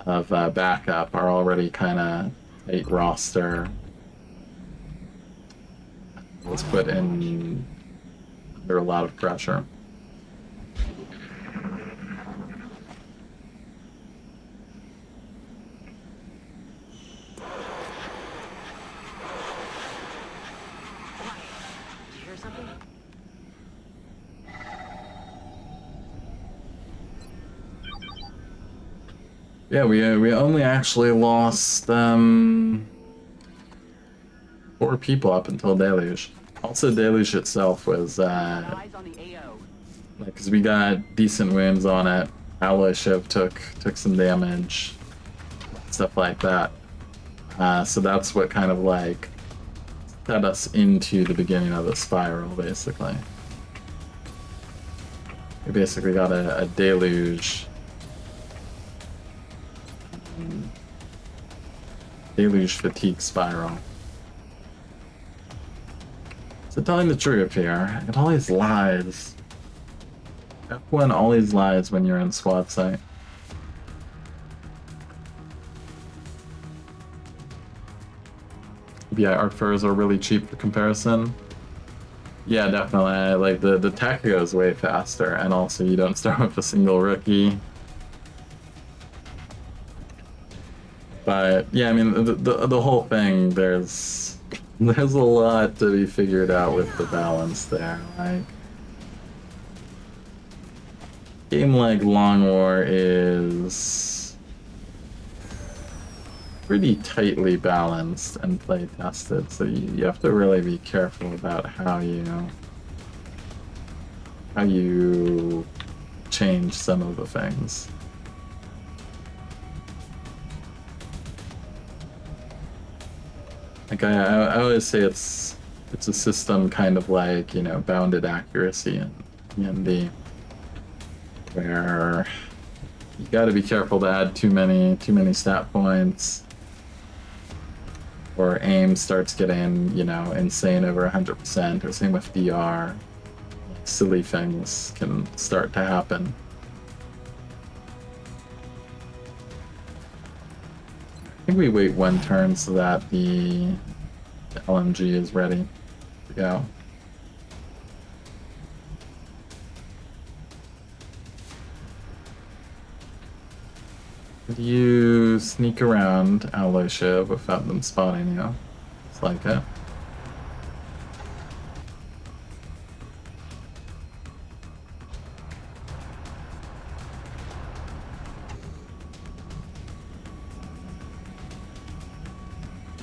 of backup, our already kind of tight roster was put in under a lot of pressure. Yeah, we only actually lost 4 people up until Deluge. Also, Deluge itself was because we got decent wounds on it. Alloy ship took some damage, stuff like that. So that's what kind of like set us into the beginning of the spiral, basically. We basically got a Deluge Deluge fatigue spiral. So telling the truth here, it always lies. F1 always lies when you're in squad sight. Yeah, arc furs are really cheap for comparison. Yeah, definitely. Like the tech goes way faster, and also you don't start with a single rookie. But yeah, I mean the whole thing, there's a lot to be figured out with the balance there. Like game like Long War is pretty tightly balanced and play tested, so you have to really be careful about how you change some of the things. Like I always say it's a system kind of like, you know, bounded accuracy in D&D, where you got to be careful to add too many stat points, or aim starts getting, you know, insane over 100%, or same with DR. Silly things can start to happen. I think we wait one turn so that the LMG is ready to go. Could you sneak around Alloy Ship without them spotting you? It's like it.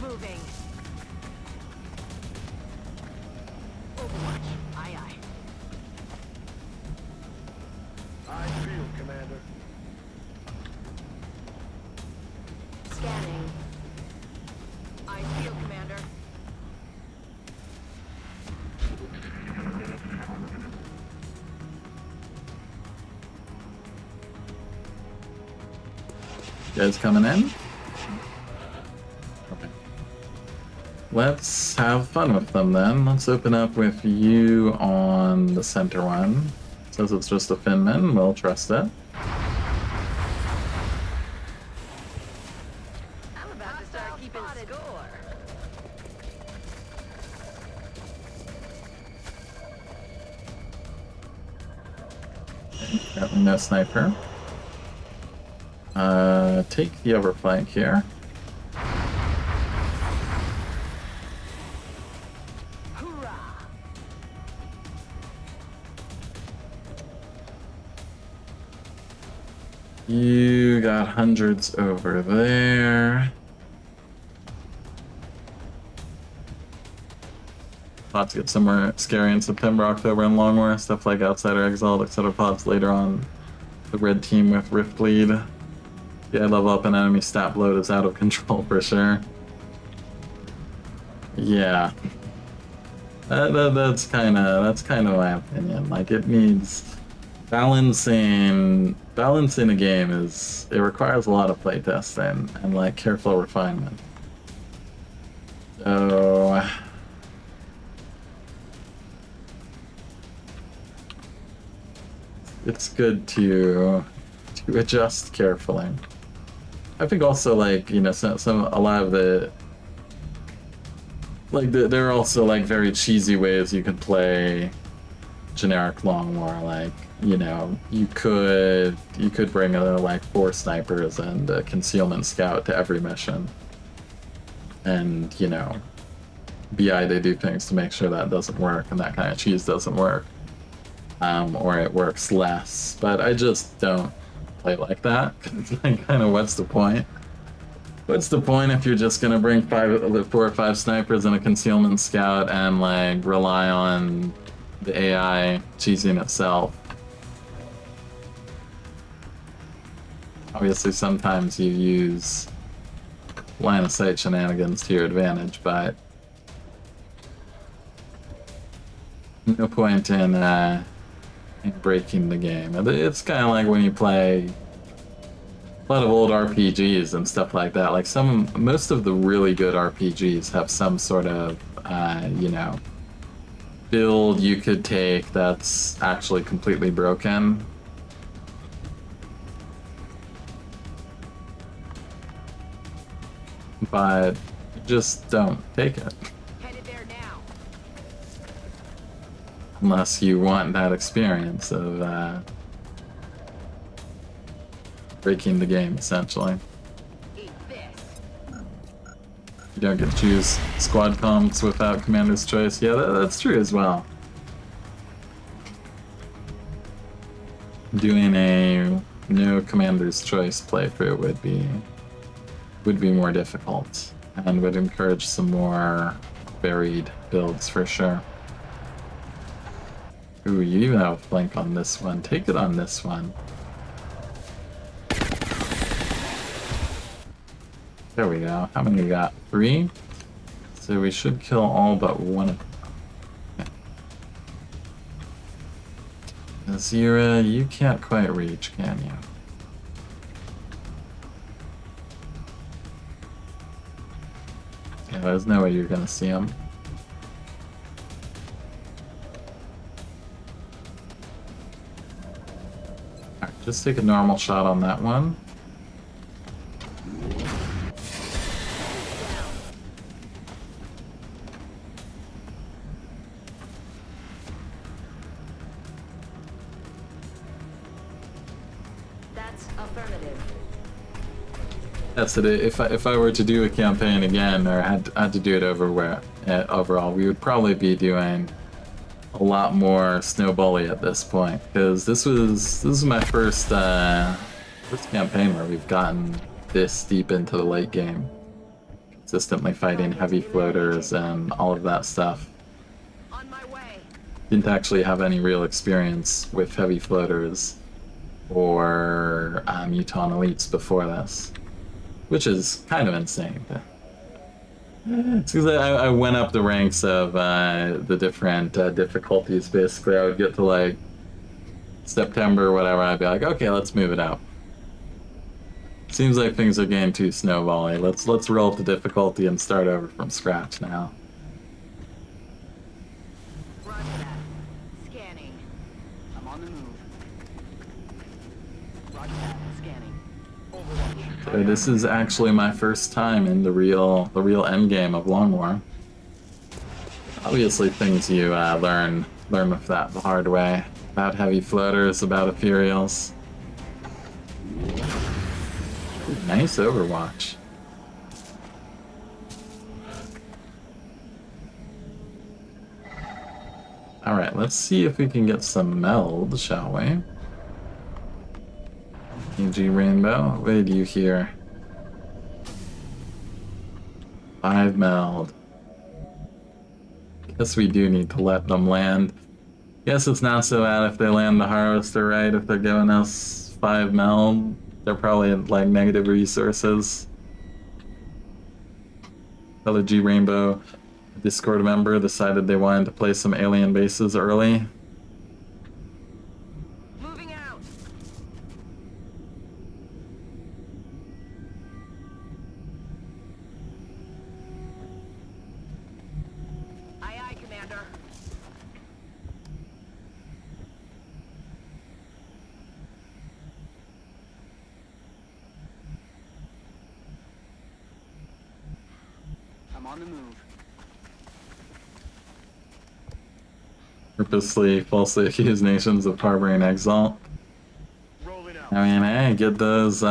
Moving. Overwatch. Aye, aye. I feel, Commander. Scanning. I feel, Commander. You guys coming in? Okay. Let's have fun with them then. Let's open up with you on the center one. Says it's just a Finman, we'll trust it. I'm about to start keeping score. Apparently no sniper. Take the overflank here. Hoorah! You got hundreds over there. Pods get somewhere scary in September, October, and Long War. Stuff like Outsider, Exiled, etc. Pods later on. The red team with Rift Lead. Yeah, level up an enemy stat bloat is out of control for sure. Yeah. That's kind of my opinion. Like, it needs balancing a game it requires a lot of playtesting and like careful refinement. So it's good to adjust carefully. I think also, like, you know, a lot of the like there are also like very cheesy ways you could play generic Long War. Like, you know, you could bring like 4 snipers and a concealment scout to every mission, and, you know, BI they do things to make sure that doesn't work and that kind of cheese doesn't work, or it works less. But I just don't play like that. It's like, kind of, what's the point? What's the point if you're just gonna bring 4 or 5 snipers and a concealment scout and like rely on the AI cheesing itself? Obviously, sometimes you use line of sight shenanigans to your advantage, but no point in breaking the game. It's kind of like when you play a lot of old RPGs and stuff like that. Like most of the really good RPGs have some sort of, you know, build you could take that's actually completely broken. But just don't take it. Headed there now. Unless you want that experience of breaking the game, essentially. Eat this. You don't get to choose squad comps without commander's choice. Yeah, that's true as well. Doing a no commander's choice playthrough would be more difficult and would encourage some more varied builds for sure. Ooh, you even have a flank on this one. Take it on this one. There we go. How many we got? 3? So we should kill all but one of them. Okay. Azira, you can't quite reach, can you? Yeah, there's no way you're gonna see him. Alright, just take a normal shot on that one. That's affirmative. That's it. If I were to do a campaign again, or had to do it overall, we would probably be doing a lot more snowbally at this point, because this is my first campaign where we've gotten this deep into the late game, consistently fighting heavy floaters and all of that stuff. On my way. Didn't actually have any real experience with heavy floaters or Muton elites before this, which is kind of insane. It's because I went up the ranks of the different difficulties. Basically, I would get to like September or whatever, I'd be like, okay, let's move it out. Seems like things are getting too snowbally. Let's roll up the difficulty and start over from scratch now. Roger that. Scanning. I'm on the move. Roger that. Scanning. Overwatch. So this is actually my first time in the real end game of Long War. Obviously, things you learn with that the hard way. About heavy floaters, about ethereals. Ooh, nice Overwatch. Alright, let's see if we can get some meld, shall we? EG Rainbow, what did you hear? 5 meld. Guess we do need to let them land. Guess it's not so bad if they land the Harvester, right? If they're giving us 5 meld, they're probably like negative resources. LG Rainbow, a Discord member, decided they wanted to play some alien bases early. Moving out. Aye, aye, Commander. I'm on the move. Purposely, falsely accuse nations of harboring exalt. Rolling out. I mean, hey, get those,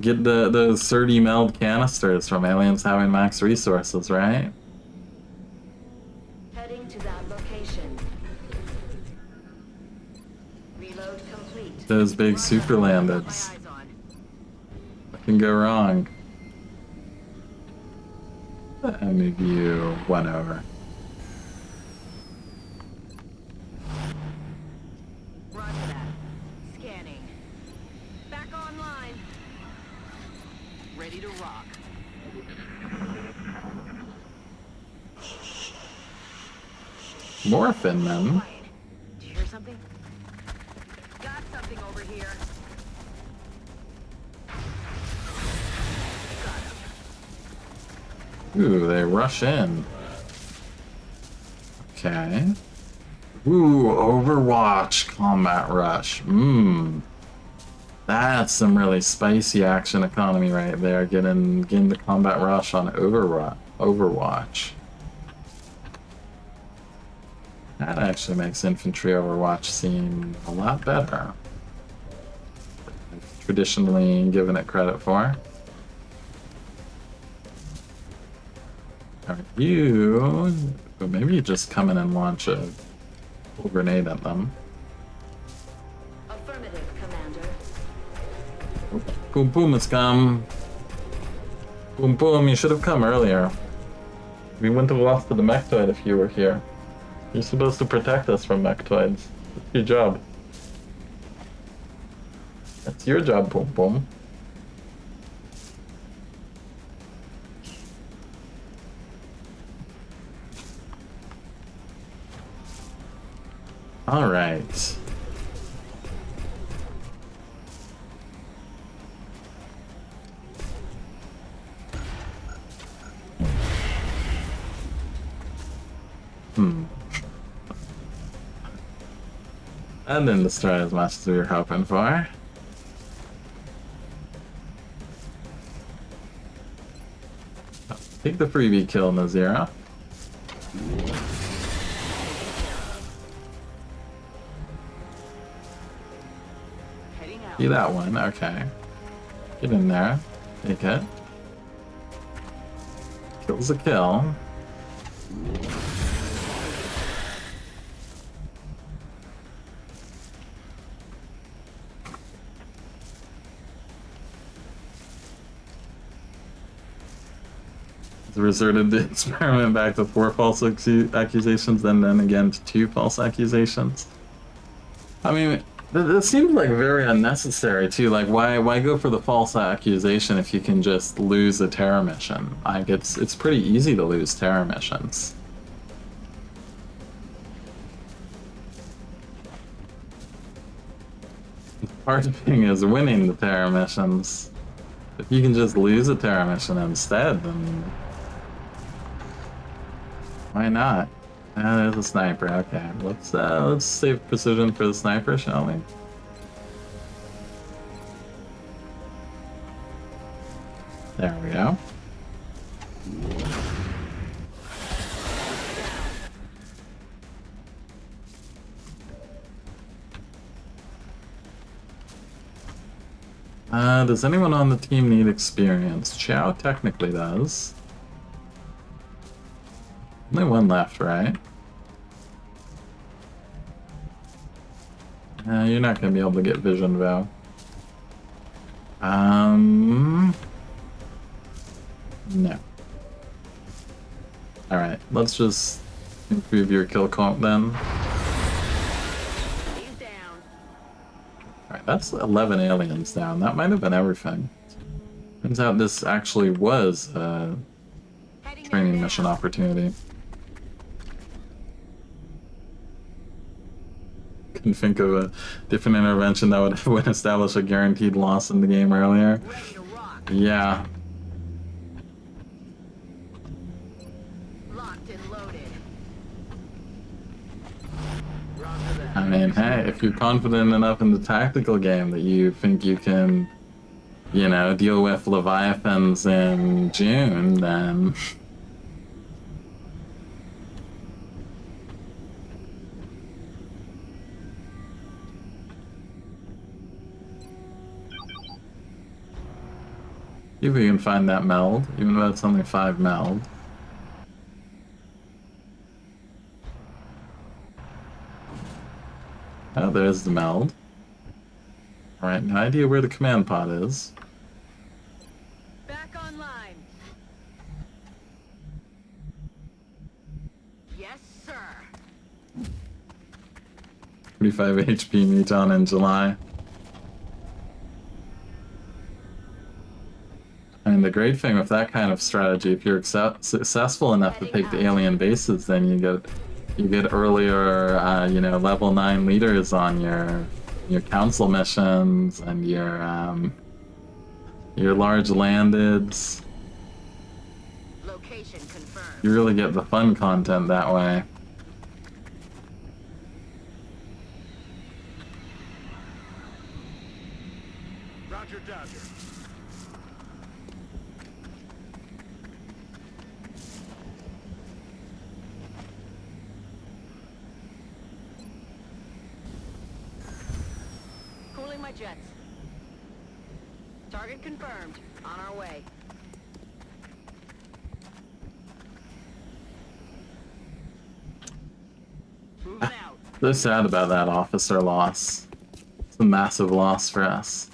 get those 30 meld canisters from aliens having max resources, right? Heading to that location. Reload complete. Those big super landeds. Eyes on. What can go wrong? I'll move you 1 over. Roger that. Scanning. Back online. Ready to rock. Morphin them. Quiet. Do you hear something? Got something over here. Ooh, they rush in. Okay. Ooh, Overwatch Combat Rush. Mmm. That's some really spicy action economy right there. Getting the Combat Rush on Overwatch. That actually makes infantry Overwatch seem a lot better. I've traditionally given it credit for. Alright, you... Maybe you just come in and launch a full grenade at them. Affirmative, Commander. Boom boom, it's come. Boom boom, you should have come earlier. We wouldn't have lost to the Mechtoid if you were here. You're supposed to protect us from Mechtoids. That's your job. That's your job, boom boom. Alright. That didn't destroy as much as we were hoping for. Take the freebie kill, Nazira. See that one, okay. Get in there. Take it. Kill's a kill. Resorted the experiment back to 4 false accusations, and then again to 2 false accusations. I mean, this seems like very unnecessary too. Like, why go for the false accusation if you can just lose a terror mission? Like, it's pretty easy to lose terror missions. The hard thing is winning the terror missions. If you can just lose a terror mission instead, then why not? There's a sniper. Okay, let's save precision for the sniper, shall we? There we go. Does anyone on the team need experience? Chow technically does. Only one left, right? You're not gonna be able to get vision, Val. No. Alright, let's just improve your kill count then. He's down. Alright, that's 11 aliens down. That might have been everything. Turns out this actually was a training mission opportunity. Couldn't think of a different intervention that would establish a guaranteed loss in the game earlier. Ready to rock. Yeah. Locked and loaded. I mean, hey, if you're confident enough in the tactical game that you think you can, you know, deal with Leviathans in June, then... See if we can find that meld, even though it's only 5 meld. Oh, there's the meld. Alright, no idea where the command pod is. Back online. Yes, sir. 45 HP Muton in July. I mean, the great thing with that kind of strategy, if you're successful enough to take the alien bases, then you get earlier, you know, level 9 leaders on your your council missions and your large landeds. Location confirmed. You really get the fun content that way. Roger, Dodger. Cooling my jets. Target confirmed. On our way. Moving out. So sad about that officer loss. It's a massive loss for us.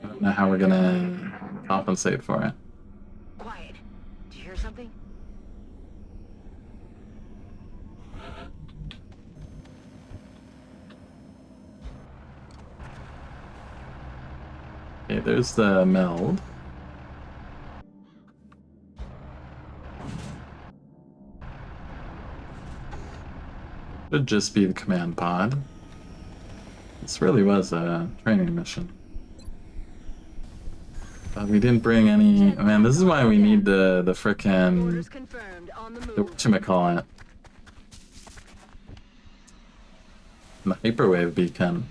I don't know how we're gonna compensate for it. Quiet. Do you hear something? Okay, there's the meld. Should just be the command pod. This really was a training mission. But we didn't bring any. Man, this is why we need the frickin' Orders confirmed. On the the move. whatchamacallit. The hyperwave beacon.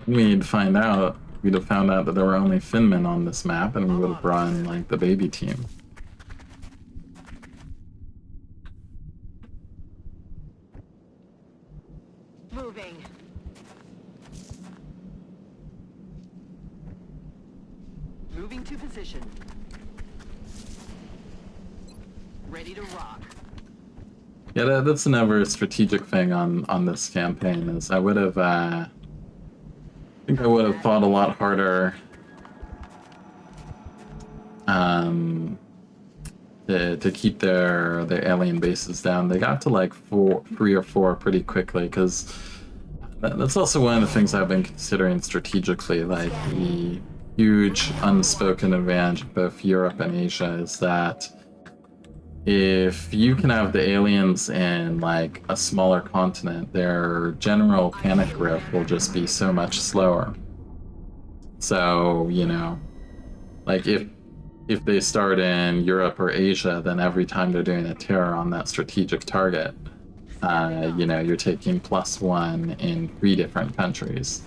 We'd find out. We'd have found out that there were only Finmen on this map, and we would have brought in like the baby team. Moving. Moving to position. Ready to rock. Yeah, that's another strategic thing on this campaign. Is I would have. I think I would have fought a lot harder. To keep their alien bases down. They got to like 3 or 4 pretty quickly, because that's also one of the things I've been considering strategically. Like the huge unspoken advantage of both Europe and Asia is that if you can have the aliens in like a smaller continent, their general panic growth will just be so much slower. So, you know, like if they start in Europe or Asia, then every time they're doing a terror on that strategic target, you know, you're taking +1 in 3 different countries.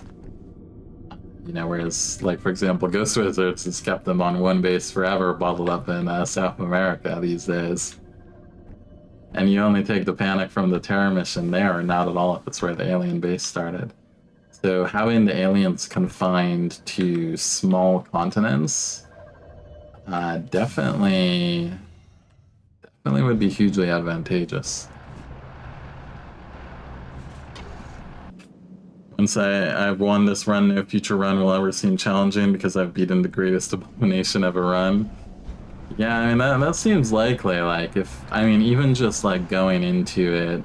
You know, whereas, like, for example, Ghost Wizards has kept them on one base forever, bottled up in South America these days. And you only take the panic from the terror mission there, not at all if it's where the alien base started. So having the aliens confined to small continents definitely would be hugely advantageous. Once I've won this run, no future run will ever seem challenging because I've beaten the greatest abomination ever run. Yeah, I mean, that seems likely. Like, even just like going into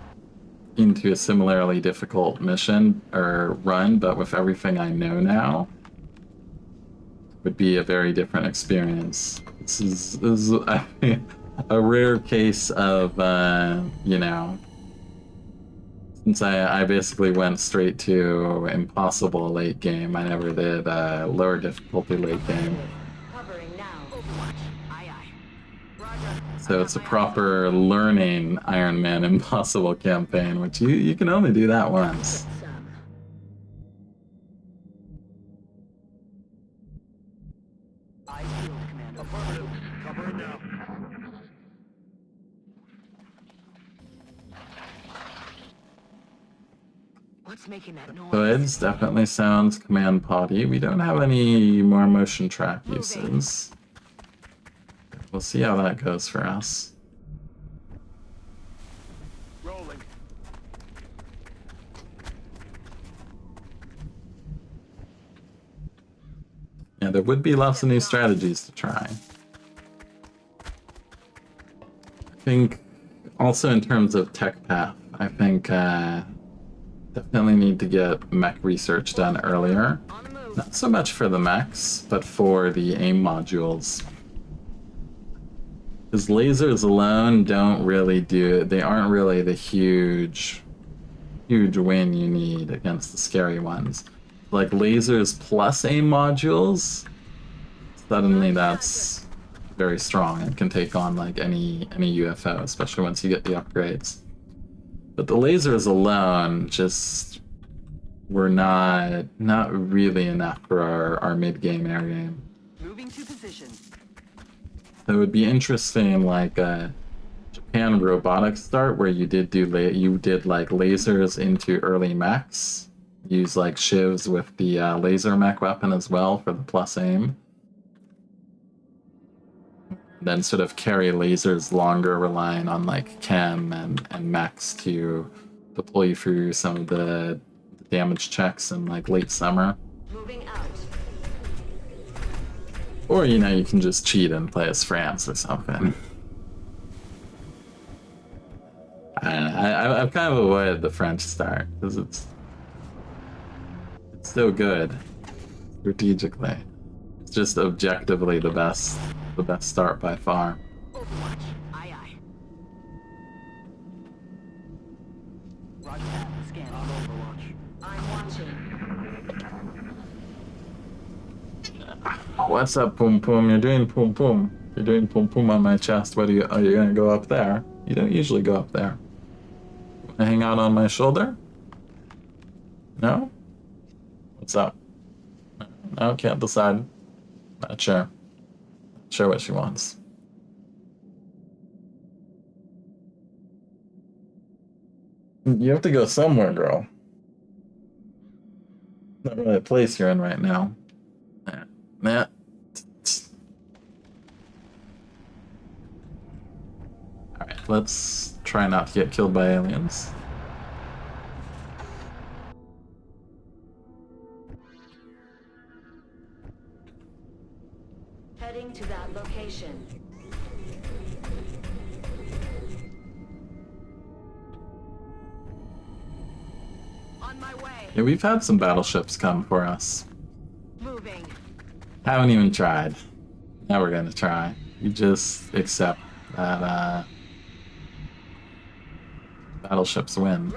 a similarly difficult mission or run, but with everything I know now, would be a very different experience. This is I mean, a rare case of, you know, since I basically went straight to impossible late game, I never did lower difficulty late game. Covering now. Overwatch. Aye, aye. Roger. So it's a proper learning Ironman impossible campaign, which you can only do that once. Some. Eyes peeled, Commander. Affirmative. Covering now. What's making that noise? Goods definitely sounds command potty. We don't have any more motion track uses. We'll see how that goes for us. Rolling. Yeah, there would be lots of new strategies to try. I think also in terms of tech path, I think definitely need to get mech research done earlier. On the move. Not so much for the mechs, but for the AIM modules. Because lasers alone don't really do it. They aren't really the huge win you need against the scary ones. like lasers plus aim modules, suddenly that's very strong and can take on like any UFO, especially once you get the upgrades. But the lasers alone just were not really enough for our mid-game air game. Moving to position. So it would be interesting, like a Japan robotics start where you did like lasers into early mechs, use like shivs with the laser mech weapon as well for the plus aim. Then sort of carry lasers longer, relying on like chem and mechs to pull you through some of the damage checks in like late summer. Moving out. Or, you know, you can just cheat and play as France or something. I've kind of avoided the French start because it's so good strategically. It's just objectively the best start by far. Overwatch. Aye, aye. Roger that. Scanning. Overwatch. I'm watching. What's up, Pum Pum? You're doing Pum Pum. You're doing Pum Pum on my chest. What are you gonna go up there? You don't usually go up there. Wanna hang out on my shoulder? No? What's up? No, can't decide. Not sure. Not sure what she wants. You have to go somewhere, girl. Not really a place you're in right now. Nah. Alright, let's try not to get killed by aliens. Heading to that location. On my way. Yeah, we've had some battleships come for us. Moving. Haven't even tried. Now we're gonna try. You just accept that battleships win.